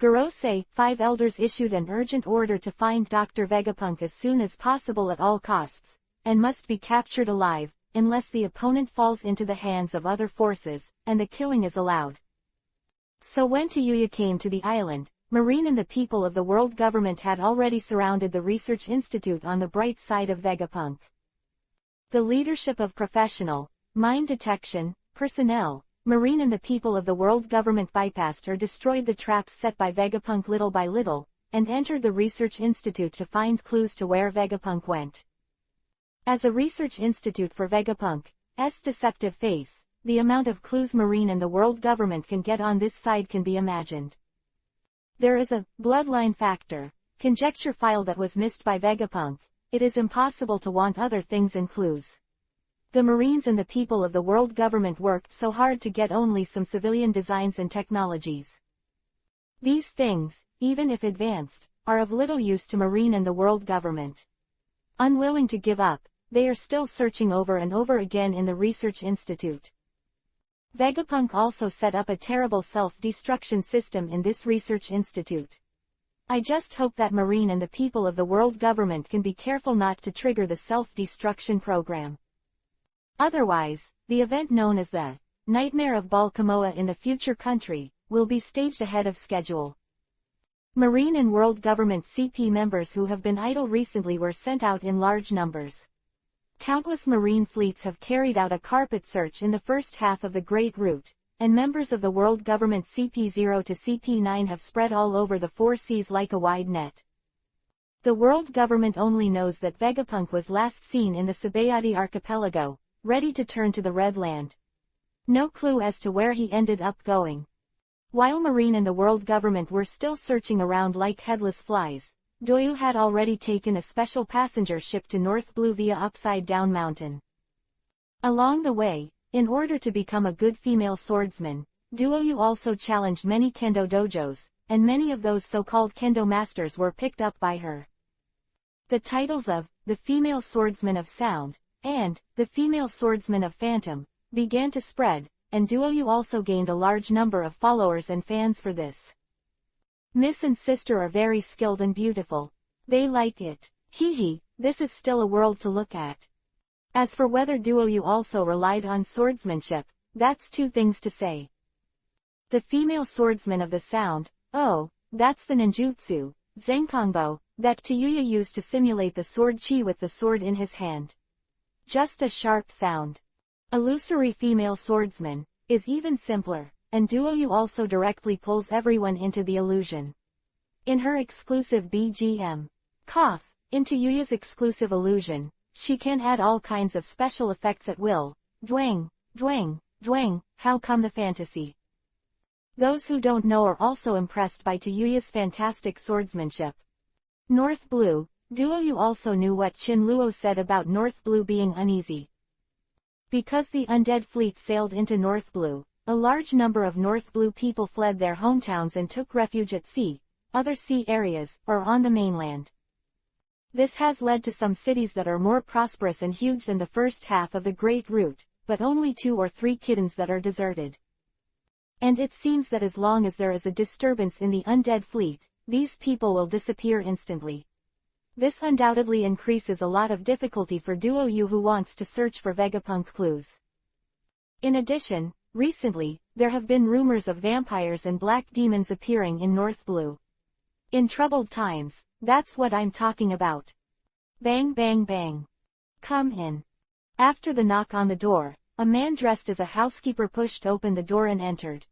Gorosei 5 elders issued an urgent order to find Dr. Vegapunk as soon as possible at all costs, and must be captured alive, unless the opponent falls into the hands of other forces, and the killing is allowed. So when Tayuya came to the island, Marine and the people of the world government had already surrounded the research institute on the bright side of Vegapunk. The leadership of professional, mine detection, personnel, Marine and the people of the world government bypassed or destroyed the traps set by Vegapunk little by little, and entered the research institute to find clues to where Vegapunk went. As a research institute for Vegapunk's deceptive face, the amount of clues Marine and the world government can get on this side can be imagined. There is a bloodline factor conjecture file that was missed by Vegapunk. It is impossible to want other things in clues. The Marines and the people of the world government worked so hard to get only some civilian designs and technologies. These things, even if advanced, are of little use to Marine and the world government. Unwilling to give up, they are still searching over and over again in the research institute. Vegapunk also set up a terrible self-destruction system in this research institute. I just hope that Marine and the people of the world government can be careful not to trigger the self-destruction program. Otherwise, the event known as the Nightmare of Balkamoa in the future country will be staged ahead of schedule. Marine and world government CP members who have been idle recently were sent out in large numbers. Countless marine fleets have carried out a carpet search in the first half of the Great Route, and members of the world government CP0 to CP9 have spread all over the four seas like a wide net. The world government only knows that Vegapunk was last seen in the Sabayati archipelago, ready to turn to the Red Land. No clue as to where he ended up going. While Marine and the world government were still searching around like headless flies, Doyu had already taken a special passenger ship to North Blue via Upside Down Mountain. Along the way, in order to become a good female swordsman, Doyu also challenged many kendo dojos, and many of those so-called kendo masters were picked up by her. The titles of the Female Swordsman of Sound and the Female Swordsman of Phantom began to spread, and Doyu also gained a large number of followers and fans for this. Miss and sister are very skilled and beautiful. They like it. Hee, this is still a world to look at. As for whether Doyu also relied on swordsmanship, that's two things to say. The Female Swordsman of the Sound, oh, that's the ninjutsu, Zenkongbo, that Tayuya used to simulate the sword chi with the sword in his hand. Just a sharp sound. Illusory Female Swordsman is even simpler, and Doyu also directly pulls everyone into the illusion. In her exclusive BGM, Cough, into Yuya's exclusive illusion, she can add all kinds of special effects at will. Dwang, dwang, dwang, how come the fantasy? Those who don't know are also impressed by Tayuya's fantastic swordsmanship. North Blue, Doyu also knew what Chin Luo said about North Blue being uneasy. Because the undead fleet sailed into North Blue, a large number of North Blue people fled their hometowns and took refuge at sea, other sea areas, or on the mainland. This has led to some cities that are more prosperous and huge than the first half of the Great Route, but only 2 or 3 kittens that are deserted. And it seems that as long as there is a disturbance in the undead fleet, these people will disappear instantly. This undoubtedly increases a lot of difficulty for Doyu who wants to search for Vegapunk clues. In addition, recently, there have been rumors of vampires and black demons appearing in North Blue. In troubled times, that's what I'm talking about. Bang bang bang. Come in. After the knock on the door, a man dressed as a housekeeper pushed open the door and entered.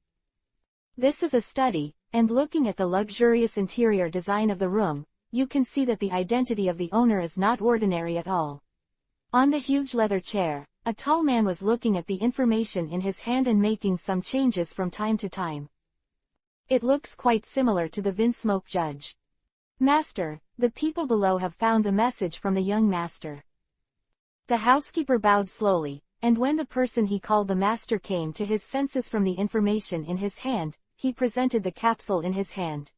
This is a study, and looking at the luxurious interior design of the room, you can see that the identity of the owner is not ordinary at all. On the huge leather chair, a tall man was looking at the information in his hand and making some changes from time to time. It looks quite similar to the Vinsmoke judge. Master, the people below have found the message from the young master. The housekeeper bowed slowly, and when the person he called the master came to his senses from the information in his hand, he presented the capsule in his hand.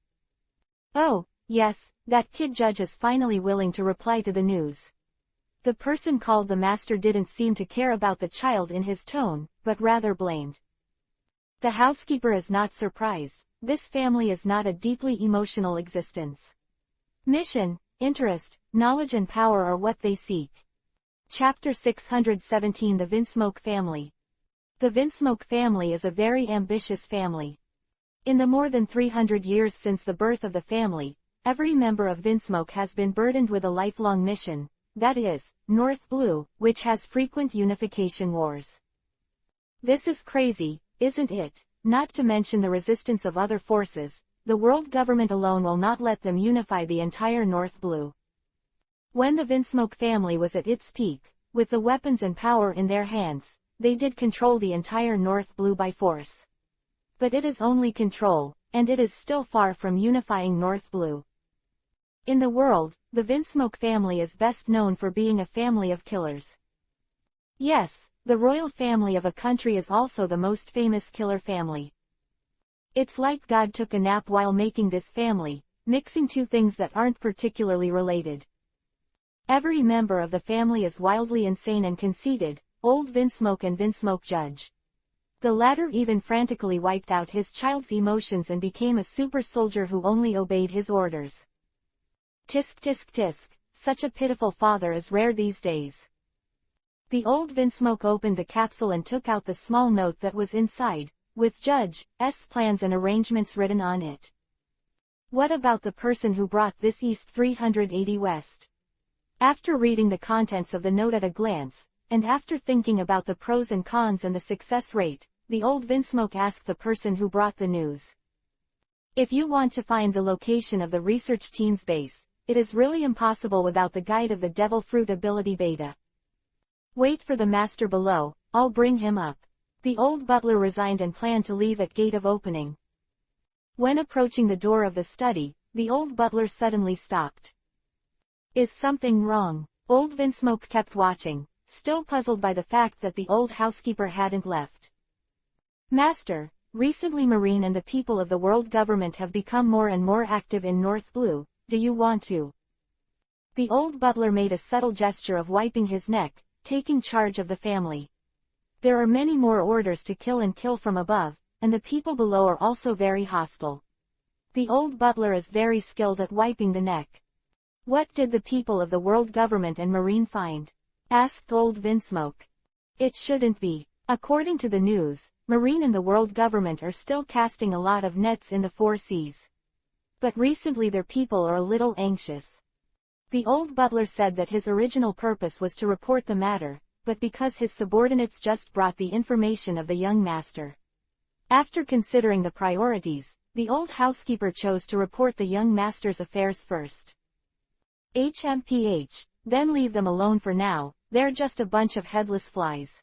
Oh, yes, that kid judge is finally willing to reply to the news. The person called the master didn't seem to care about the child in his tone, but rather blamed. The housekeeper is not surprised. This family is not a deeply emotional existence. Mission, interest, knowledge and power are what they seek. Chapter 617 The Vinsmoke Family. The Vinsmoke family is a very ambitious family. In the more than 300 years since the birth of the family, every member of Vinsmoke has been burdened with a lifelong mission, that is, North Blue, which has frequent unification wars. This is crazy, isn't it? Not to mention the resistance of other forces, the world government alone will not let them unify the entire North Blue. When the Vinsmoke family was at its peak, with the weapons and power in their hands, they did control the entire North Blue by force. But it is only control, and it is still far from unifying North Blue. In the world, the Vinsmoke family is best known for being a family of killers. Yes, the royal family of a country is also the most famous killer family. It's like God took a nap while making this family, mixing two things that aren't particularly related. Every member of the family is wildly insane and conceited, old Vinsmoke and Vinsmoke Judge. The latter even frantically wiped out his child's emotions and became a super soldier who only obeyed his orders. Tisk tisk tisk, such a pitiful father is rare these days. The old Vinsmoke opened the capsule and took out the small note that was inside, with Judge's plans and arrangements written on it. What about the person who brought this East 380 West? After reading the contents of the note at a glance, and after thinking about the pros and cons and the success rate, the old Vinsmoke asked the person who brought the news. If you want to find the location of the research team's base, it is really impossible without the guide of the Devil Fruit Ability Beta. Wait for the master below, I'll bring him up. The old butler resigned and planned to leave at gate of opening. When approaching the door of the study, the old butler suddenly stopped. Is something wrong? Old Vinsmoke kept watching, still puzzled by the fact that the old housekeeper hadn't left. Master, recently Marine and the people of the world government have become more and more active in North Blue, do you want to? The old butler made a subtle gesture of wiping his neck, taking charge of the family. There are many more orders to kill and kill from above, and the people below are also very hostile. The old butler is very skilled at wiping the neck. What did the people of the world government and Marine find? Asked old Vinsmoke. It shouldn't be. According to the news, Marine and the world government are still casting a lot of nets in the 4 seas. But recently their people are a little anxious. The old butler said that his original purpose was to report the matter, but because his subordinates just brought the information of the young master. After considering the priorities, the old housekeeper chose to report the young master's affairs first. HMPH, then leave them alone for now, they're just a bunch of headless flies.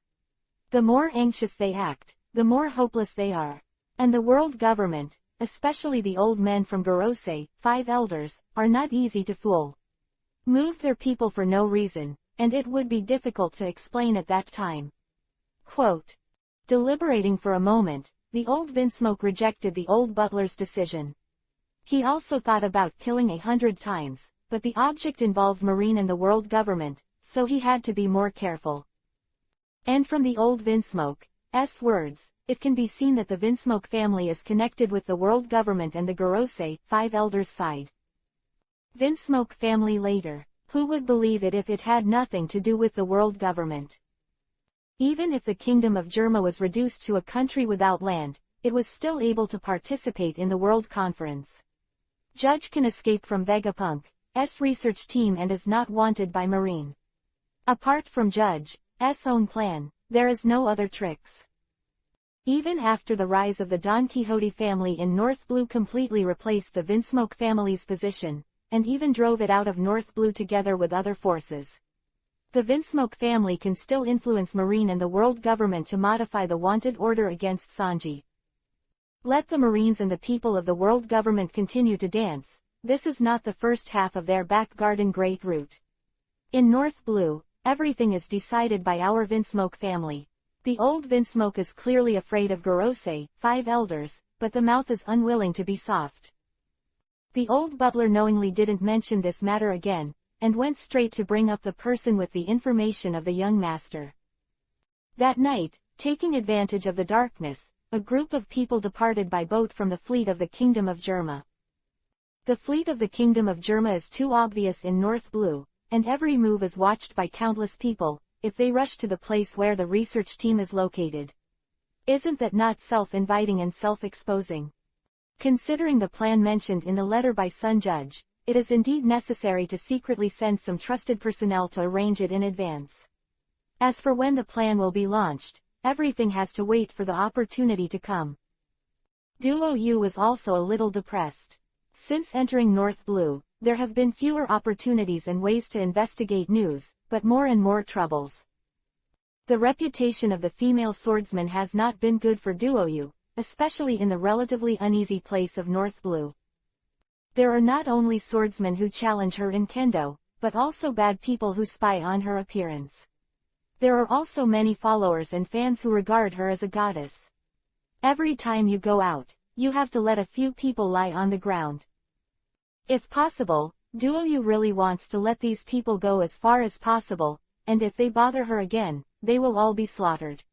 The more anxious they act, the more hopeless they are. And the world government, especially the old men from Gorose, 5 elders, are not easy to fool. Move their people for no reason, and it would be difficult to explain at that time. Quote. Deliberating for a moment, the old Vinsmoke rejected the old butler's decision. He also thought about killing 100 times, but the object involved Marine and the world government, so he had to be more careful. And from the old Vinsmoke's words, it can be seen that the Vinsmoke family is connected with the world government and the Gorose, 5 elders side. Vinsmoke family later. Who would believe it if it had nothing to do with the world government? Even if the Kingdom of Germa was reduced to a country without land, it was still able to participate in the World Conference. Judge can escape from Vegapunk's research team and is not wanted by Marine. Apart from Judge's own plan, there is no other tricks. Even after the rise of the Don Quixote family in North Blue completely replaced the Vinsmoke family's position, and even drove it out of North Blue together with other forces. The Vinsmoke family can still influence Marine and the world government to modify the wanted order against Sanji. Let the Marines and the people of the world government continue to dance, this is not the first half of their back garden great route. In North Blue, everything is decided by our Vinsmoke family. The old Vinsmoke is clearly afraid of Gorose, 5 elders, but the mouth is unwilling to be soft. The old butler knowingly didn't mention this matter again, and went straight to bring up the person with the information of the young master. That night, taking advantage of the darkness, a group of people departed by boat from the fleet of the Kingdom of Germa. The fleet of the Kingdom of Germa is too obvious in North Blue, and every move is watched by countless people, if they rush to the place where the research team is located. Isn't that not self-inviting and self-exposing? Considering the plan mentioned in the letter by Sun Judge, it is indeed necessary to secretly send some trusted personnel to arrange it in advance. As for when the plan will be launched, everything has to wait for the opportunity to come. Duo U was also a little depressed. Since entering North Blue, there have been fewer opportunities and ways to investigate news, but more and more troubles. The reputation of the female swordsman has not been good for Duo U, especially in the relatively uneasy place of North Blue. There are not only swordsmen who challenge her in kendo, but also bad people who spy on her appearance. There are also many followers and fans who regard her as a goddess. Every time you go out, you have to let a few people lie on the ground. If possible, Duoyu really wants to let these people go as far as possible, and if they bother her again, they will all be slaughtered.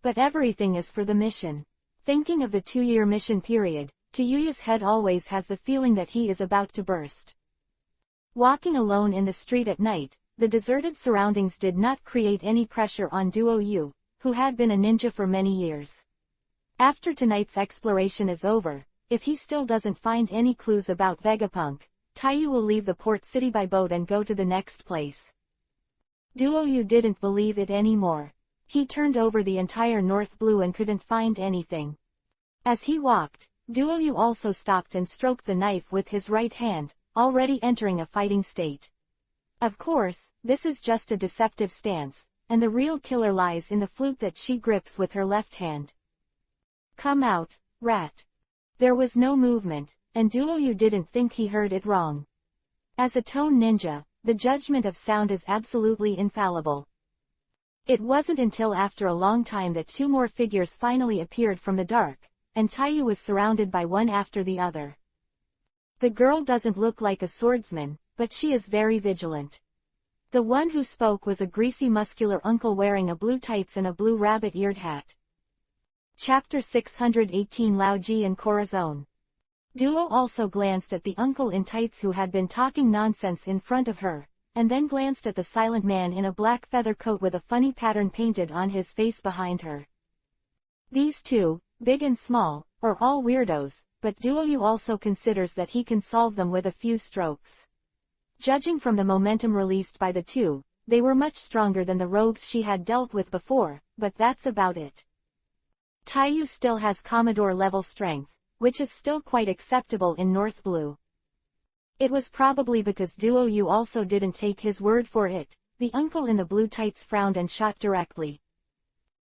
But everything is for the mission. Thinking of the 2-year mission period, Tuyuya's head always has the feeling that he is about to burst. Walking alone in the street at night, the deserted surroundings did not create any pressure on Duoyu, who had been a ninja for many years. After tonight's exploration is over, if he still doesn't find any clues about Vegapunk, Taiyu will leave the port city by boat and go to the next place. Duoyu didn't believe it anymore. He turned over the entire North Blue and couldn't find anything. As he walked, Duoyu also stopped and stroked the knife with his right hand, already entering a fighting state. Of course, this is just a deceptive stance, and the real killer lies in the flute that she grips with her left hand. Come out, rat. There was no movement, and Duoyu didn't think he heard it wrong. As a tone ninja, the judgment of sound is absolutely infallible. It wasn't until after a long time that 2 more figures finally appeared from the dark, and Taiyu was surrounded by one after the other. The girl doesn't look like a swordsman, but she is very vigilant. The one who spoke was a greasy muscular uncle wearing a blue tights and a blue rabbit-eared hat. Chapter 618 Lao Ji and Corazon. Duo also glanced at the uncle in tights who had been talking nonsense in front of her, and then glanced at the silent man in a black feather coat with a funny pattern painted on his face behind her. These two, big and small, are all weirdos, but Duoyu also considers that he can solve them with a few strokes. Judging from the momentum released by the two, they were much stronger than the rogues she had dealt with before, but that's about it. Taiyu still has Commodore-level strength, which is still quite acceptable in North Blue. It was probably because Duoyu also didn't take his word for it. The uncle in the blue tights frowned and shot directly.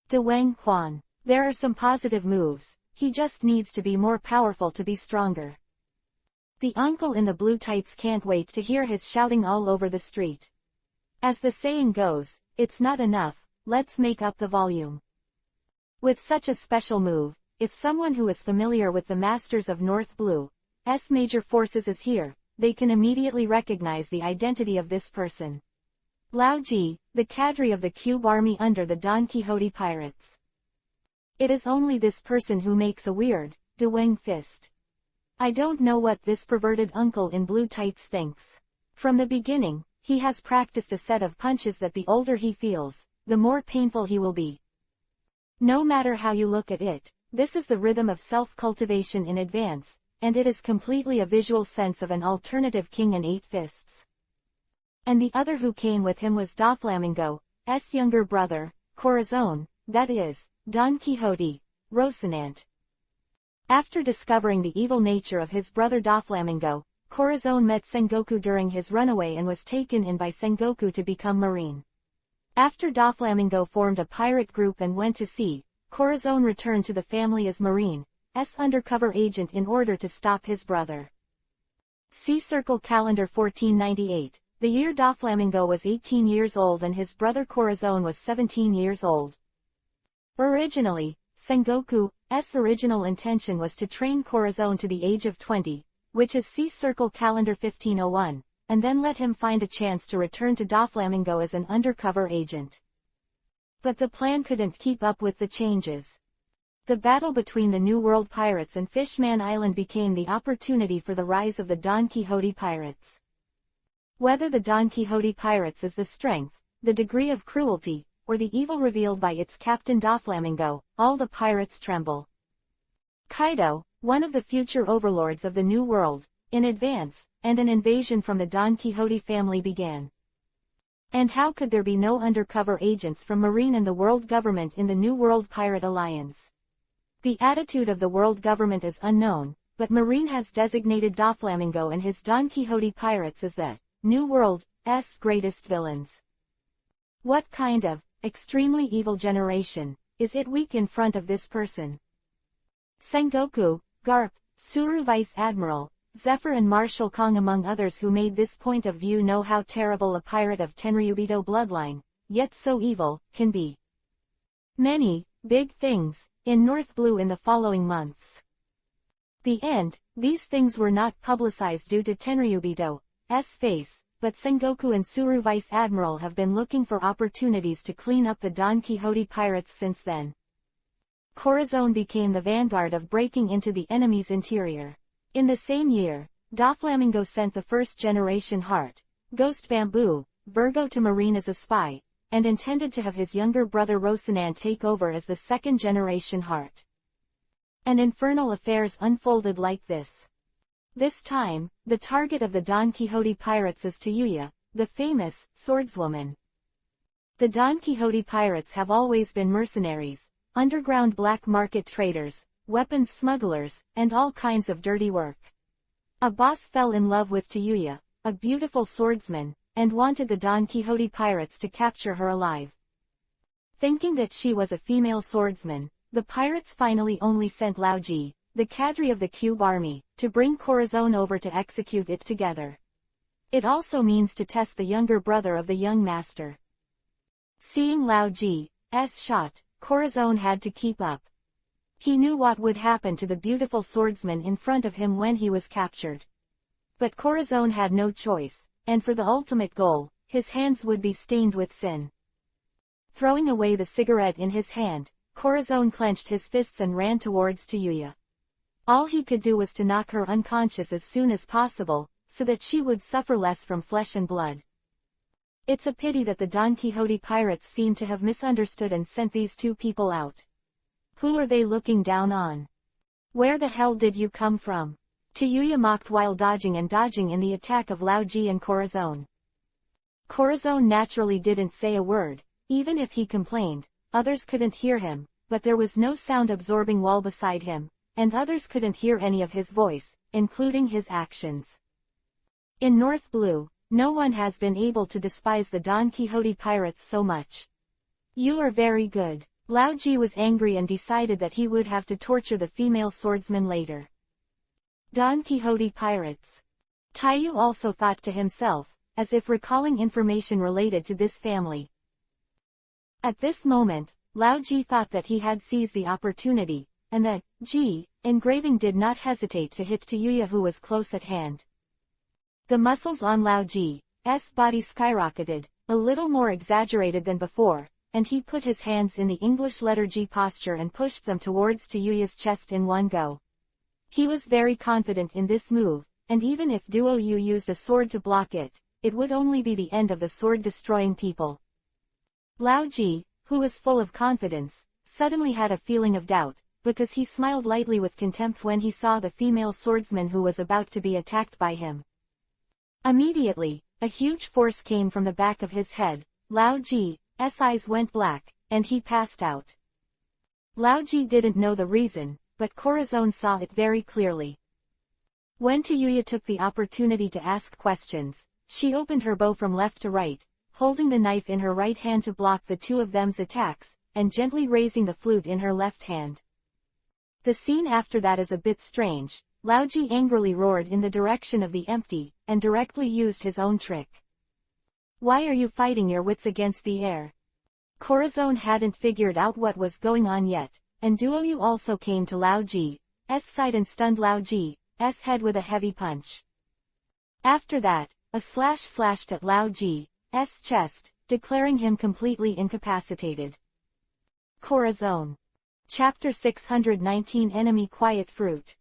De Wang Quan. There are some positive moves, he just needs to be more powerful to be stronger. The uncle in the blue tights can't wait to hear his shouting all over the street. As the saying goes, it's not enough, let's make up the volume. With such a special move, if someone who is familiar with the Masters of North Blue's major forces is here, they can immediately recognize the identity of this person. Lao Ji, the cadre of the Cube army under the Don Quixote pirates. It is only this person who makes a weird, De-wing fist. I don't know what this perverted uncle in blue tights thinks. From the beginning, he has practiced a set of punches that the older he feels, the more painful he will be. No matter how you look at it, this is the rhythm of self-cultivation in advance, and it is completely a visual sense of an alternative king and 8 fists. And the other who came with him was Doflamingo's younger brother, Corazon, that is, Don Quixote, Rocinante. After discovering the evil nature of his brother Doflamingo, Corazon met Sengoku during his runaway and was taken in by Sengoku to become Marine. After Doflamingo formed a pirate group and went to sea, Corazon returned to the family as Marine's undercover agent in order to stop his brother. See Circle Calendar 1498. The year Doflamingo was 18 years old and his brother Corazon was 17 years old. Originally, Sengoku's original intention was to train Corazon to the age of 20, which is see Circle Calendar 1501, and then let him find a chance to return to Doflamingo as an undercover agent. But the plan couldn't keep up with the changes. The battle between the New World pirates and Fishman Island became the opportunity for the rise of the Don Quixote pirates. Whether the Don Quixote pirates is the strength, the degree of cruelty, or the evil revealed by its captain Doflamingo, all the pirates tremble. Kaido, one of the future overlords of the New World, in advance, and an invasion from the Don Quixote family began. And how could there be no undercover agents from Marine and the world government in the New World Pirate Alliance? The attitude of the world government is unknown, but Marine has designated Doflamingo and his Don Quixote pirates as the New World's greatest villains. What kind of extremely evil generation is it weak in front of this person? Sengoku, Garp, Suru Vice Admiral, Zephyr and Marshal Kong among others who made this point of view know how terrible a pirate of Tenryubito bloodline, yet so evil, can be. Many big things in North Blue in the following months. The end, these things were not publicized due to Tenryubito, face, but Sengoku and Suru Vice Admiral have been looking for opportunities to clean up the Don Quixote pirates since then. Corazon became the vanguard of breaking into the enemy's interior. In the same year, Doflamingo sent the first-generation Heart, Ghost Bamboo, Virgo to Marine as a spy, and intended to have his younger brother Rocinante take over as the second-generation Heart. And infernal affairs unfolded like this. This time, the target of the Don Quixote pirates is Tayuya, the famous swordswoman. The Don Quixote pirates have always been mercenaries, underground black market traders, weapons smugglers, and all kinds of dirty work. A boss fell in love with Tayuya, a beautiful swordsman, and wanted the Don Quixote pirates to capture her alive. Thinking that she was a female swordsman, the pirates finally only sent Laoji, the cadre of the Cube army, to bring Corazon over to execute it together. It also means to test the younger brother of the young master. Seeing Laoji's shot, Corazon had to keep up. He knew what would happen to the beautiful swordsman in front of him when he was captured. But Corazon had no choice, and for the ultimate goal, his hands would be stained with sin. Throwing away the cigarette in his hand, Corazon clenched his fists and ran towards Tayuya. All he could do was to knock her unconscious as soon as possible, so that she would suffer less from flesh and blood. It's a pity that the Don Quixote pirates seem to have misunderstood and sent these two people out. Who are they looking down on? Where the hell did you come from? Tayuya mocked while dodging in the attack of Laoji and Corazon. Corazon naturally didn't say a word, even if he complained. Others couldn't hear him, but there was no sound-absorbing wall beside him, and others couldn't hear any of his voice, including his actions. In North Blue, no one has been able to despise the Don Quixote pirates so much. You are very good. Laoji was angry and decided that he would have to torture the female swordsman later. Don Quixote pirates. Taiyu also thought to himself, as if recalling information related to this family. At this moment, Laoji thought that he had seized the opportunity, and the engraving did not hesitate to hit Tayuya, who was close at hand. The muscles on Laoji's body skyrocketed, a little more exaggerated than before, and he put his hands in the English letter G posture and pushed them towards Tayuya's chest in one go. He was very confident in this move, and even if Duo Yu used a sword to block it, it would only be the end of the sword destroying people. Laoji, who was full of confidence, suddenly had a feeling of doubt, because he smiled lightly with contempt when he saw the female swordsman who was about to be attacked by him. Immediately, a huge force came from the back of his head. Laoji's eyes went black, and he passed out. Laoji didn't know the reason, but Corazon saw it very clearly. When Tayuya took the opportunity to ask questions, she opened her bow from left to right, holding the knife in her right hand to block the two of them's attacks, and gently raising the flute in her left hand. The scene after that is a bit strange. Laoji angrily roared in the direction of the empty, and directly used his own trick. Why are you fighting your wits against the air? Corazon hadn't figured out what was going on yet, and Duoyu also came to Laoji's side and stunned Laoji's head with a heavy punch. After that, a slash slashed at Laoji's chest, declaring him completely incapacitated. Corazon. Chapter 619 Enemy Quiet Fruit.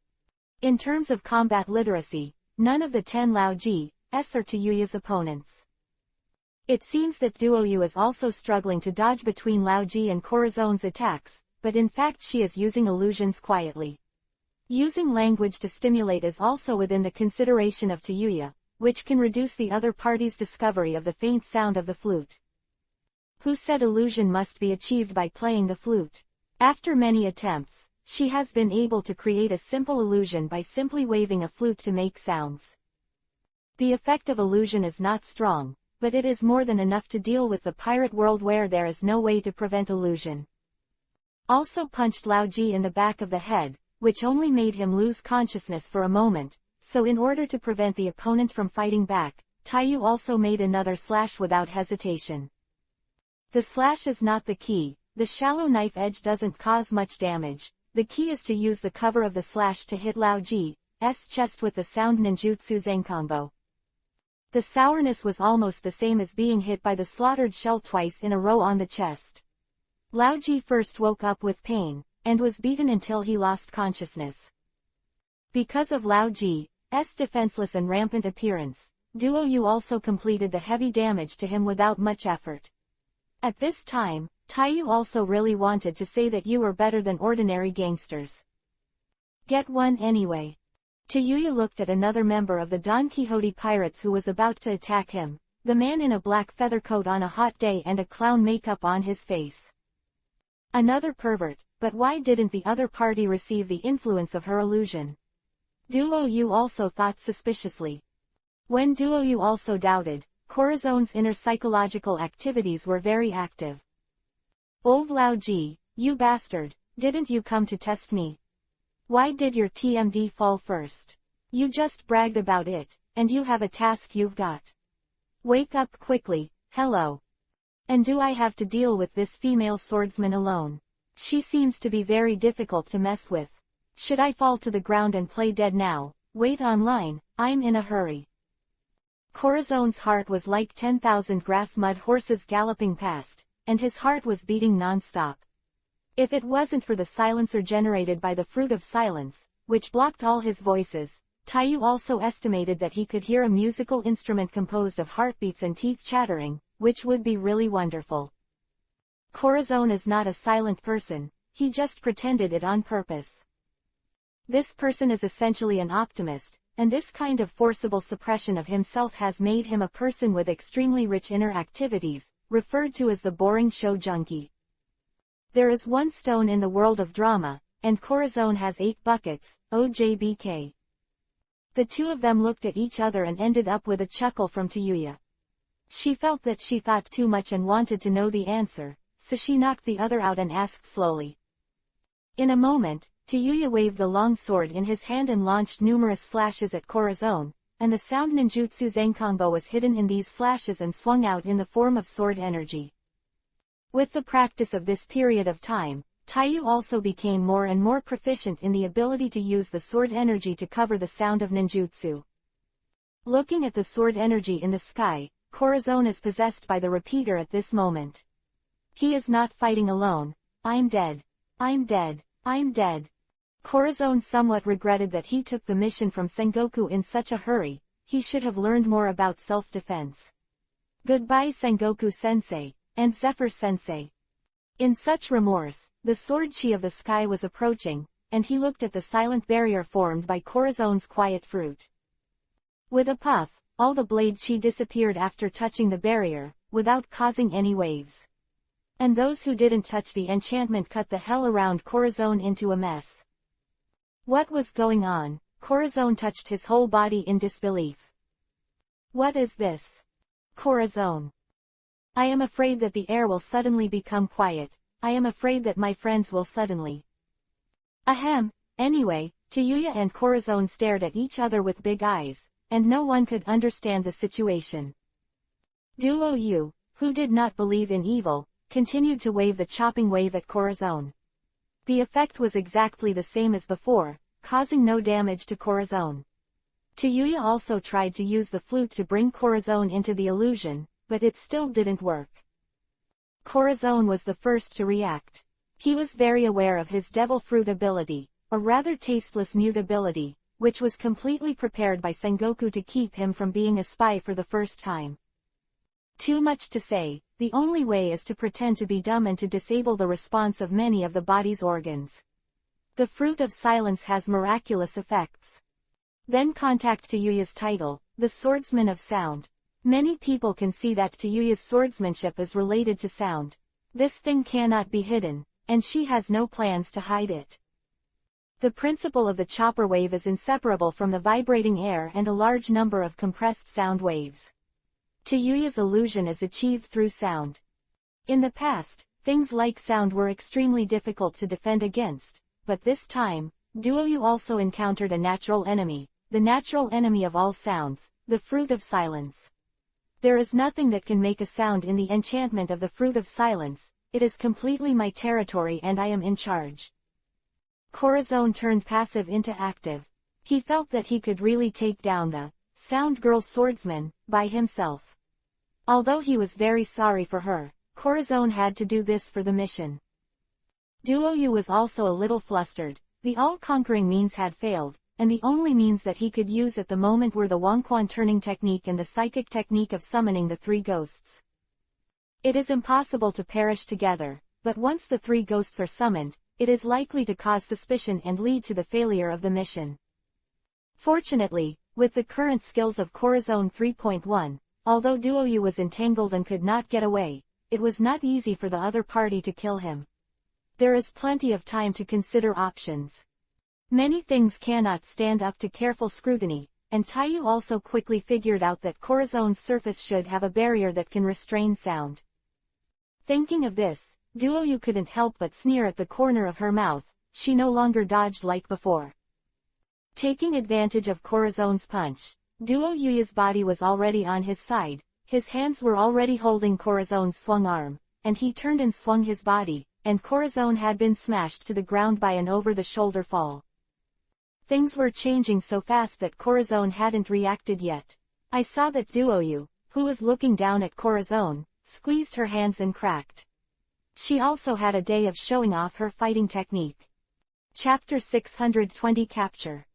In terms of combat literacy, none of the 10 Laoji's are Tayuya's opponents. It seems that Duoyu is also struggling to dodge between Laoji and Corazon's attacks, but in fact she is using illusions quietly. Using language to stimulate is also within the consideration of Tayuya, which can reduce the other party's discovery of the faint sound of the flute. Who said illusion must be achieved by playing the flute? After many attempts, she has been able to create a simple illusion by simply waving a flute to make sounds. The effect of illusion is not strong, but it is more than enough to deal with the pirate world where there is no way to prevent illusion. Also punched Laoji in the back of the head, which only made him lose consciousness for a moment, so in order to prevent the opponent from fighting back, Taiyu also made another slash without hesitation. The slash is not the key. The shallow knife edge doesn't cause much damage. The key is to use the cover of the slash to hit Laoji's chest with the sound ninjutsu Zenkonbo. The sourness was almost the same as being hit by the slaughtered shell twice in a row on the chest. Laoji first woke up with pain, and was beaten until he lost consciousness. Because of Laoji's defenseless and rampant appearance, Duo Yu also completed the heavy damage to him without much effort. At this time, Taiyu also really wanted to say that you were better than ordinary gangsters. Get one anyway. Tayuya looked at another member of the Don Quixote pirates who was about to attack him, the man in a black feather coat on a hot day and a clown makeup on his face. Another pervert, but why didn't the other party receive the influence of her illusion? Duo Yu also thought suspiciously. When Duo Yu also doubted, Corazone's inner psychological activities were very active. Old Laoji, you bastard, didn't you come to test me? Why did your TMD fall first? You just bragged about it, and you have a task you've got. Wake up quickly, hello. And do I have to deal with this female swordsman alone? She seems to be very difficult to mess with. Should I fall to the ground and play dead now? Wait online, I'm in a hurry. Corazone's heart was like 10,000 grass mud horses galloping past, and his heart was beating non-stop. If it wasn't for the silencer generated by the fruit of silence, which blocked all his voices, Taiyu also estimated that he could hear a musical instrument composed of heartbeats and teeth chattering, which would be really wonderful. Corazon is not a silent person, he just pretended it on purpose. This person is essentially an optimist, and this kind of forcible suppression of himself has made him a person with extremely rich inner activities, referred to as the boring show junkie. There is one stone in the world of drama, and Corazon has 8 buckets, OJBK. The two of them looked at each other and ended up with a chuckle from Tayuya. She felt that she thought too much and wanted to know the answer, so she knocked the other out and asked slowly. In a moment, Tayuya waved the long sword in his hand and launched numerous slashes at Corazon, and the sound ninjutsu Zenkongbo was hidden in these slashes and swung out in the form of sword energy. With the practice of this period of time, Taiyu also became more and more proficient in the ability to use the sword energy to cover the sound of ninjutsu. Looking at the sword energy in the sky, Corazon is possessed by the repeater at this moment. He is not fighting alone. I'm dead. I'm dead. I'm dead. Corazon somewhat regretted that he took the mission from Sengoku in such a hurry. He should have learned more about self-defense. Goodbye Sengoku-sensei, and Zephyr-sensei. In such remorse, the sword chi of the sky was approaching, and he looked at the silent barrier formed by Corazon's quiet fruit. With a puff, all the blade chi disappeared after touching the barrier, without causing any waves. And those who didn't touch the enchantment cut the hell around Corazon into a mess. What was going on? Corazon touched his whole body in disbelief. What is this? Corazon. I am afraid that the air will suddenly become quiet. I am afraid that my friends will suddenly. Ahem. Anyway, Tayuya and Corazon stared at each other with big eyes, and no one could understand the situation. Duo Yu, who did not believe in evil, continued to wave the chopping wave at Corazon. The effect was exactly the same as before, causing no damage to Corazon. Tayuya also tried to use the flute to bring Corazon into the illusion, but it still didn't work. Corazon was the first to react. He was very aware of his devil fruit ability, a rather tasteless mute ability, which was completely prepared by Sengoku to keep him from being a spy for the first time. Too much to say, the only way is to pretend to be dumb and to disable the response of many of the body's organs. The fruit of silence has miraculous effects. Then contact Tayuya's title, the Swordsman of Sound. Many people can see that Tayuya's swordsmanship is related to sound. This thing cannot be hidden, and she has no plans to hide it. The principle of the chopper wave is inseparable from the vibrating air and a large number of compressed sound waves. Tayuya's illusion is achieved through sound. In the past, things like sound were extremely difficult to defend against, but this time, Duoyu also encountered a natural enemy, the natural enemy of all sounds, the fruit of silence. There is nothing that can make a sound in the enchantment of the fruit of silence. It is completely my territory and I am in charge. Corazon turned passive into active. He felt that he could really take down the Sound Girl Swordsman, by himself. Although he was very sorry for her, Corazon had to do this for the mission. Duoyu was also a little flustered. The all-conquering means had failed, and the only means that he could use at the moment were the Wangquan turning technique and the psychic technique of summoning the three ghosts. It is impossible to perish together, but once the three ghosts are summoned, it is likely to cause suspicion and lead to the failure of the mission. Fortunately, with the current skills of Corazon 3.1, although Duoyu was entangled and could not get away, it was not easy for the other party to kill him. There is plenty of time to consider options. Many things cannot stand up to careful scrutiny, and Taiyu also quickly figured out that Corazon's surface should have a barrier that can restrain sound. Thinking of this, Duoyu couldn't help but sneer at the corner of her mouth. She no longer dodged like before. Taking advantage of Corazon's punch, Duoyu's body was already on his side, his hands were already holding Corazon's swung arm, and he turned and swung his body, and Corazon had been smashed to the ground by an over-the-shoulder fall. Things were changing so fast that Corazon hadn't reacted yet. I saw that Duoyu, who was looking down at Corazon, squeezed her hands and cracked. She also had a day of showing off her fighting technique. Chapter 620 Capture.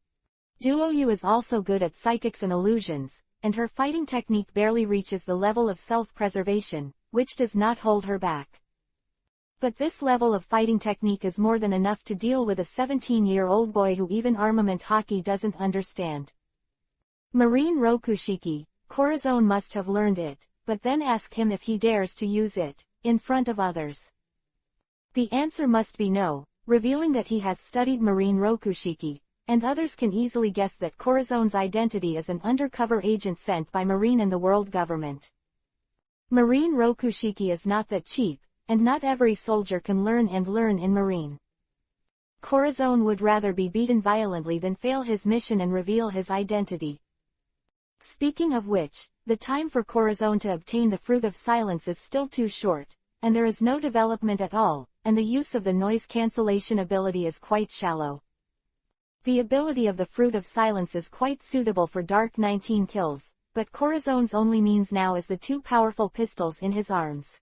Duoyu is also good at psychics and illusions, and her fighting technique barely reaches the level of self-preservation, which does not hold her back. But this level of fighting technique is more than enough to deal with a 17-year-old boy who even armament hockey doesn't understand. Marine Rokushiki, Corazon must have learned it, but then ask him if he dares to use it, in front of others. The answer must be no, revealing that he has studied Marine Rokushiki, and others can easily guess that Corazon's identity is an undercover agent sent by Marine and the world government. Marine Rokushiki is not that cheap, and not every soldier can learn in Marine. Corazon would rather be beaten violently than fail his mission and reveal his identity. Speaking of which, the time for Corazon to obtain the Fruit of Silence is still too short, and there is no development at all, and the use of the noise cancellation ability is quite shallow. The ability of the Fruit of Silence is quite suitable for Dark 19 kills, but Corazon's only means now is the two powerful pistols in his arms.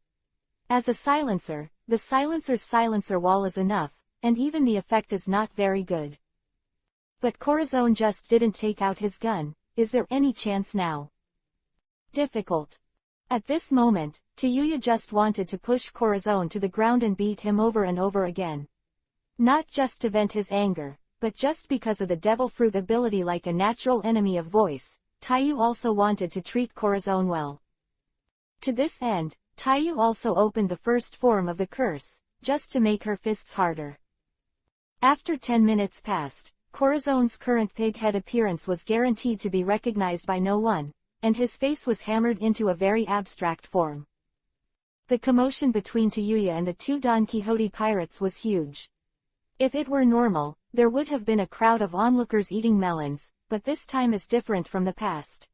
As a silencer, the silencer's silencer wall is enough, and even the effect is not very good. But Corazon just didn't take out his gun. Is there any chance now? Difficult. At this moment, Tayuya just wanted to push Corazon to the ground and beat him over and over again. Not just to vent his anger, but just because of the Devil Fruit ability. Like a natural enemy of voice, Taiyu also wanted to treat Corazon well. To this end, Taiyu also opened the first form of the curse, just to make her fists harder. After 10 minutes passed, Corazon's current pig-head appearance was guaranteed to be recognized by no one, and his face was hammered into a very abstract form. The commotion between Tayuya and the two Don Quixote pirates was huge. If it were normal, there would have been a crowd of onlookers eating melons, but this time is different from the past.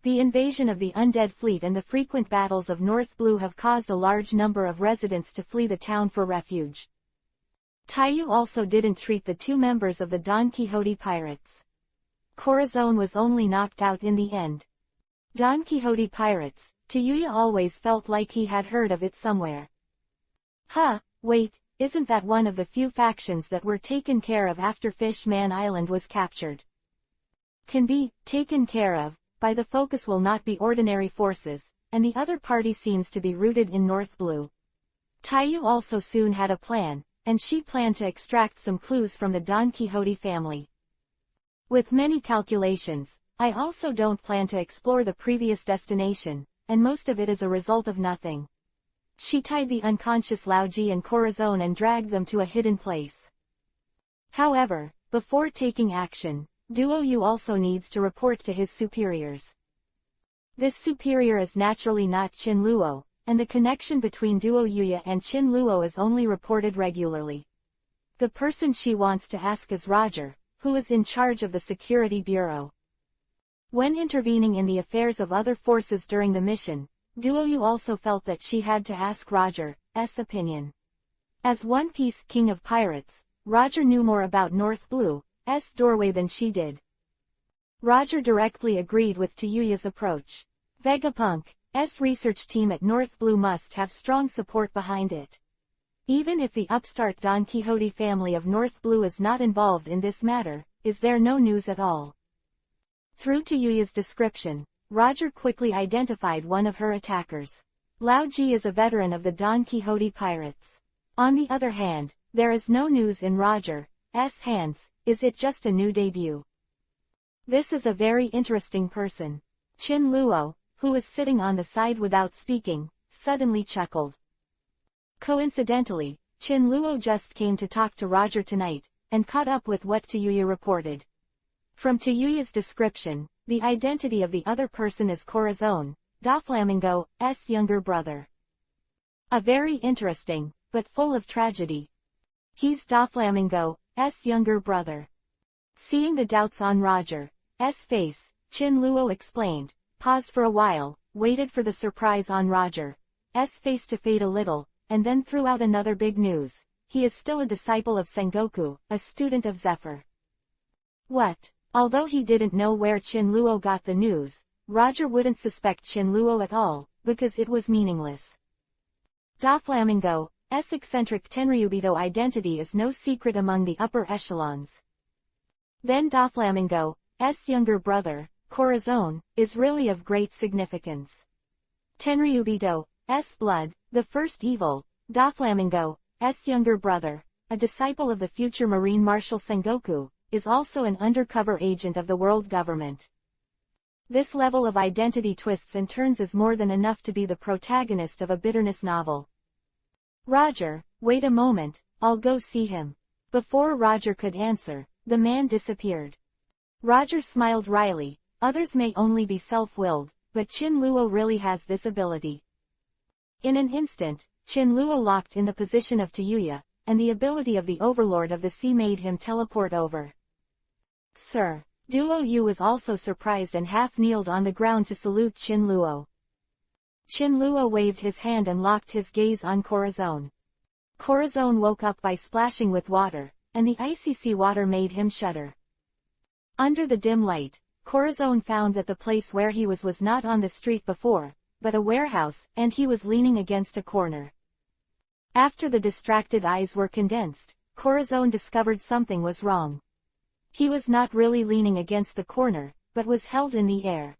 The invasion of the undead fleet and the frequent battles of North Blue have caused a large number of residents to flee the town for refuge. Taiyu also didn't treat the two members of the Don Quixote pirates. Corazon was only knocked out in the end. Don Quixote pirates, Tayuya always felt like he had heard of it somewhere. Wait, isn't that one of the few factions that were taken care of after Fish Man Island was captured? Can be taken care of. By the focus will not be ordinary forces, and the other party seems to be rooted in North Blue. Taiyu also soon had a plan, and she planned to extract some clues from the Don Quixote family. With many calculations, I also don't plan to explore the previous destination, and most of it is a result of nothing. She tied the unconscious Laoji and Corazon and dragged them to a hidden place. However, before taking action, Duoyu also needs to report to his superiors. This superior is naturally not Qin Luo, and the connection between Duoyu and Qin Luo is only reported regularly. The person she wants to ask is Roger, who is in charge of the Security Bureau. When intervening in the affairs of other forces during the mission, Duoyu also felt that she had to ask Roger's opinion. As One Piece King of Pirates, Roger knew more about North Blue's doorway than she did. Roger directly agreed with Tayuya's approach. Vegapunk's research team at North Blue must have strong support behind it. Even if the upstart Don Quixote family of North Blue is not involved in this matter, is there no news at all? Through Tayuya's description, Roger quickly identified one of her attackers. Lao Ji is a veteran of the Don Quixote pirates. On the other hand, there is no news in Roger's hands. Is it just a new debut? This is a very interesting person. Chin Luo, who was sitting on the side without speaking, suddenly chuckled. Coincidentally, Chin Luo just came to talk to Roger tonight, and caught up with what Tayuya reported. From Tayuya's description, the identity of the other person is Corazon, Doflamingo's younger brother. A very interesting, but full of tragedy. He's Doflamingo's younger brother. Seeing the doubts on Roger's face, Chin Luo explained, paused for a while, waited for the surprise on Roger's face to fade a little, and then threw out another big news. He is still a disciple of Sengoku, a student of Zephyr. What? Although he didn't know where Chin Luo got the news, Roger wouldn't suspect Chin Luo at all, because it was meaningless. Doflamingo's eccentric Tenryubito identity is no secret among the upper echelons. Then Doflamingo's younger brother, Corazon, is really of great significance. Tenryubito's blood, the first evil, Doflamingo's younger brother, a disciple of the future Marine Marshal Sengoku, is also an undercover agent of the world government. This level of identity twists and turns is more than enough to be the protagonist of a bitterness novel. Roger, wait a moment, I'll go see him. Before Roger could answer, the man disappeared. Roger smiled wryly. Others may only be self-willed, but Chin Luo really has this ability. In an instant, Chin Luo locked in the position of Tayuya, and the ability of the Overlord of the Sea made him teleport over. Sir, Duo Yu was also surprised and half-kneeled on the ground to salute Chin Luo. Chin Luo waved his hand and locked his gaze on Corazon. Corazon woke up by splashing with water, and the icy sea water made him shudder. Under the dim light, Corazon found that the place where he was not on the street before, but a warehouse, and he was leaning against a corner. After the distracted eyes were condensed, Corazon discovered something was wrong. He was not really leaning against the corner, but was held in the air.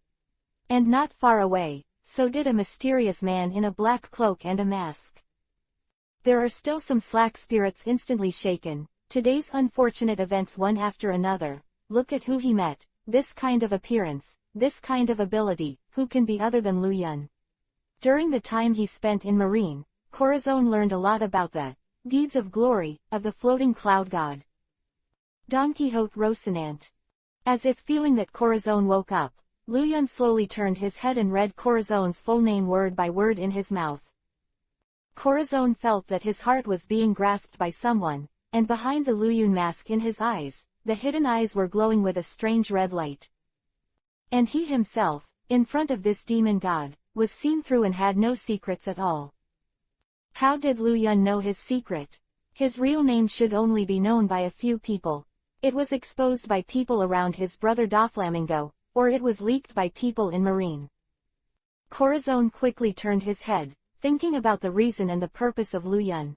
And not far away, so did a mysterious man in a black cloak and a mask. There are still some slack spirits instantly shaken. Today's unfortunate events one after another. Look at who he met. This kind of appearance, this kind of ability, who can be other than Lu Yun? During the time he spent in Marine, Corazon learned a lot about the deeds of glory of the floating cloud god. Don Quixote Rocinante. As if feeling that Corazon woke up, Lu Yun slowly turned his head and read Corazon's full name word by word in his mouth. Corazon felt that his heart was being grasped by someone, and behind the Lu Yun mask in his eyes, the hidden eyes were glowing with a strange red light. And he himself, in front of this demon god, was seen through and had no secrets at all. How did Lu Yun know his secret? His real name should only be known by a few people. It was exposed by people around his brother Doflamingo, or it was leaked by people in Marine. Corazon quickly turned his head, thinking about the reason and the purpose of Lu Yun.